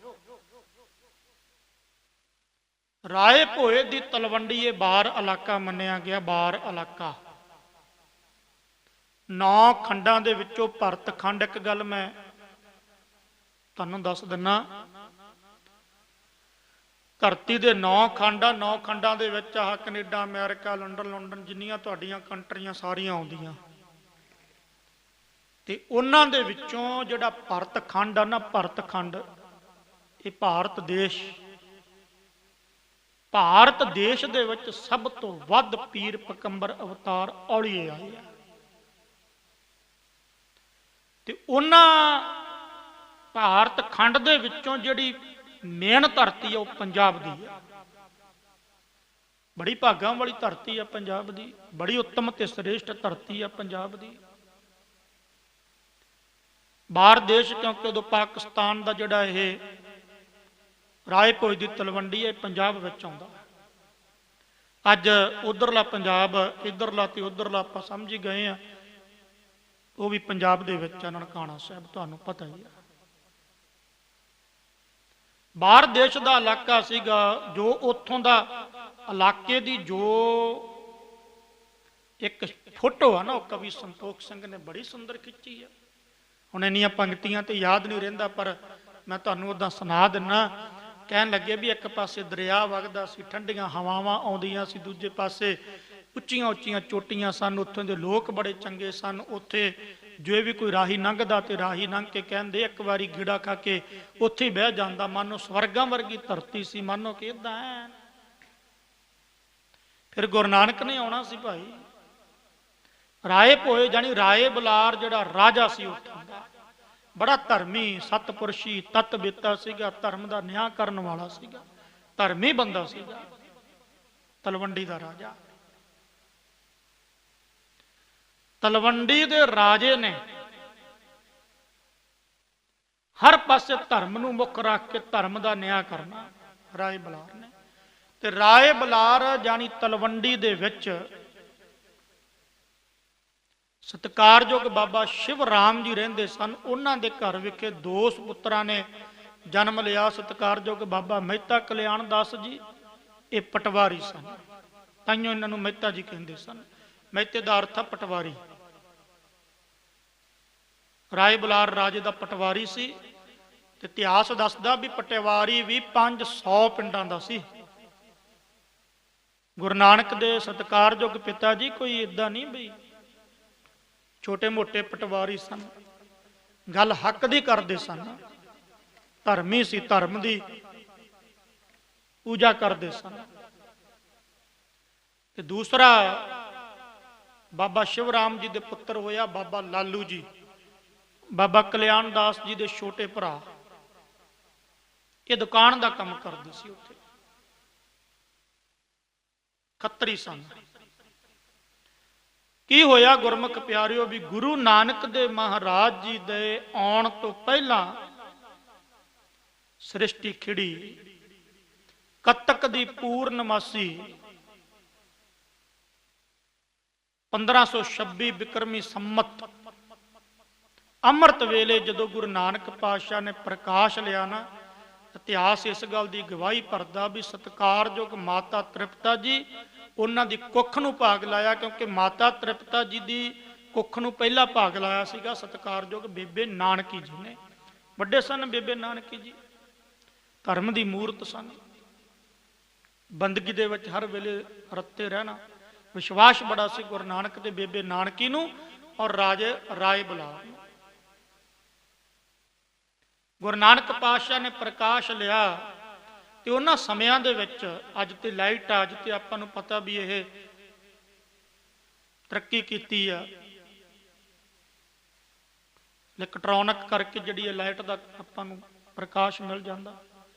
Speaker 1: ਰਾਏ ਭੋਏ ਦੀ ਤਲਵੰਡੀ ਇਹ ਬਾਰ ਇਲਾਕਾ ਮੰਨਿਆ ਗਿਆ। ਬਾਰ ਇਲਾਕਾ 9 ਖੰਡਾਂ ਦੇ ਵਿੱਚੋਂ ਭਰਤ ਖੰਡ। ਇੱਕ ਗੱਲ ਮੈਂ ਤੁਹਾਨੂੰ ਦੱਸ ਦਿੰਨਾ, ਧਰਤੀ ਦੇ 9 ਖੰਡ ਆ। 9 ਖੰਡਾਂ ਦੇ ਵਿੱਚ ਆਹ ਕੈਨੇਡਾ, ਅਮਰੀਕਾ, ਲੰਡਨ ਜਿੰਨੀਆਂ ਤੁਹਾਡੀਆਂ ਕੰਟਰੀਆਂ ਸਾਰੀਆਂ ਆਉਂਦੀਆਂ, ਤੇ ਉਹਨਾਂ ਦੇ ਵਿੱਚੋਂ ਜਿਹੜਾ ਭਰਤ ਖੰਡ ਆ ਨਾ, ਭਰਤ ਖੰਡ ਇਹ ਭਾਰਤ ਦੇਸ਼, ਭਾਰਤ ਦੇਸ਼ ਦੇ ਵਿੱਚ ਸਭ ਤੋਂ ਵੱਧ ਪੀਰ ਪਕੰਬਰ ਅਵਤਾਰ ਔਲੀਏ ਆਏ ਆ। ਤੇ ਉਹਨਾਂ ਭਾਰਤ ਖੰਡ ਦੇ ਵਿੱਚੋਂ ਜਿਹੜੀ ਮੇਨ ਧਰਤੀ ਆ ਉਹ ਪੰਜਾਬ ਦੀ ਆ। ਬੜੀ ਭਾਗਾਂ ਵਾਲੀ ਧਰਤੀ ਆ ਪੰਜਾਬ ਦੀ, ਬੜੀ ਉੱਤਮ ਤੇ ਸ੍ਰੇਸ਼ਟ ਧਰਤੀ ਆ ਪੰਜਾਬ ਦੀ। ਬਾਹਰ ਦੇਸ਼, ਕਿਉਂਕਿ ਉਦੋਂ ਪਾਕਿਸਤਾਨ ਦਾ ਜਿਹੜਾ ਇਹ ਰਾਏ ਭੋਏ ਦੀ ਤਲਵੰਡੀ ਹੈ ਪੰਜਾਬ ਵਿੱਚ ਆਉਂਦਾ। ਅੱਜ ਉਧਰਲਾ ਪੰਜਾਬ, ਇਧਰਲਾ ਤੇ ਉਧਰਲਾ ਆਪਾਂ ਸਮਝ ਹੀ ਗਏ ਆ, ਉਹ ਵੀ ਪੰਜਾਬ ਦੇ ਵਿੱਚ ਆ। ਨਨਕਾਣਾ ਸਾਹਿਬ ਤੁਹਾਨੂੰ ਪਤਾ ਹੀ ਆ। ਬਾਹਰ ਦੇਸ਼ ਦਾ ਇਲਾਕਾ ਸੀਗਾ, ਜੋ ਉੱਥੋਂ ਦਾ ਇਲਾਕੇ ਦੀ ਜੋ ਇੱਕ ਫੋਟੋ ਆ ਨਾ, ਉਹ ਕਵੀ ਸੰਤੋਖ ਸਿੰਘ ਨੇ ਬੜੀ ਸੁੰਦਰ ਖਿੱਚੀ ਆ। ਹੁਣ ਇੰਨੀਆਂ ਪੰਕਤੀਆਂ ਤੇ ਯਾਦ ਨਹੀਂ ਰਹਿੰਦਾ, ਪਰ ਮੈਂ ਤੁਹਾਨੂੰ ਉਦਾਂ ਸੁਣਾ ਦਿੰਨਾ। ਕਹਿਣ ਲੱਗੇ ਵੀ ਇੱਕ ਪਾਸੇ ਦਰਿਆ ਵਗਦਾ ਸੀ, ਠੰਡੀਆਂ ਹਵਾਵਾਂ ਆਉਂਦੀਆਂ ਸੀ, ਦੂਜੇ ਪਾਸੇ ਉੱਚੀਆਂ ਉੱਚੀਆਂ ਚੋਟੀਆਂ ਸਨ। ਉੱਥੋਂ ਦੇ ਲੋਕ ਬੜੇ ਚੰਗੇ ਸਨ। ਉੱਥੇ ਜੋ ਵੀ ਕੋਈ ਰਾਹੀ ਲੰਘਦਾ ਤੇ ਰਾਹੀ ਲੰਘ ਕੇ ਕਹਿੰਦੇ ਇੱਕ ਵਾਰੀ ਗੀੜਾ ਖਾ ਕੇ ਉੱਥੇ ਹੀ ਬਹਿ ਜਾਂਦਾ, ਮਾਨੋ ਸਵਰਗਾਂ ਵਰਗੀ ਧਰਤੀ ਸੀ, ਮਾਨੋ ਕਿ ਏਦਾਂ ਹੈ। ਫਿਰ ਗੁਰੂ ਨਾਨਕ ਨੇ ਆਉਣਾ ਸੀ ਭਾਈ। ਰਾਏ ਭੋਏ ਜਾਨੀ ਰਾਏ ਬਲਾਰ ਜਿਹੜਾ ਰਾਜਾ ਸੀ ਉੱਥੋਂ ਦਾ, ਬੜਾ ਧਰਮੀ ਸਤਪੁਰਸ਼ੀ ਤਤ ਬੇਤਾ ਸੀਗਾ, ਧਰਮ ਦਾ ਨਿਆਂ ਕਰਨ ਵਾਲਾ ਸੀਗਾ, ਧਰਮੀ ਬੰਦਾ ਸੀਗਾ, ਤਲਵੰਡੀ ਦਾ ਰਾਜਾ। ਤਲਵੰਡੀ ਦੇ ਰਾਜੇ ਨੇ ਹਰ ਪਾਸੇ ਧਰਮ ਨੂੰ ਮੁੱਖ ਰੱਖ ਕੇ ਧਰਮ ਦਾ ਨਿਆਂ ਕਰਨਾ ਰਾਏ ਬਲਾਰ ਨੇ। ਤੇ ਰਾਏ ਬਲਾਰ ਜਾਨੀ ਤਲਵੰਡੀ ਦੇ ਵਿੱਚ ਸਤਿਕਾਰਯੋਗ ਬਾਬਾ ਸ਼ਿਵ ਰਾਮ ਜੀ ਰਹਿੰਦੇ ਸਨ। ਉਹਨਾਂ ਦੇ ਘਰ ਵਿਖੇ 2 ਸੁਪੁੱਤਰਾਂ ਨੇ ਜਨਮ ਲਿਆ। ਸਤਿਕਾਰਯੋਗ ਬਾਬਾ ਮਹਿਤਾ ਕਲਿਆਣ ਦਾਸ ਜੀ, ਇਹ ਪਟਵਾਰੀ ਸਨ, ਤਾਈਓ ਇਹਨਾਂ ਨੂੰ ਮਹਿਤਾ ਜੀ ਕਹਿੰਦੇ ਸਨ। ਮਹਿਤੇ ਦਾ ਅਰਥ ਆ ਪਟਵਾਰੀ। ਰਾਏ ਬਲਾਰ ਰਾਜੇ ਦਾ ਪਟਵਾਰੀ ਸੀ। ਤੇ ਇਤਿਹਾਸ ਦੱਸਦਾ ਵੀ ਪਟਵਾਰੀ ਵੀ 500 ਪਿੰਡਾਂ ਦਾ ਸੀ। ਗੁਰੂ ਨਾਨਕ ਦੇ ਸਤਿਕਾਰਯੋਗ ਪਿਤਾ ਜੀ ਕੋਈ ਏਦਾਂ ਨਹੀਂ ਬਈ ਛੋਟੇ ਮੋਟੇ ਪਟਵਾਰੀ ਸਨ, ਗੱਲ ਹੱਕ ਦੀ ਕਰਦੇ ਸਨ, ਧਰਮੀ ਸੀ, ਧਰਮ ਦੀ ਪੂਜਾ ਕਰਦੇ ਸਨ। ਤੇ ਦੂਸਰਾ ਬਾਬਾ ਸ਼ਿਵ ਰਾਮ ਜੀ ਦੇ ਪੁੱਤਰ ਹੋਇਆ ਬਾਬਾ ਲਾਲੂ ਜੀ, ਬਾਬਾ ਕਲਿਆਣ ਦਾਸ ਜੀ ਦੇ ਛੋਟੇ ਭਰਾ। ਇਹ ਦੁਕਾਨ ਦਾ ਕੰਮ ਕਰਦੇ ਸੀ, ਉੱਥੇ ਖੱਤਰੀ ਸਨ। ਕੀ ਹੋਇਆ ਗੁਰਮੁਖ ਪਿਆਰਿਓ, ਵੀ ਗੁਰੂ ਨਾਨਕ ਦੇ ਮਹਾਰਾਜ ਜੀ ਦੇ ਆਉਣ ਤੋਂ ਪਹਿਲਾਂ ਸ੍ਰਿਸ਼ਟੀ ਖਿੜੀ। ਕੱਤਕ ਦੀ ਪੂਰਨਮਾਸੀ 1526 ਬਿਕਰਮੀ ਸੰਮਤ ਅੰਮ੍ਰਿਤ ਵੇਲੇ ਜਦੋਂ ਗੁਰੂ ਨਾਨਕ ਪਾਤਸ਼ਾਹ ਨੇ ਪ੍ਰਕਾਸ਼ ਲਿਆ ਨਾ, ਇਤਿਹਾਸ ਇਸ ਗੱਲ ਦੀ ਗਵਾਹੀ ਭਰਦਾ ਵੀ ਸਤਿਕਾਰਯੋਗ ਮਾਤਾ ਤ੍ਰਿਪਤਾ ਜੀ ਉਹਨਾਂ ਦੀ ਕੁੱਖ ਨੂੰ ਭਾਗ ਲਾਇਆ, ਕਿਉਂਕਿ ਮਾਤਾ ਤ੍ਰਿਪਤਾ ਜੀ ਦੀ ਕੁੱਖ ਨੂੰ ਪਹਿਲਾ ਭਾਗ ਲਾਇਆ ਸੀਗਾ ਸਤਿਕਾਰਯੋਗ ਬੇਬੇ ਨਾਨਕੀ ਜੀ ਨੇ। ਵੱਡੇ ਸਨ ਬੇਬੇ ਨਾਨਕੀ ਜੀ, ਧਰਮ ਦੀ ਮੂਰਤ ਸਨ, ਬੰਦਗੀ ਦੇ ਵਿੱਚ ਹਰ ਵੇਲੇ ਰੱਤੇ ਰਹਿਣਾ। ਵਿਸ਼ਵਾਸ ਬੜਾ ਸੀ ਗੁਰੂ ਨਾਨਕ ਤੇ ਬੇਬੇ ਨਾਨਕੀ ਨੂੰ ਔਰ ਰਾਜੇ ਰਾਏ ਬੁਲਾਰ ਨੂੰ। ਗੁਰੂ ਨਾਨਕ ਪਾਤਸ਼ਾਹ ਨੇ ਪ੍ਰਕਾਸ਼ ਲਿਆ ਤੇ ਉਹਨਾਂ ਸਮਿਆਂ ਦੇ ਵਿੱਚ, ਅੱਜ ਤੇ ਲਾਈਟ ਆ, ਅੱਜ ਤੇ ਆਪਾਂ ਨੂੰ ਪਤਾ ਵੀ ਇਹ ਤਰੱਕੀ ਕੀਤੀ ਆ, ਇਲੈਕਟ੍ਰੋਨਿਕ ਕਰਕੇ ਜਿਹੜੀ ਇਹ ਲਾਈਟ ਦਾ ਆਪਾਂ ਨੂੰ ਪ੍ਰਕਾਸ਼ ਮਿਲ ਜਾਂਦਾ।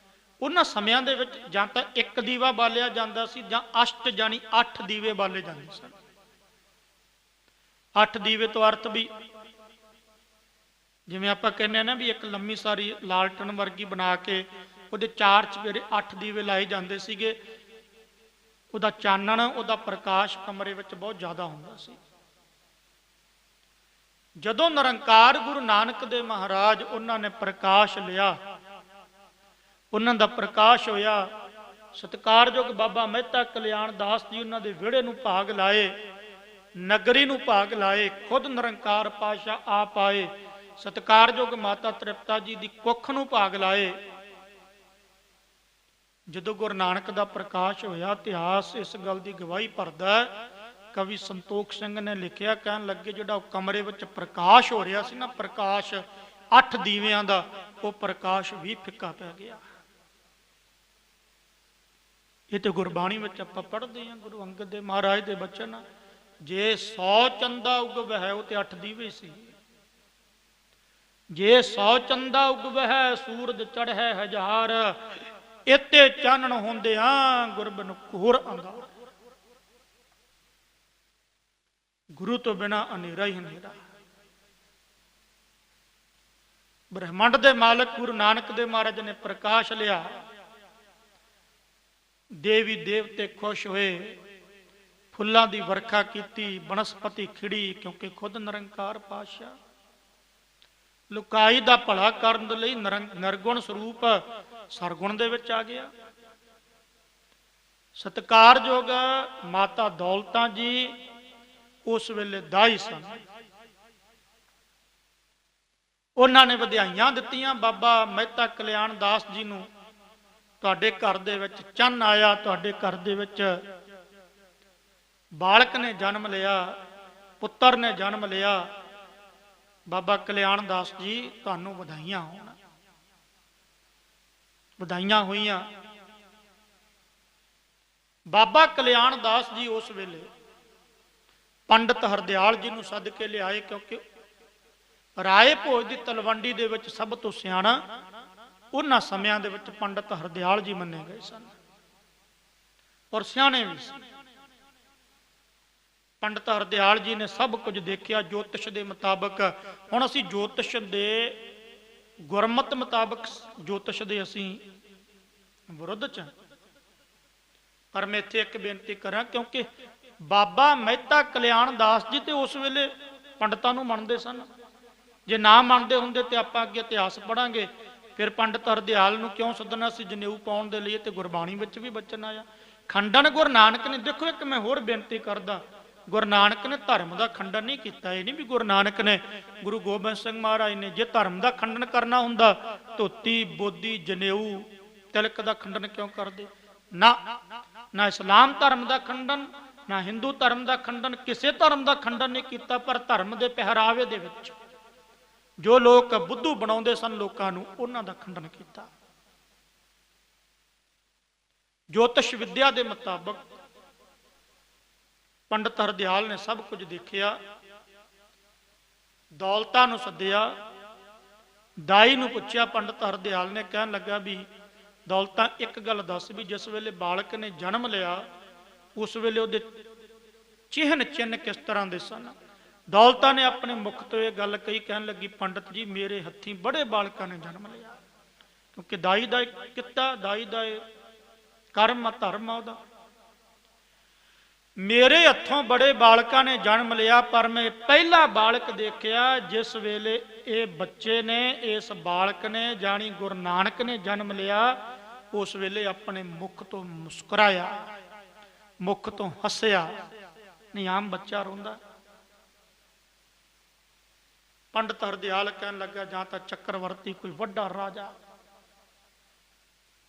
Speaker 1: ਉਹਨਾਂ ਸਮਿਆਂ ਦੇ ਵਿੱਚ ਜਾਂ ਤਾਂ ਇੱਕ ਦੀਵਾ ਬਾਲਿਆ ਜਾਂਦਾ ਸੀ ਜਾਂ ਅਸ਼ਟ ਜਾਨੀ 8 ਦੀਵੇ ਬਾਲੇ ਜਾਂਦੇ ਸਨ। 8 ਦੀਵੇ ਤੋਂ ਅਰਥ ਵੀ ਜਿਵੇਂ ਆਪਾਂ ਕਹਿੰਦੇ ਆ ਨਾ ਵੀ ਇੱਕ ਲੰਮੀ ਸਾਰੀ ਲਾਲਟਨ ਵਰਗੀ ਬਣਾ ਕੇ ਉਹਦੇ 4 ਚੁਫੇਰੇ 8 ਦੀਵੇ ਲਾਏ ਜਾਂਦੇ ਸੀਗੇ। ਉਹਦਾ ਚਾਨਣ, ਉਹਦਾ ਪ੍ਰਕਾਸ਼ ਕਮਰੇ ਵਿੱਚ ਬਹੁਤ ਜ਼ਿਆਦਾ ਹੁੰਦਾ ਸੀ। ਜਦੋਂ ਨਿਰੰਕਾਰ ਗੁਰੂ ਨਾਨਕ ਦੇ ਮਹਾਰਾਜ ਉਹਨਾਂ ਨੇ ਪ੍ਰਕਾਸ਼ ਲਿਆ, ਉਹਨਾਂ ਦਾ ਪ੍ਰਕਾਸ਼ ਹੋਇਆ, ਸਤਿਕਾਰਯੋਗ ਬਾਬਾ ਮਹਿਤਾ ਕਲਿਆਣ ਦਾਸ ਜੀ ਉਹਨਾਂ ਦੇ ਵਿਹੜੇ ਨੂੰ ਭਾਗ ਲਾਏ, ਨਗਰੀ ਨੂੰ ਭਾਗ ਲਾਏ, ਖੁਦ ਨਿਰੰਕਾਰ ਪਾਤਸ਼ਾਹ ਆਪ ਆਏ, ਸਤਿਕਾਰਯੋਗ ਮਾਤਾ ਤ੍ਰਿਪਤਾ ਜੀ ਦੀ ਕੁੱਖ ਨੂੰ ਭਾਗ ਲਾਏ। ਜਦੋਂ ਗੁਰੂ ਨਾਨਕ ਦਾ ਪ੍ਰਕਾਸ਼ ਹੋਇਆ, ਇਤਿਹਾਸ ਇਸ ਗੱਲ ਦੀ ਗਵਾਹੀ ਭਰਦਾ। ਕਵੀ ਸੰਤੋਖ ਸਿੰਘ ਨੇ ਲਿਖਿਆ, ਕਹਿਣ ਲੱਗੇ ਜਿਹੜਾ ਕਮਰੇ ਵਿੱਚ ਪ੍ਰਕਾਸ਼ ਹੋ ਰਿਹਾ ਸੀ ਨਾ, ਪ੍ਰਕਾਸ਼ 8 ਦੀਵਿਆਂ ਦਾ, ਉਹ ਪ੍ਰਕਾਸ਼ ਵੀ ਫਿੱਕਾ ਪੈ ਗਿਆ। ਇਹ ਤੇ ਗੁਰਬਾਣੀ ਵਿੱਚ ਆਪਾਂ ਪੜ੍ਹਦੇ ਹਾਂ, ਗੁਰੂ ਅੰਗਦ ਦੇਵ ਮਹਾਰਾਜ ਦੇ ਬਚਨ, ਜੇ 100 ਚੰਦਾ ਉਗਵਹਿ, ਉਹ ਤੇ 8 ਦੀਵੇ ਸੀ। ਜੇ 100 ਚੰਦਾ ਉਗਵਹਿ, ਸੂਰਜ ਚੜ੍ਹੈ ਹਜ਼ਾਰ, ਇਤੇ ਚਾਨਣ ਹੁੰਦਿਆਂ ਗੁਰਬਨ ਘੋਰ ਅੰਧਾਰ। ਗੁਰੂ ਤੋਂ ਬਿਨਾ ਹਨੇਰਾ ਹੀ ਹਨੇਰਾ। ਬ੍ਰਹਿਮੰਡ ਦੇ ਮਾਲਕ ਗੁਰੂ ਨਾਨਕ ਦੇਵ ਮਹਾਰਾਜ ਨੇ ਪ੍ਰਕਾਸ਼ ਲਿਆ, ਦੇਵੀ ਦੇਵਤੇ ਖੁਸ਼ ਹੋਏ, ਫੁੱਲਾਂ ਦੀ ਵਰਖਾ ਕੀਤੀ, ਬਨਸਪਤੀ ਖਿੜੀ, ਕਿਉਂਕਿ ਖੁਦ ਨਿਰੰਕਾਰ ਪਾਤਸ਼ਾਹ ਲੁਕਾਈ ਦਾ ਭਲਾ ਕਰਨ ਦੇ ਲਈ ਨਿਰਗੁਣ ਸਰੂਪ ਸਰਗੁਣ ਦੇ ਵਿੱਚ ਆ ਗਿਆ। ਸਤਿਕਾਰਯੋਗ ਮਾਤਾ ਦੌਲਤਾਂ ਜੀ ਉਸ ਵੇਲੇ ਦਾਈ ਸਨ। ਉਹਨਾਂ ਨੇ ਵਧਾਈਆਂ ਦਿੱਤੀਆਂ ਬਾਬਾ ਮਹਿਤਾ ਕਲਿਆਣ ਦਾਸ ਜੀ ਨੂੰ, ਤੁਹਾਡੇ ਘਰ ਦੇ ਵਿੱਚ ਚੰਨ ਆਇਆ, ਤੁਹਾਡੇ ਘਰ ਦੇ ਵਿੱਚ ਬਾਲਕ ਨੇ ਜਨਮ ਲਿਆ, ਪੁੱਤਰ ਨੇ ਜਨਮ ਲਿਆ। ਬਾਬਾ ਕਲਿਆਣ ਦਾਸ ਜੀ ਤੁਹਾਨੂੰ ਵਧਾਈਆਂ ਹੋਣ। ਵਧਾਈਆਂ ਹੋਈਆਂ। ਬਾਬਾ ਕਲਿਆਣ ਦਾਸ ਜੀ ਉਸ ਵੇਲੇ ਪੰਡਤ ਹਰਦਿਆਲ ਜੀ ਨੂੰ ਸੱਦ ਕੇ ਲਿਆਏ, ਕਿਉਂਕਿ ਰਾਏ ਭੋਜ ਦੀ ਤਲਵੰਡੀ ਦੇ ਵਿੱਚ ਸਭ ਤੋਂ ਸਿਆਣਾ ਉਹਨਾਂ ਸਮਿਆਂ ਦੇ ਵਿੱਚ ਪੰਡਤ ਹਰਦਿਆਲ ਜੀ ਮੰਨੇ ਗਏ ਸਨ, ਔਰ ਸਿਆਣੇ ਵੀ ਸੀ। ਪੰਡਤ ਹਰਦਿਆਲ ਜੀ ਨੇ ਸਭ ਕੁਝ ਦੇਖਿਆ ਜੋਤਿਸ਼ ਦੇ ਮੁਤਾਬਕ। ਹੁਣ ਅਸੀਂ ਜੋਤਿਸ਼ ਦੇ ਗੁਰਮਤ ਮੁਤਾਬਕ ਜੋਤਿਸ਼ ਦੇ ਅਸੀਂ ਵਿਰੁੱਧ ਚ, ਪਰ ਮੈਂ ਇੱਥੇ ਇੱਕ ਬੇਨਤੀ ਕਰਾਂ, ਕਿਉਂਕਿ ਬਾਬਾ ਮਹਿਤਾ ਕਲਿਆਣ ਦਾਸ ਜੀ ਤੇ ਉਸ ਵੇਲੇ ਪੰਡਤਾਂ ਨੂੰ ਮੰਨਦੇ ਸਨ। ਜੇ ਨਾ ਮੰਨਦੇ ਹੁੰਦੇ ਤੇ ਆਪਾਂ ਅੱਗੇ ਇਤਿਹਾਸ ਪੜਾਂਗੇ, ਫਿਰ ਪੰਡਤ ਹਰਦਿਆਲ ਨੂੰ ਕਿਉਂ ਸੱਦਣਾ ਸੀ ਜਨੇਊ ਪਾਉਣ ਦੇ ਲਈ, ਤੇ ਗੁਰਬਾਣੀ ਵਿੱਚ ਵੀ ਬਚਨ ਆਇਆ। ਖੰਡਨ ਗੁਰੂ ਨਾਨਕ ਨੇ, ਦੇਖੋ ਇੱਕ ਮੈਂ ਹੋਰ ਬੇਨਤੀ ਕਰਦਾ, ਗੁਰੂ ਨਾਨਕ ਨੇ ਧਰਮ ਦਾ ਖੰਡਨ ਨਹੀਂ ਕੀਤਾ। ਇਹ ਨਹੀਂ ਵੀ ਗੁਰੂ ਨਾਨਕ ਨੇ, ਗੁਰੂ ਗੋਬਿੰਦ ਸਿੰਘ ਮਹਾਰਾਜ ਨੇ ਜੇ ਧਰਮ ਦਾ ਖੰਡਨ ਕਰਨਾ ਹੁੰਦਾ, ਧੋਤੀ ਬੋਦੀ ਜਨੇਊ ਤਿਲਕ ਦਾ ਖੰਡਨ ਕਿਉਂ ਕਰਦੇ? ਨਾ ਇਸਲਾਮ ਧਰਮ ਦਾ ਖੰਡਨ, ਨਾ ਹਿੰਦੂ ਧਰਮ ਦਾ ਖੰਡਨ, ਕਿਸੇ ਧਰਮ ਦਾ ਖੰਡਨ ਨਹੀਂ ਕੀਤਾ। ਪਰ ਧਰਮ ਦੇ ਪਹਿਰਾਵੇ ਦੇ ਵਿੱਚ ਜੋ ਲੋਕ ਬੁੱਧੂ ਬਣਾਉਂਦੇ ਸਨ ਲੋਕਾਂ ਨੂੰ, ਉਹਨਾਂ ਦਾ ਖੰਡਨ ਕੀਤਾ। ਜੋਤਿਸ਼ ਵਿਦਿਆ ਦੇ ਮੁਤਾਬਕ ਪੰਡਤ ਹਰਦਿਆਲ ਨੇ ਸਭ ਕੁਝ ਦੇਖਿਆ, ਦੌਲਤਾਂ ਨੂੰ ਸੱਦਿਆ, ਦਾਈ ਨੂੰ ਪੁੱਛਿਆ। ਪੰਡਤ ਹਰਦਿਆਲ ਨੇ ਕਹਿਣ ਲੱਗਾ ਵੀ ਦੌਲਤਾਂ ਇੱਕ ਗੱਲ ਦੱਸ ਵੀ ਜਿਸ ਵੇਲੇ ਬਾਲਕ ਨੇ ਜਨਮ ਲਿਆ ਉਸ ਵੇਲੇ ਉਹਦੇ ਚਿਹਨ ਚਿੰਨ ਕਿਸ ਤਰ੍ਹਾਂ ਦੇ ਸਨ। ਦੌਲਤਾਂ ਨੇ ਆਪਣੇ ਮੁਖ ਤੋਂ ਇਹ ਗੱਲ ਕਹੀ, ਕਹਿਣ ਲੱਗੀ ਪੰਡਤ ਜੀ ਮੇਰੇ ਹੱਥੀਂ ਬੜੇ ਬਾਲਕਾਂ ਨੇ ਜਨਮ ਲਿਆ, ਕਿਉਂਕਿ ਦਾਈ ਦਾ ਕਿੱਤਾ, ਦਾਈ ਦਾ ਕਰਮ ਆ, ਧਰਮ ਆ ਉਹਦਾ। ਮੇਰੇ ਹੱਥੋਂ ਬੜੇ ਬਾਲਕਾਂ ਨੇ ਜਨਮ ਲਿਆ, ਪਰ ਮੈਂ ਪਹਿਲਾ ਬਾਲਕ ਦੇਖਿਆ ਜਿਸ ਵੇਲੇ ਇਹ ਬੱਚੇ ਨੇ, ਇਸ ਬਾਲਕ ਨੇ ਜਾਣੀ ਗੁਰੂ ਨਾਨਕ ਨੇ ਜਨਮ ਲਿਆ, ਉਸ ਵੇਲੇ ਆਪਣੇ ਮੁਖ ਤੋਂ ਮੁਸਕਰਾਇਆ, ਮੁਖ ਤੋਂ ਹੱਸਿਆ। ਨਹੀਂ ਆਮ ਬੱਚਾ ਰੋਂਦਾ। ਪੰਡਤ ਹਰਦਿਆਲ ਕਹਿਣ ਲੱਗਾ ਜਾਂ ਤਾਂ ਚੱਕਰਵਰਤੀ ਕੋਈ ਵੱਡਾ ਰਾਜਾ,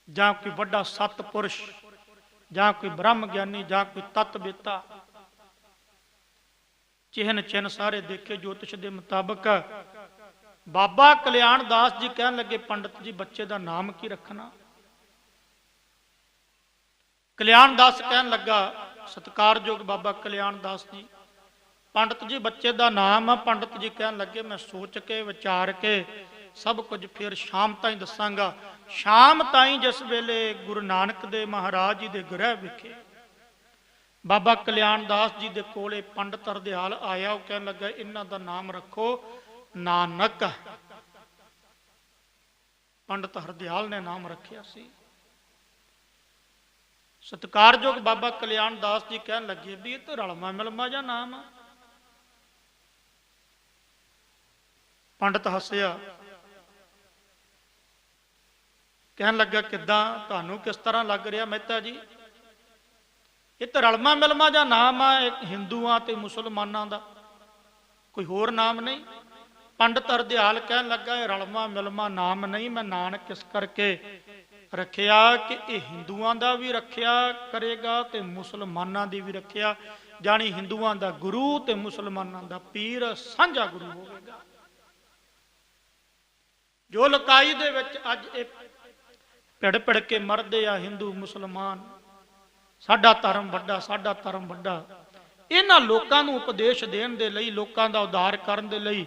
Speaker 1: ਜਾਂ ਕੋਈ ਵੱਡਾ ਸਤਪੁਰਸ਼, ਜਾਂ ਕੋਈ ਬ੍ਰਹਮ ਗਿਆਨੀ, ਜਾਂ ਕੋਈ ਤਤ ਬੇਤਾ। ਚਿਹਨ ਚਿੰਨ ਸਾਰੇ ਦੇਖੇ ਜੋਤਿਸ਼ ਦੇ ਮੁਤਾਬਕ। ਬਾਬਾ ਕਲਿਆਣ ਦਾਸ ਜੀ ਕਹਿਣ ਲੱਗੇ ਪੰਡਤ ਜੀ ਬੱਚੇ ਦਾ ਨਾਮ ਕੀ ਰੱਖਣਾ। ਕਲਿਆਣ ਦਾਸ ਕਹਿਣ ਲੱਗਾ, ਸਤਿਕਾਰਯੋਗ ਬਾਬਾ ਕਲਿਆਣ ਦਾਸ ਜੀ, ਪੰਡਤ ਜੀ ਬੱਚੇ ਦਾ ਨਾਮ ਆ। ਪੰਡਤ ਜੀ ਕਹਿਣ ਲੱਗੇ ਮੈਂ ਸੋਚ ਕੇ ਵਿਚਾਰ ਕੇ ਸਭ ਕੁਝ ਫਿਰ ਸ਼ਾਮ ਤਾਈਂ ਦੱਸਾਂਗਾ। ਸ਼ਾਮ ਤਾਈਂ ਜਿਸ ਵੇਲੇ ਗੁਰੂ ਨਾਨਕ ਦੇ ਮਹਾਰਾਜ ਜੀ ਦੇ ਗ੍ਰਹਿ ਵਿਖੇ ਬਾਬਾ ਕਲਿਆਣ ਦਾਸ ਜੀ ਦੇ ਕੋਲੇ ਪੰਡਤ ਹਰਦਿਆਲ ਆਇਆ। ਉਹ ਕਹਿਣ ਲੱਗਾ ਇਹਨਾਂ ਦਾ ਨਾਮ ਰੱਖੋ ਨਾਨਕ। ਪੰਡਤ ਹਰਦਿਆਲ ਨੇ ਨਾਮ ਰੱਖਿਆ ਸੀ। ਸਤਿਕਾਰਯੋਗ ਬਾਬਾ ਕਲਿਆਣ ਦਾਸ ਜੀ ਕਹਿਣ ਲੱਗੇ ਵੀ ਇਹ ਤਾਂ ਰਲਮਾ ਮਿਲਮਾ ਜਿਹਾ ਨਾਮ ਆ। ਪੰਡਤ ਹੱਸਿਆ, ਕਹਿਣ ਲੱਗਾ ਕਿੱਦਾਂ, ਤੁਹਾਨੂੰ ਕਿਸ ਤਰ੍ਹਾਂ ਲੱਗ ਰਿਹਾ ਮਹਿਤਾ ਜੀ? ਇਹ ਤਾਂ ਰਲਮਾ ਮਿਲਮਾ ਜਿਹਾ ਨਾਮ ਆ, ਇੱਕ ਹਿੰਦੂਆਂ ਤੇ ਮੁਸਲਮਾਨਾਂ ਦਾ, ਕੋਈ ਹੋਰ ਨਾਮ ਨਹੀਂ। ਪੰਡਤ ਹਰਦਿਆਲ ਕਹਿਣ ਲੱਗਾ ਇਹ ਰਲਮਾ ਮਿਲਮਾ ਨਾਮ ਨਹੀਂ, ਮੈਂ ਨਾਨਕ ਇਸ ਕਰਕੇ ਰੱਖਿਆ ਕਿ ਇਹ ਹਿੰਦੂਆਂ ਦਾ ਵੀ ਰੱਖਿਆ ਕਰੇਗਾ ਤੇ ਮੁਸਲਮਾਨਾਂ ਦੀ ਵੀ ਰੱਖਿਆ, ਜਾਣੀ ਹਿੰਦੂਆਂ ਦਾ ਗੁਰੂ ਤੇ ਮੁਸਲਮਾਨਾਂ ਦਾ ਪੀਰ ਸਾਂਝਾ ਗੁਰੂ ਹੋਵੇਗਾ। ਜੋ ਲੁਕਾਈ ਦੇ ਵਿੱਚ ਅੱਜ ਇਹ ਭਿੜ ਭਿੜ ਕੇ ਮਰਦੇ ਆ ਹਿੰਦੂ ਮੁਸਲਮਾਨ, ਸਾਡਾ ਧਰਮ ਵੱਡਾ, ਸਾਡਾ ਧਰਮ ਵੱਡਾ, ਇਹਨਾਂ ਲੋਕਾਂ ਨੂੰ ਉਪਦੇਸ਼ ਦੇਣ ਦੇ ਲਈ, ਲੋਕਾਂ ਦਾ ਉਧਾਰ ਕਰਨ ਦੇ ਲਈ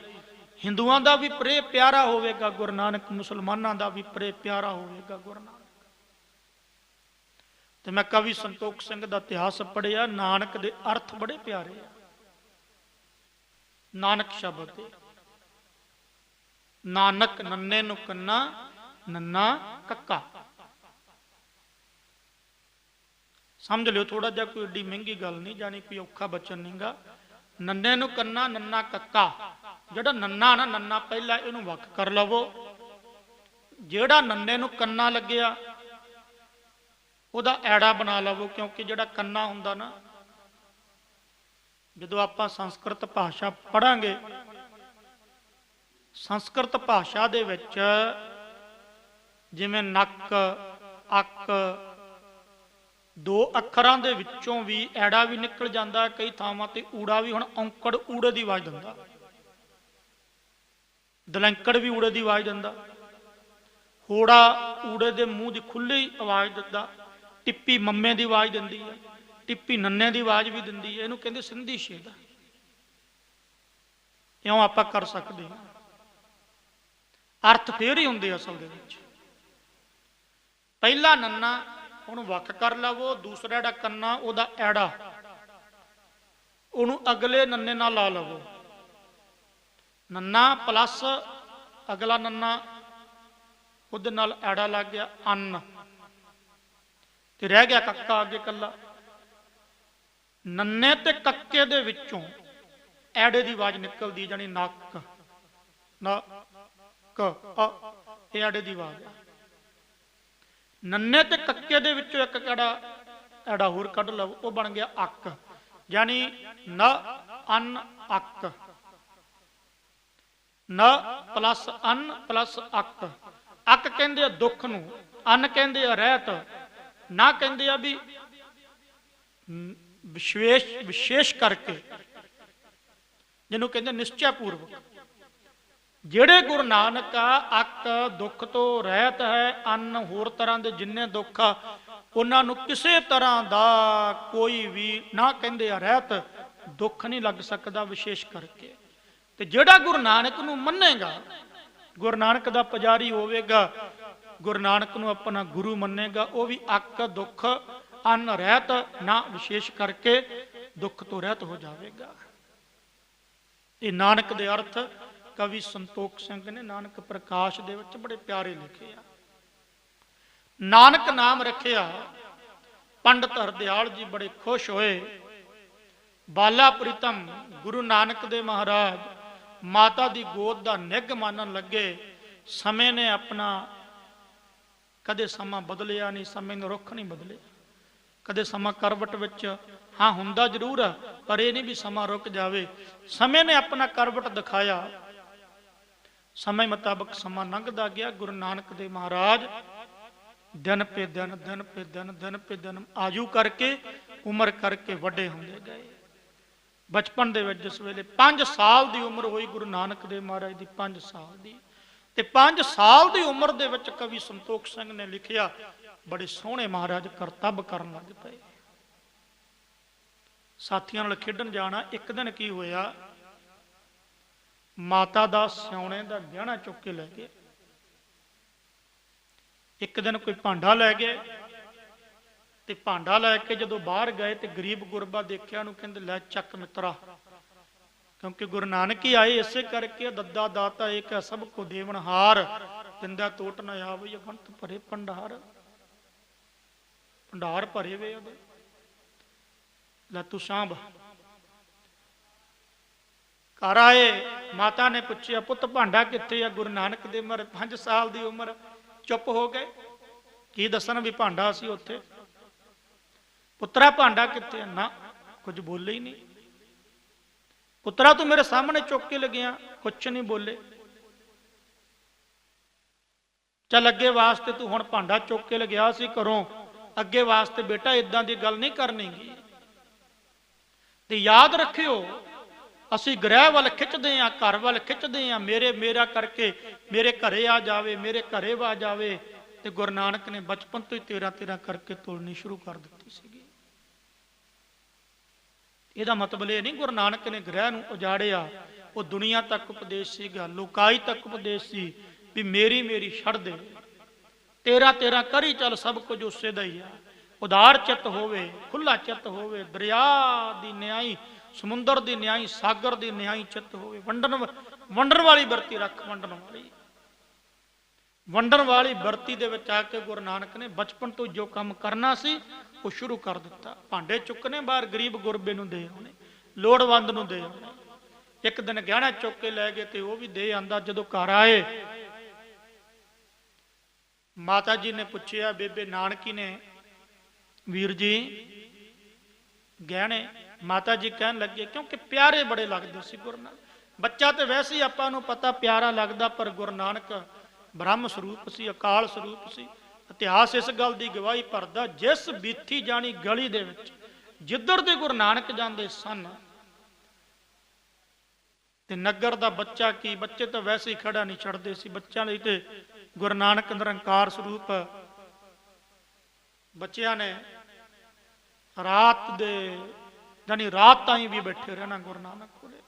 Speaker 1: ਹਿੰਦੂਆਂ ਦਾ ਵੀ ਪ੍ਰੇ ਪਿਆਰਾ ਹੋਵੇਗਾ ਗੁਰੂ ਨਾਨਕ, ਮੁਸਲਮਾਨਾਂ ਦਾ ਵੀ ਪ੍ਰੇ ਪਿਆਰਾ ਹੋਵੇਗਾ ਗੁਰੂ ਨਾਨਕ। ਤੇ ਮੈਂ ਕਵੀ ਸੰਤੋਖ ਸਿੰਘ ਦਾ ਇਤਿਹਾਸ ਪੜ੍ਹਿਆ, ਨਾਨਕ ਦੇ ਅਰਥ ਬੜੇ ਪਿਆਰੇ ਆ। ਨਾਨਕ ਸ਼ਬਦ ਦੇ ਨਾਨਕ ਨੰਨੇ ਨੂੰ ਕੰਨਾ, ਨੰਨਾ ਕੱਕਾ। ਸਮਝ ਲਿਓ ਥੋੜਾ ਜਿਹਾ, ਕੋਈ ਏਡੀ ਮਹਿੰਗੀ ਗੱਲ ਨਹੀਂ, ਜਾਨੀ ਕੋਈ ਔਖਾ ਬਚਨ ਨਹੀਂਗਾ। ਨੰਨੇ ਨੂੰ ਕੰਨਾ, ਨੰਨਾ ਕੱਕਾ। ਜਿਹੜਾ ਨੰਨਾ ਨਾ, ਨੰਨਾ ਪਹਿਲਾਂ ਇਹਨੂੰ ਵੱਖ ਕਰ ਲਵੋ। ਜਿਹੜਾ ਨੰਨੇ ਨੂੰ ਕੰਨਾ ਲੱਗਿਆ ਉਹਦਾ ਐੜਾ ਬਣਾ ਲਵੋ, ਕਿਉਂਕਿ ਜਿਹੜਾ ਕੰਨਾ ਹੁੰਦਾ ਨਾ, ਜਦੋਂ ਆਪਾਂ ਸੰਸਕ੍ਰਿਤ ਭਾਸ਼ਾ ਪੜਾਂਗੇ, ਸੰਸਕ੍ਰਿਤ ਭਾਸ਼ਾ ਦੇ ਵਿੱਚ ਜਿਵੇਂ ਨੱਕ, ਅੱਕ, ਦੋ ਅੱਖਰਾਂ ਦੇ ਵਿੱਚੋਂ ਵੀ ਐੜਾ ਵੀ ਨਿਕਲ ਜਾਂਦਾ, ਕਈ ਥਾਵਾਂ ਤੇ ਊੜਾ ਵੀ। ਹੁਣ ਔਂਕੜ ਊੜੇ ਦੀ ਆਵਾਜ਼ ਦਿੰਦਾ, ਦਲੰਕੜ ਵੀ ਊੜੇ ਦੀ ਆਵਾਜ਼ ਦਿੰਦਾ, ਹੋੜਾ ਊੜੇ ਦੇ ਮੂੰਹ ਦੀ ਖੁੱਲੀ ਆਵਾਜ਼ ਦਿੰਦਾ, ਟਿੱਪੀ ਮੰਮੇ ਦੀ ਆਵਾਜ਼ ਦਿੰਦੀ ਹੈ, ਟਿੱਪੀ ਨੰਨੇ ਦੀ ਆਵਾਜ਼ ਵੀ ਦਿੰਦੀ ਹੈ। ਇਹਨੂੰ ਕਹਿੰਦੇ ਸਿੰਧੀ ਛੇਦ। ਇਉਂ ਆਪਾਂ ਕਰ ਸਕਦੇ ਹਾਂ। ਅਰਥ ਫੇਰ ਹੀ ਹੁੰਦੇ ਅਸਲ ਦੇ ਵਿੱਚ। ਪਹਿਲਾ ਨੰਨਾ ਉਹਨੂੰ ਵੱਖ ਕਰ ਲਵੋ, ਦੂਸਰਾ ਜਿਹੜਾ ਕੰਨਾ ਉਹਦਾ ਐੜਾ, ਉਹਨੂੰ ਅਗਲੇ ਨੰਨੇ ਨਾਲ ਲਾ ਲਵੋ। ਨੰਨਾ ਪਲੱਸ ਅਗਲਾ ਨੰਨਾ, ਉਹਦੇ ਨਾਲ ਐੜਾ ਲੱਗ ਗਿਆ ਅੰਨ, ਤੇ ਰਹਿ ਗਿਆ ਕੱਕਾ ਅੱਗੇ ਕੱਲਾ। ਨੰਨੇ ਤੇ ਕੱਕੇ ਦੇ ਵਿੱਚੋਂ ਐੜੇ ਦੀ ਆਵਾਜ਼ ਨਿਕਲਦੀ, ਜਾਨੀ ਨੱਕ, ਇਹ ਐੜੇ ਦੀ ਆਵਾਜ਼। ਨੰਨੇ ਤੇ ਕੱਕੇ ਦੇ ਵਿੱਚੋਂ ਇੱਕ ਐੜਾ ਹੋਰ ਕੱਢ ਲਓ, ਉਹ ਬਣ ਗਿਆ ਅੱਕ, ਜਾਨੀ ਨ ਅੰਨ ਅੱਕ। ਨ ਪਲੱਸ ਅੰਨ ਪਲੱਸ ਅੱਕ। ਅੱਕ ਕਹਿੰਦੇ ਆ ਦੁੱਖ ਨੂੰ, ਅੰਨ ਕਹਿੰਦੇ ਆ ਰਹਿਤ, ਨਾ ਕਹਿੰਦੇ ਆ ਵੀ ਵਿਸ਼ੇਸ਼ ਕਰਕੇ, ਜਿਹਨੂੰ ਕਹਿੰਦੇ ਨਿਸ਼ਚੈ ਪੂਰਵਕ। ਜਿਹੜੇ ਗੁਰੂ ਨਾਨਕ ਆ, ਅੱਕ ਦੁੱਖ ਤੋਂ ਰਹਿਤ ਹੈ, ਅੰਨ ਹੋਰ ਤਰ੍ਹਾਂ ਦੇ ਜਿੰਨੇ ਦੁੱਖ ਆ ਉਹਨਾਂ ਨੂੰ ਕਿਸੇ ਤਰ੍ਹਾਂ ਦਾ ਕੋਈ ਵੀ ਨਾ ਕਹਿੰਦੇ ਆ ਰਹਿਤ ਦੁੱਖ ਨਹੀਂ ਲੱਗ ਸਕਦਾ ਵਿਸ਼ੇਸ਼ ਕਰਕੇ। ਤੇ ਜਿਹੜਾ ਗੁਰੂ ਨਾਨਕ ਨੂੰ ਮੰਨੇਗਾ, ਗੁਰੂ ਨਾਨਕ ਦਾ ਪੁਜਾਰੀ ਹੋਵੇਗਾ, ਗੁਰੂ ਨਾਨਕ ਨੂੰ ਆਪਣਾ ਗੁਰੂ ਮੰਨੇਗਾ, ਉਹ ਵੀ ਅੱਕ ਦੁੱਖ ਅੰਨ ਰਹਿਤ ਨਾ ਵਿਸ਼ੇਸ਼ ਕਰਕੇ ਦੁੱਖ ਤੋਂ ਰਹਿਤ ਹੋ ਜਾਵੇਗਾ। ਇਹ ਨਾਨਕ ਦੇ ਅਰਥ ਕਵੀ ਸੰਤੋਖ ਸਿੰਘ ਨੇ ਨਾਨਕ ਪ੍ਰਕਾਸ਼ ਦੇ ਵਿੱਚ ਬੜੇ ਪਿਆਰੇ ਲਿਖੇ ਆ। ਨਾਨਕ ਨਾਮ ਰੱਖਿਆ ਪੰਡਤ ਹਰਦਿਆਲ ਜੀ ਬੜੇ ਖੁਸ਼ ਹੋਏ। ਬਾਲਾ ਪ੍ਰੀਤਮ ਗੁਰੂ ਨਾਨਕ ਦੇ ਮਹਾਰਾਜ ਮਾਤਾ ਦੀ ਗੋਦ ਦਾ ਨਿੱਘ ਮਾਨਣ ਲੱਗੇ। ਸਮੇਂ ਨੇ ਆਪਣਾ ਕਦੇ ਸਮਾਂ ਬਦਲਿਆ ਨਹੀਂ, ਸਮੇਂ ਨੂੰ ਰੁੱਖ ਨਹੀਂ ਬਦਲੇ, ਕਦੇ ਸਮਾਂ ਕਰਵਟ ਵਿੱਚ ਹਾਂ ਹੁੰਦਾ ਜ਼ਰੂਰ ਆ, ਪਰ ਇਹ ਨਹੀਂ ਵੀ ਸਮਾਂ ਰੁਕ ਜਾਵੇ। ਸਮੇਂ ਨੇ ਆਪਣਾ ਕਰਵਟ ਦਿਖਾਇਆ, ਸਮੇਂ ਮੁਤਾਬਕ ਸਮਾਂ ਲੰਘਦਾ ਗਿਆ। ਗੁਰੂ ਨਾਨਕ ਦੇ ਮਹਾਰਾਜ ਦਿਨ ਪੇ ਦਿਨ, ਦਿਨ ਪੇ ਦਿਨ, ਦਿਨ ਪੇ ਦਿਨ ਆਜੂ ਕਰਕੇ ਉਮਰ ਕਰਕੇ ਵੱਡੇ ਹੁੰਦੇ ਗਏ। ਬਚਪਨ ਦੇ ਵਿੱਚ ਜਿਸ ਵੇਲੇ 5 ਸਾਲ ਦੀ ਉਮਰ ਹੋਈ ਗੁਰੂ ਨਾਨਕ ਦੇਵ ਮਹਾਰਾਜ ਦੀ, 5 ਸਾਲ ਦੀ, ਤੇ 5 ਸਾਲ ਦੀ ਉਮਰ ਦੇ ਵਿੱਚ ਕਵੀ ਸੰਤੋਖ ਸਿੰਘ ਨੇ ਲਿਖਿਆ, ਬੜੇ ਸੋਹਣੇ ਮਹਾਰਾਜ ਕਰਤੱਵ ਕਰਨ ਲੱਗ ਪਏ। ਸਾਥੀਆਂ ਨਾਲ ਖੇਡਣ ਜਾਣਾ। ਇੱਕ ਦਿਨ ਕੀ ਹੋਇਆ, ਮਾਤਾ ਦਾ ਸਿਉਣੇ ਦਾ ਗਹਿਣਾ ਚੁੱਕ ਕੇ ਲੈ ਗਏ। ਇੱਕ ਦਿਨ ਕੋਈ ਭਾਂਡਾ ਲੈ ਗਏ, ਤੇ ਭਾਂਡਾ ਲੈ ਕੇ ਜਦੋਂ ਬਾਹਰ ਗਏ ਤੇ ਗਰੀਬ ਗੁਰਬਾ ਦੇਖਿਆ, ਉਹਨੂੰ ਕਹਿੰਦੇ ਲੈ ਚੱਕ ਮਿੱਤਰਾ, ਕਿਉਂਕਿ ਗੁਰੂ ਨਾਨਕ ਹੀ ਆਏ ਇਸੇ ਕਰਕੇ ਦੱਦਾ ਦਾਤਾ ਏਕ ਸਭ ਕੋ ਦੇਵਨ ਹਾਰ, ਦਿੰਦਾ ਟੋਟ ਨਾ ਆਵੇ ਅਗੰਤ ਭਰੇ ਭੰਡਾਰ। ਭੰਡਾਰ ਭਰੇ ਵੇ ਉਹਦੇ, ਲੈ ਤੂੰ ਸਾਂਭ। ਘਰ ਆਏ, ਮਾਤਾ ਨੇ ਪੁੱਛਿਆ ਪੁੱਤ ਭਾਂਡਾ ਕਿੱਥੇ ਆ? ਗੁਰੂ ਨਾਨਕ ਦੇ ਉਮਰ 5 ਸਾਲ ਦੀ ਉਮਰ, ਚੁੱਪ ਹੋ ਗਏ। ਕੀ ਦੱਸਣ ਵੀ ਭਾਂਡਾ ਸੀ ਉੱਥੇ। ਪੁੱਤਰਾ ਭਾਂਡਾ ਕਿੱਥੇ? ਨਾ ਕੁਝ ਬੋਲੇ ਹੀ ਨਹੀਂ। ਪੁੱਤਰਾ ਤੂੰ ਮੇਰੇ ਸਾਹਮਣੇ ਚੁੱਕ ਕੇ ਲੱਗਿਆ, ਕੁਛ ਨਹੀਂ ਬੋਲੇ। ਚੱਲ ਅੱਗੇ ਵਾਸਤੇ ਤੂੰ ਹੁਣ ਭਾਂਡਾ ਚੁੱਕ ਕੇ ਲਗਿਆ ਸੀ ਘਰੋਂ, ਅੱਗੇ ਵਾਸਤੇ ਬੇਟਾ ਇਦਾਂ ਦੀ ਗੱਲ ਨਹੀਂ ਕਰਨੀਗੀ। ਤੇ ਯਾਦ ਰੱਖਿਓ, ਅਸੀਂ ਗ੍ਰਹਿ ਵੱਲ ਖਿੱਚਦੇ ਆਂ, ਘਰ ਵੱਲ ਖਿੱਚਦੇ ਆਂ, ਮੇਰਾ ਕਰਕੇ ਮੇਰੇ ਘਰੇ ਆ ਜਾਵੇ, ਮੇਰੇ ਘਰੇ ਵਾ ਜਾਵੇ। ਤੇ ਗੁਰੂ ਨਾਨਕ ਨੇ ਬਚਪਨ ਤੋਂ ਹੀ 13 ਕਰਕੇ ਤੋਲਣੀ ਸ਼ੁਰੂ ਕਰ ਦਿੱਤੀ ਸੀਗੀ। ਇਹਦਾ ਮਤਲਬ ਇਹ ਨਹੀਂ ਗੁਰੂ ਨਾਨਕ ਨੇ ਗ੍ਰਹਿ ਨੂੰ ਉਜਾੜਿਆ, ਉਹ ਦੁਨੀਆ ਤੱਕ ਉਪਦੇਸ਼ ਸੀਗਾ, ਲੋਕਾਈ ਤੱਕ ਉਪਦੇਸ਼ ਸੀ ਵੀ ਮੇਰੀ ਛੱਡ ਦੇ, 13 ਕਰੀ ਚੱਲ, ਸਭ ਕੁਝ ਉਸੇ ਦਾ ਹੀ ਆ। ਉਦਾਰ ਚਿੱਤ ਹੋਵੇ, ਖੁੱਲਾ ਚਿੱਤ ਹੋਵੇ, ਦਰਿਆ ਦੀ ਨਿਆਈ, ਸਮੁੰਦਰ ਦੀ ਨਿਆਈ, ਸਾਗਰ ਦੀ ਨਿਆਈ ਚਿੱਤ ਹੋਵੇ। ਵੰਡਣ ਵਾਲੀ ਵਰਤੀ ਰੱਖ, ਵੰਡਣ ਵਾਲੀ ਵਰਤੀ ਦੇ ਵਿੱਚ ਆ ਕੇ ਗੁਰੂ ਨਾਨਕ ਨੇ ਬਚਪਨ ਤੋਂ ਜੋ ਕੰਮ ਕਰਨਾ ਸੀ ਉਹ ਸ਼ੁਰੂ ਕਰ ਦਿੱਤਾ। ਭਾਂਡੇ ਚੁੱਕਣੇ ਬਾਹਰ ਗਰੀਬ ਗੁਰਬੇ ਨੂੰ ਦੇ ਆਉਣੇ, ਲੋੜਵੰਦ ਨੂੰ ਦੇ ਆਉਣੇ। ਇੱਕ ਦਿਨ ਗਹਿਣਾ ਚੁੱਕ ਕੇ ਲੈ ਗਏ ਤੇ ਉਹ ਵੀ ਦੇ ਆਂਦਾ। ਜਦੋਂ ਘਰ ਆਏ, ਮਾਤਾ ਜੀ ਨੇ ਪੁੱਛਿਆ, ਬੇਬੇ ਨਾਨਕੀ ਨੇ ਵੀਰ ਜੀ ਗਹਿਣੇ? ਮਾਤਾ ਜੀ ਕਹਿਣ ਲੱਗੇ, ਕਿਉਂਕਿ ਪਿਆਰੇ ਬੜੇ ਲੱਗਦੇ ਸੀ ਗੁਰੂ ਨਾਨਕ। ਬੱਚਾ ਤੇ ਵੈਸੇ ਹੀ ਆਪਾਂ ਨੂੰ ਪਤਾ ਪਿਆਰਾ ਲੱਗਦਾ, ਪਰ ਗੁਰੂ ਨਾਨਕ ਬ੍ਰਹਮ ਸਰੂਪ ਸੀ, ਅਕਾਲ ਸਰੂਪ ਸੀ। ਇਤਿਹਾਸ ਇਸ ਗੱਲ ਦੀ ਗਵਾਹੀ ਭਰਦਾ, ਜਿਸ ਬੀਤੀ ਜਾਣੀ ਗਲੀ ਦੇ ਵਿੱਚ ਜਿੱਧਰ ਦੇ ਗੁਰੂ ਨਾਨਕ ਜਾਂਦੇ ਸਨ, ਤੇ ਨਗਰ ਦਾ ਬੱਚਾ ਕੀ, ਬੱਚੇ ਤਾਂ ਵੈਸੇ ਹੀ ਖੜਾ ਨਹੀਂ ਛੱਡਦੇ ਸੀ। ਬੱਚਿਆਂ ਲਈ ਤੇ ਗੁਰੂ ਨਾਨਕ ਨਿਰੰਕਾਰ ਸਰੂਪ। ਬੱਚਿਆਂ ਨੇ ਰਾਤ ਦੇ ਜਾਨੀ ਰਾਤ ਤਾਈਂ ਵੀ ਬੈਠੇ ਰਹਿਣਾ ਗੁਰੂ ਨਾਨਕ ਕੋਲੇ।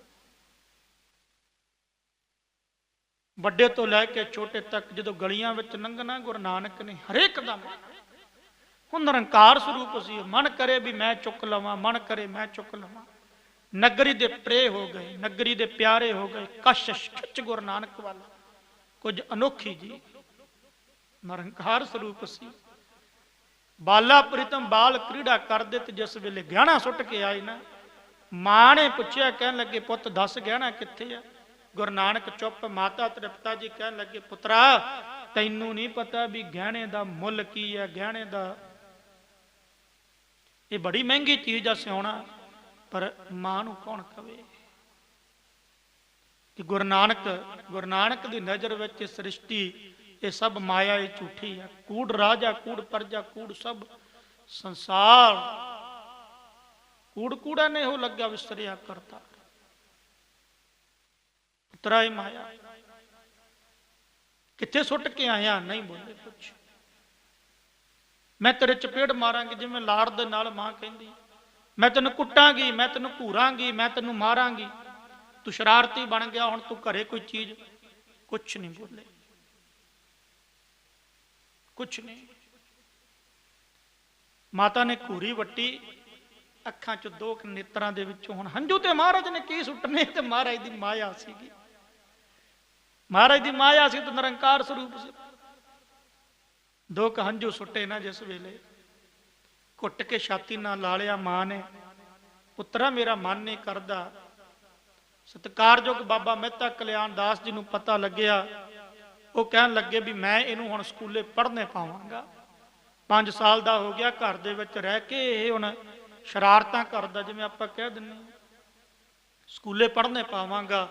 Speaker 1: ਵੱਡੇ ਤੋਂ ਲੈ ਕੇ ਛੋਟੇ ਤੱਕ ਜਦੋਂ ਗਲੀਆਂ ਵਿੱਚ ਲੰਘਣਾ, ਗੁਰੂ ਨਾਨਕ ਨੇ ਹਰੇਕ ਦਾ ਹੁਣ ਨਿਰੰਕਾਰ ਸਰੂਪ ਸੀ। ਮਨ ਕਰੇ ਵੀ ਮੈਂ ਚੁੱਕ ਲਵਾਂ, ਮਨ ਕਰੇ ਮੈਂ ਚੁੱਕ ਲਵਾਂ। ਨਗਰੀ ਦੇ ਪ੍ਰੇ ਹੋ ਗਏ, ਨਗਰੀ ਦੇ ਪਿਆਰੇ ਹੋ ਗਏ। ਕਸ਼ਿਸ਼ ਖਿੱਚ ਗੁਰੂ ਨਾਨਕ ਵੱਲ ਕੁਝ ਅਨੋਖੀ ਜੀ, ਨਿਰੰਕਾਰ ਸਰੂਪ ਸੀ। ਬਾਲਾ ਪ੍ਰੀਤਮ ਬਾਲ ਕ੍ਰੀੜਾ ਕਰਦੇ, ਤੇ ਜਿਸ ਵੇਲੇ ਗਹਿਣਾ ਸੁੱਟ ਕੇ ਆਏ ਨਾ, ਮਾਂ ਨੇ ਪੁੱਛਿਆ, ਕਹਿਣ ਲੱਗੇ ਪੁੱਤ ਦੱਸ ਗਹਿਣਾ ਕਿੱਥੇ ਆ? ਗੁਰੂ ਨਾਨਕ ਚੁੱਪ। ਮਾਤਾ ਤ੍ਰਿਪਤਾ ਜੀ ਕਹਿਣ ਲੱਗੇ, ਪੁੱਤਰਾ ਤੈਨੂੰ ਨਹੀਂ ਪਤਾ ਵੀ ਗਹਿਣੇ ਦਾ ਮੁੱਲ ਕੀ ਹੈ। ਗਹਿਣੇ ਦਾ ਇਹ ਬੜੀ ਮਹਿੰਗੀ ਚੀਜ਼ ਆ ਸਿਉਣਾ, ਪਰ ਮਾਂ ਨੂੰ ਕੌਣ ਕਵੇ ਕਿ ਗੁਰੂ ਨਾਨਕ ਦੀ ਨਜ਼ਰ ਵਿੱਚ ਸ੍ਰਿਸ਼ਟੀ ਇਹ ਸਭ ਮਾਇਆ, ਇਹ ਝੂਠੀ ਹੈ। ਕੂੜ ਰਾਜਾ, ਕੂੜ ਪਰਜਾ, ਕੂੜ ਸਭ ਸੰਸਾਰ, ਕੂੜਾ ਨੇ ਉਹ ਲੱਗਾ ਵਿਸਰਿਆ ਕਰਤਾ। ਪੁੱਤਰਾ ਇਹ ਮਾਇਆ ਕਿੱਥੇ ਸੁੱਟ ਕੇ ਆਇਆ? ਨਹੀਂ ਬੋਲੇ ਕੁਛ। ਮੈਂ ਤੇਰੇ ਚਪੇੜ ਮਾਰਾਂਗੀ, ਜਿਵੇਂ ਲਾੜ ਦੇ ਨਾਲ ਮਾਂ ਕਹਿੰਦੀ, ਮੈਂ ਤੈਨੂੰ ਕੁੱਟਾਂਗੀ, ਮੈਂ ਤੈਨੂੰ ਘੂਰਾਂਗੀ, ਮੈਂ ਤੈਨੂੰ ਮਾਰਾਂਗੀ। ਤੂੰ ਸ਼ਰਾਰਤੀ ਬਣ ਗਿਆ, ਹੁਣ ਤੂੰ ਘਰੇ ਕੋਈ ਚੀਜ਼, ਕੁਛ ਨਹੀਂ ਬੋਲੇ, ਕੁਛ ਨਹੀਂ। ਮਾਤਾ ਨੇ ਘੂਰੀ ਵੱਟੀ, ਅੱਖਾਂ ਚ ਦੋ ਨੇਤਰਾਂ ਦੇ ਵਿੱਚੋਂ ਹੁਣ ਹੰਝੂ, ਤੇ ਮਹਾਰਾਜ ਨੇ ਕੀ ਸੁੱਟਨੇ, ਤੇ ਮਹਾਰਾਜ ਦੀ ਮਾਇਆ ਸੀਗੀ, ਮਹਾਰਾਜ ਦੀ ਮਾਇਆ ਸੀ, ਤੇ ਨਿਰੰਕਾਰ ਸਰੂਪ ਸੀ। ਦੋ ਕ ਹੰਝੂ ਸੁੱਟੇ ਨਾ ਜਿਸ ਵੇਲੇ, ਘੁੱਟ ਕੇ ਛਾਤੀ ਨਾਲ ਲਾ ਲਿਆ ਮਾਂ ਨੇ, ਪੁੱਤਰਾ ਮੇਰਾ ਮਨ ਨਹੀਂ ਕਰਦਾ। ਸਤਿਕਾਰਯੋਗ ਬਾਬਾ ਮਹਿਤਾ ਕਲਿਆਣ ਦਾਸ ਜੀ ਨੂੰ ਪਤਾ ਲੱਗਿਆ, ਉਹ ਕਹਿਣ ਲੱਗੇ ਵੀ ਮੈਂ ਇਹਨੂੰ ਹੁਣ ਸਕੂਲੇ ਪੜ੍ਹਨੇ ਪਾਵਾਂਗਾ। 5 ਸਾਲ ਦਾ ਹੋ ਗਿਆ, ਘਰ ਦੇ ਵਿੱਚ ਰਹਿ ਕੇ ਇਹ ਹੁਣ ਸ਼ਰਾਰਤਾਂ ਕਰਦਾ, ਜਿਵੇਂ ਆਪਾਂ ਕਹਿ ਦਿੰਦੇ, ਸਕੂਲੇ ਪੜ੍ਹਨੇ ਪਾਵਾਂਗਾ।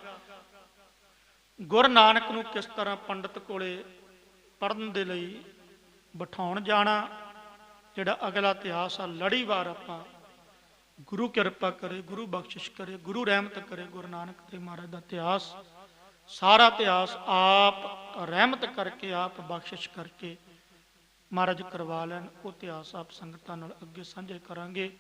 Speaker 1: ਗੁਰੂ ਨਾਨਕ ਨੂੰ ਕਿਸ ਤਰ੍ਹਾਂ ਪੰਡਤ ਕੋਲੇ ਪੜ੍ਹਨ ਦੇ ਲਈ ਬਿਠਾਉਣ ਜਾਣਾ, ਜਿਹੜਾ ਅਗਲਾ ਇਤਿਹਾਸ ਆ ਲੜੀਵਾਰ ਆਪਾਂ, ਗੁਰੂ ਕਿਰਪਾ ਕਰੇ, ਗੁਰੂ ਬਖਸ਼ਿਸ਼ ਕਰੇ, ਗੁਰੂ ਰਹਿਮਤ ਕਰੇ। ਗੁਰੂ ਨਾਨਕ ਦੇਵ ਮਹਾਰਾਜ ਦਾ ਇਤਿਹਾਸ, ਸਾਰਾ ਇਤਿਹਾਸ ਆਪ ਰਹਿਮਤ ਕਰਕੇ, ਆਪ ਬਖਸ਼ਿਸ਼ ਕਰਕੇ ਮਹਾਰਾਜ ਕਰਵਾ ਲੈਣ। ਉਹ ਇਤਿਹਾਸ ਆਪ ਸੰਗਤਾਂ ਨਾਲ ਅੱਗੇ ਸਾਂਝੇ ਕਰਾਂਗੇ।